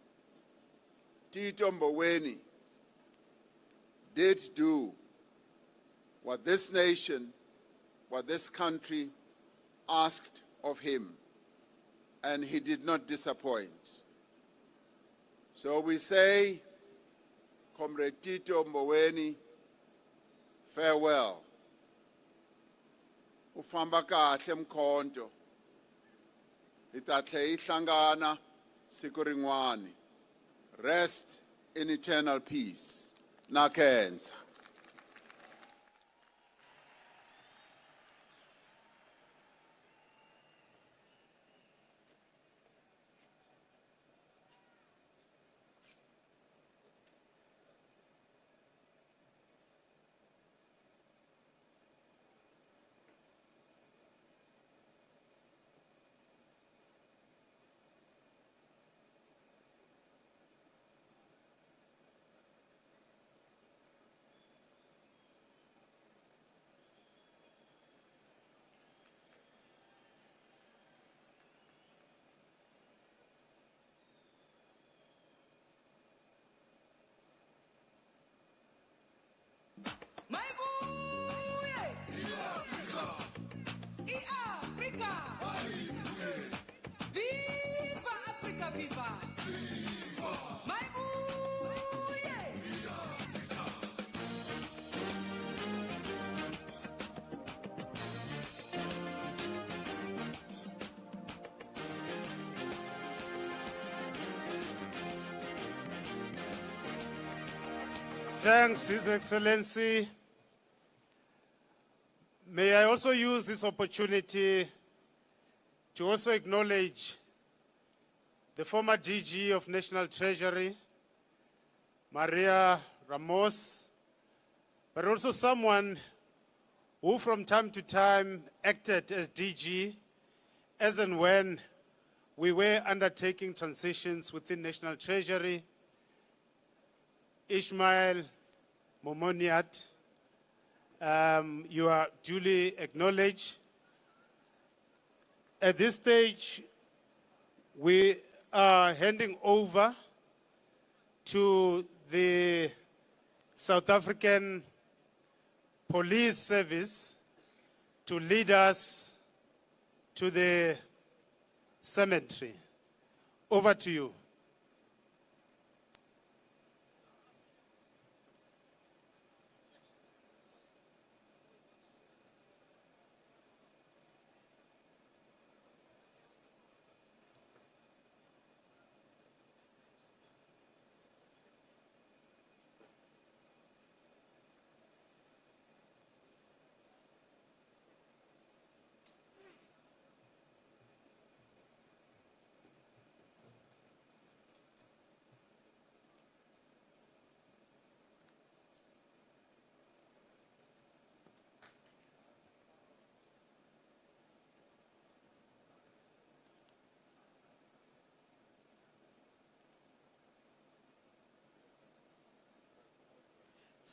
Tito Mboweni did do what this nation, what this country asked of him, and he did not disappoint. So we say, Comrade Tito Mboweni, farewell. Ufamba kahle mkhonto. Itatle ihlangana siku rin'wani. Rest in eternal peace. Nakenza. Thanks, His Excellency. May I also use this opportunity to also acknowledge the former DG of National Treasury, Maria Ramos, but also someone who from time to time acted as DG as and when we were undertaking transitions within National Treasury, Ishmael Momoniat. You are duly acknowledged. At this stage, we are handing over to the South African Police Service to lead us to the cemetery. Over to you.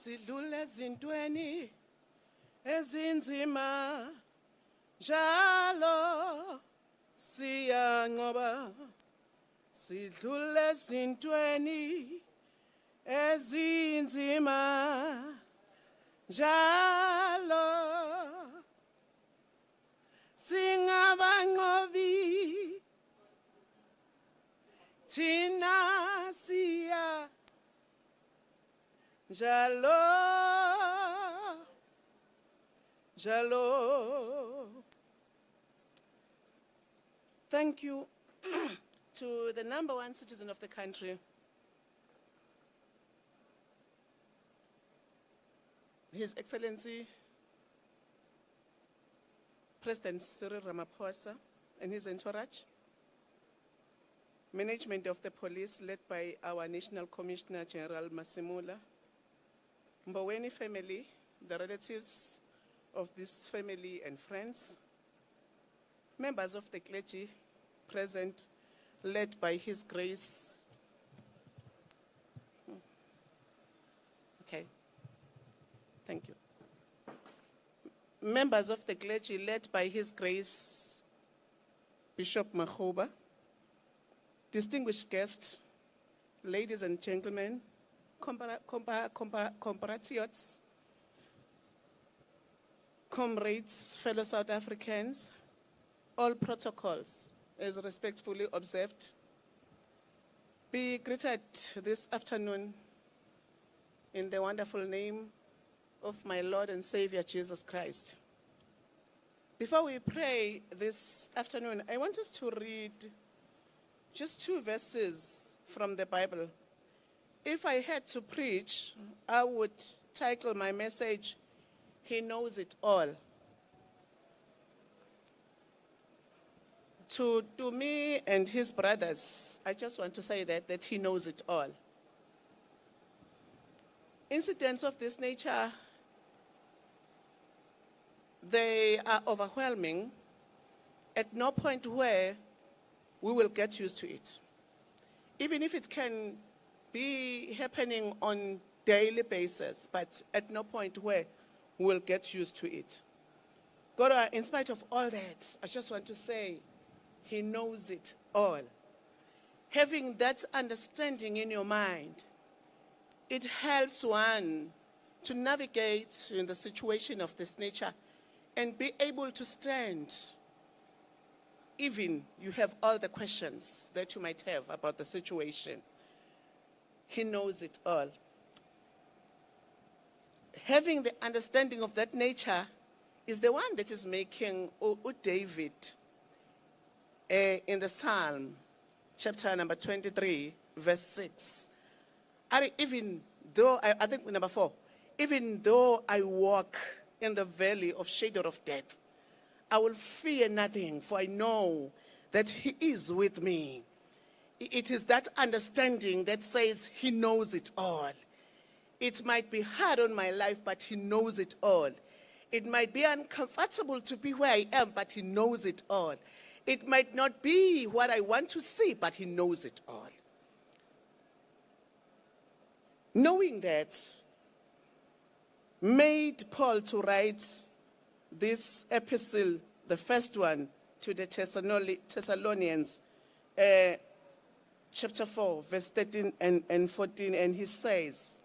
sidlule ezintweni ezinzima njalo siyanqoba sidlule ezintweni ezinzima njalo singabanqobi thina siya njalo njalo. Thank you to the #1 citizen of the country, His Excellency President Cyril Ramaphosa and his entourage, management of the police led by our National Commissioner General Masimula, Mboweni family, the relatives of this family and friends, members of the clergy present, led by His Grace. Okay, thank you. Members of the clergy led by His Grace, Bishop Makhuba, distinguished guests, ladies and gentlemen, compatriots, comrades, fellow South Africans, all protocols as respectfully observed. Be greeted this afternoon in the wonderful name of my Lord and Savior, Jesus Christ. Before we pray this afternoon, I want us to read just 2 verses from the Bible. If I had to preach, I would title my message, He Knows It All. To me and his brothers, I just want to say that He knows it all. Incidents of this nature, they are overwhelming at no point where we will get used to it. Even if it can be happening on daily basis, but at no point where we will get used to it. God, in spite of all that, I just want to say, He knows it all. Having that understanding in your mind, it helps one to navigate in the situation of this nature and be able to stand, even you have all the questions that you might have about the situation. He knows it all. Having the understanding of that nature is the one that is making David in the Psalm, chapter number 23, verse 6. Even though, I think number 4, even though I walk in the valley of shadow of death, I will fear nothing, for I know that He is with me. It is that understanding that says He knows it all. It might be hard on my life, but He knows it all. It might be uncomfortable to be where I am, but He knows it all. It might not be what I want to see, but He knows it all. Knowing that made Paul to write this epistle, the first one, to the Thessalonians, chapter 4, verse 13 and 14, and he says,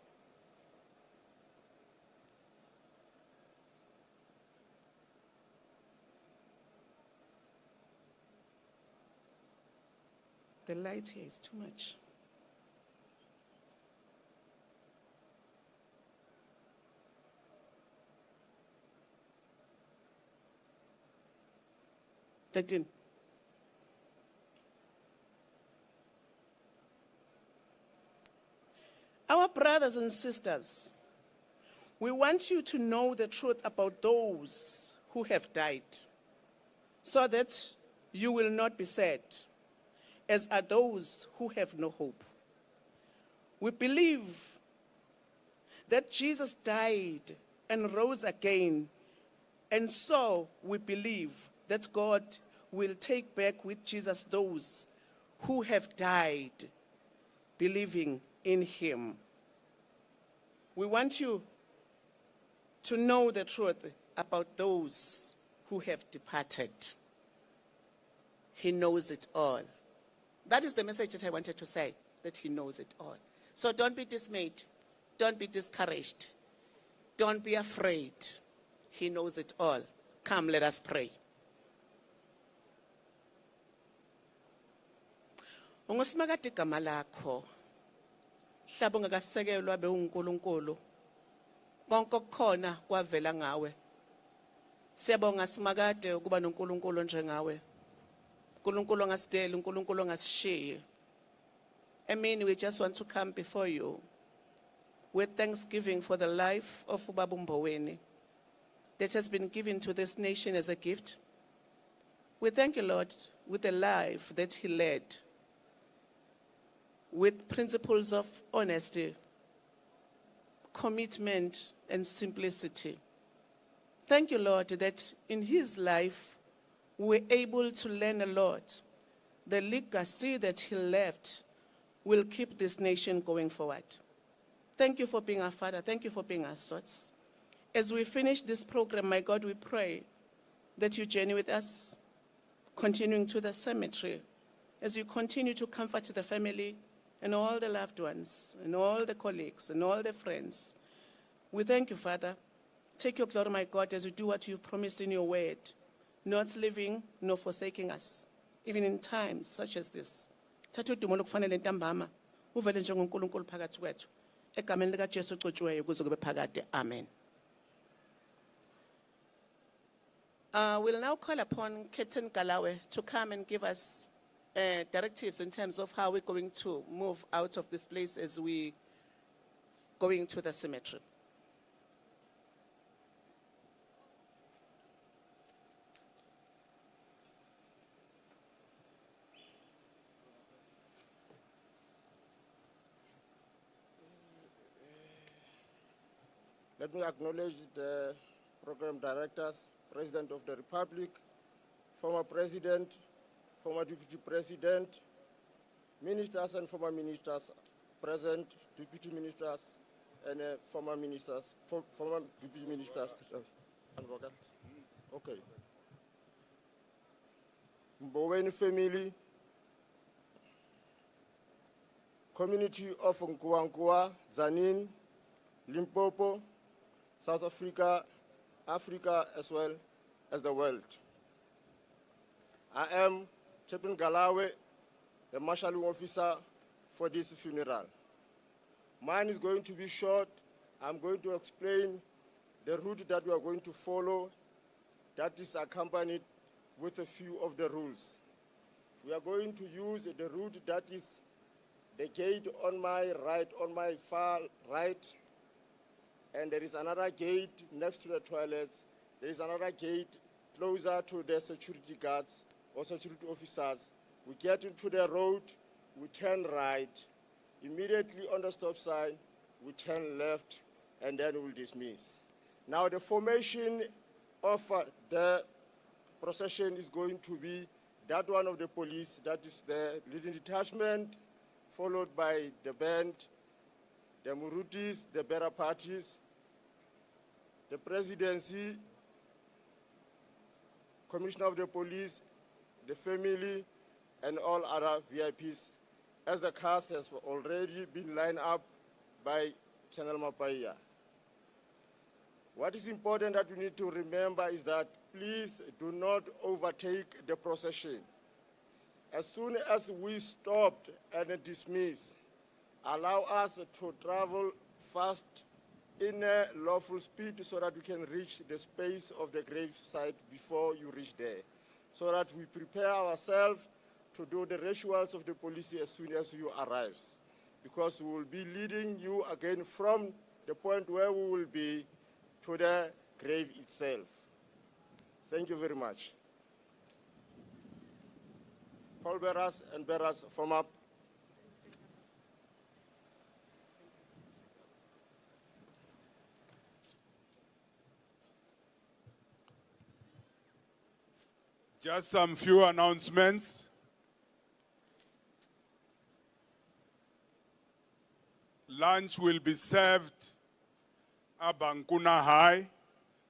the light here is too much. Our brothers and sisters, we want you to know the truth about those who have died, so that you will not be sad, as are those who have no hope. We believe that Jesus died and rose again, and so we believe that God will take back with Jesus those who have died believing in Him. We want you to know the truth about those who have departed. He knows it all. That is the message that I wanted to say, that he knows it all. So don't be dismayed. Don't be discouraged. Don't be afraid. He knows it all. Come, let us pray. Ungosimakade igama lakho. Mhlaba ungakasekelwa bewuNkulunkulu. Konke okukhona kwavela ngawe. Siyabonga simakade ukuba noNkulunkulu njengawe. uNkulunkulu ongasideli, uNkulunkulu ongasishiyi. Amen. We just want to come before you with thanksgiving for the life of Ubaba Mboweni that has been given to this nation as a gift. We thank you, Lord, with the life that he led, with principles of honesty, commitment, and simplicity. Thank you, Lord, that in his life, we're able to learn a lot. The legacy that he left will keep this nation going forward. Thank you for being our Father. Thank you for being our source. As we finish this program, my God, we pray that you journey with us, continuing to the cemetery, as you continue to comfort the family and all the loved ones and all the colleagues and all the friends. We thank you, Father. Take your glory, my God, as you do what you've promised in your word, not leaving nor forsaking us, even in times such as this. Thatha udumo lokufanele ntambama uvele njengoNkulunkulu phakathi kwethu egameni likaJesu ogcotshiweyo kuze kube phakade. Amen. We'll now call upon Captain Galawe to come and give us directives in terms of how we're going to move out of this place as we going to the cemetery. Let me acknowledge the program directors, President of the Republic, former President, former Deputy President, ministers and former ministers present, Deputy Ministers and former ministers, former Deputy Ministers. Okay. Mboweni family, community of Nkuankua, Zanin, Limpopo, South Africa, Africa as well as the world. I am Captain Galawe, the marshalling officer for this funeral. Mine is going to be short. I'm going to explain the route that we are going to follow that is accompanied with a few of the rules. We are going to use the route that is the gate on my right, on my far right, and there is another gate next to the toilets. There is another gate closer to the security guards or security officers. We get into the road, we turn right. Immediately on the stop sign, we turn left, and then we'll dismiss. Now the formation of the procession is going to be that one of the police, that is the leading detachment, followed by the band, the Murutis, the bearer parties, the presidency, commissioner of the police, the family, and all other VIPs, as the cast has already been lined up by Colonel Mapaya. What is important that we need to remember is that please do not overtake the procession. As soon as we stopped and dismissed, allow us to travel fast in a lawful speed so that we can reach the space of the grave site before you reach there, so that we prepare ourselves to do the rituals of the police as soon as you arrive, because we will be leading you again from the point where we will be to the grave itself. Thank you very much. Pallbearers and bearers, form up. Just some few announcements. Lunch will be served Abankuna High.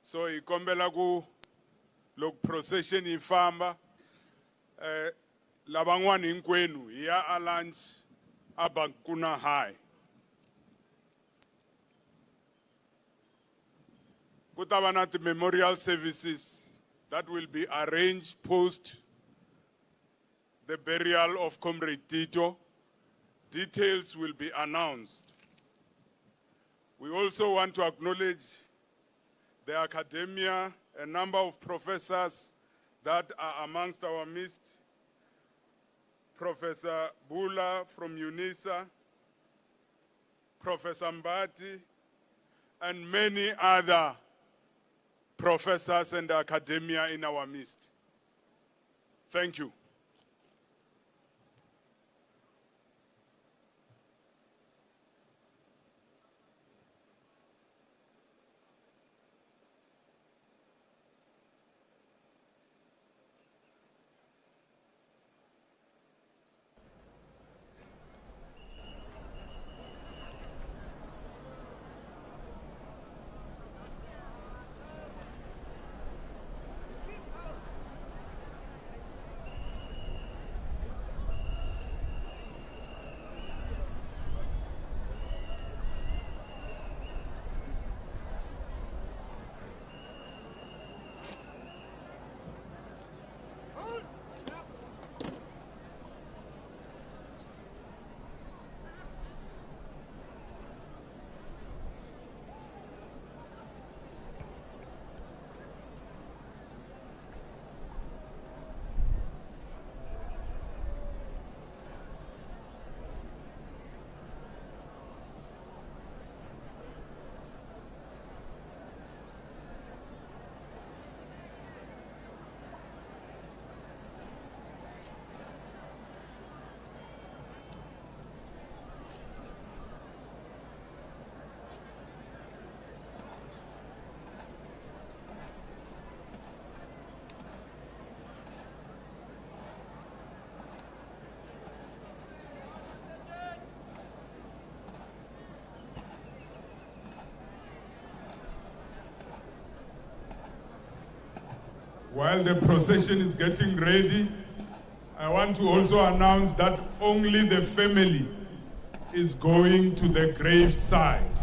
So ikombela ku lok procession ifamba labangwani hinkwenu ya a lunch Abankuna High. Kutabanat memorial services that will be arranged post the burial of Comrade Tito. Details will be announced. We also want to acknowledge the academia, a number of professors that are amongst our midst. Professor Bula from UNISA, Professor Mbati, and many other professors and academia in our midst. Thank you. While the procession is getting ready, I want to also announce that only the family is going to the grave site.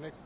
Next.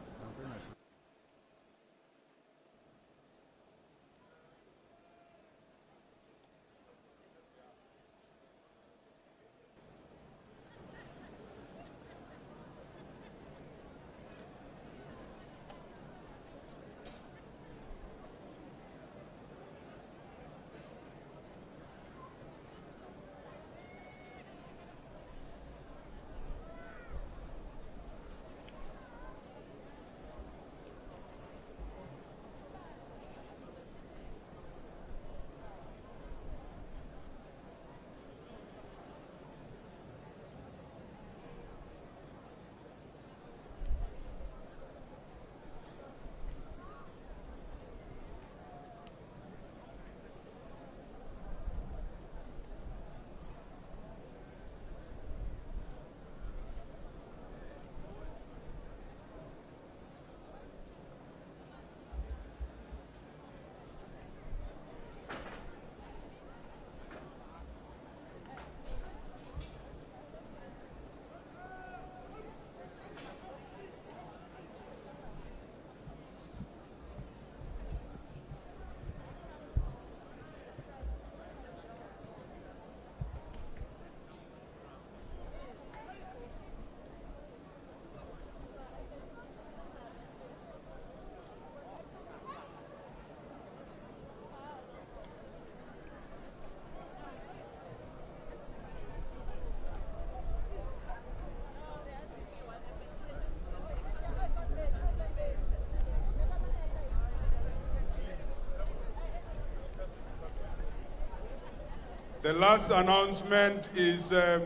The last announcement is those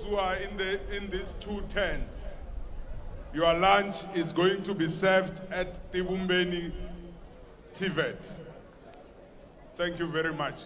who are in these two tents. Your lunch is going to be served at Tito Mboweni TVET. Thank you very much.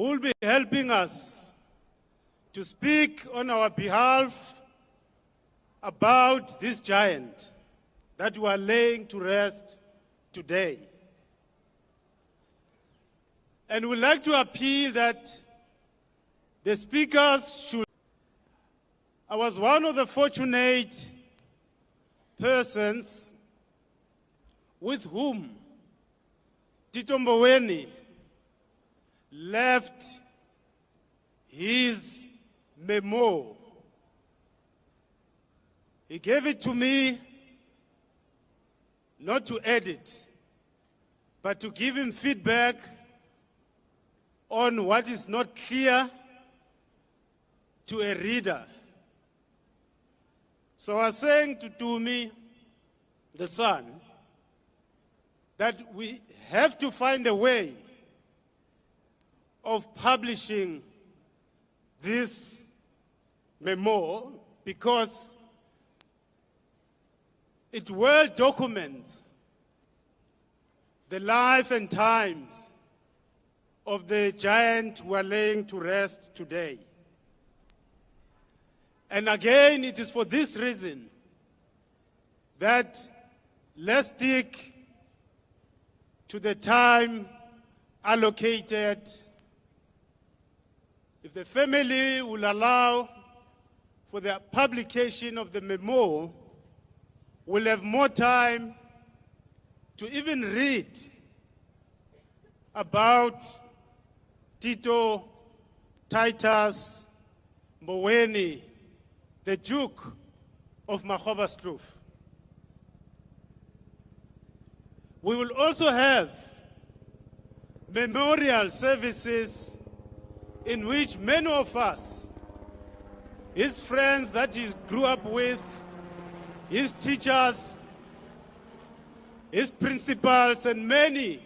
who will be helping us to speak on our behalf about this giant that we are laying to rest today. And we'd like to appeal that the speakers should. I was one of the fortunate persons with whom Tito Mboweni left his memo. He gave it to me not to edit, but to give him feedback on what is not clear to a reader. So I was saying to Tumi, the son, that we have to find a way of publishing this memo because it well documents the life and times of the giant we are laying to rest today. And again, it is for this reason that let's stick to the time allocated. If the family will allow for the publication of the memo, we'll have more time to even read about Tito Titus Mboweni, the Duke of Makgobastroof. We will also have memorial services in which many of us, his friends that he grew up with, his teachers, his principals, and many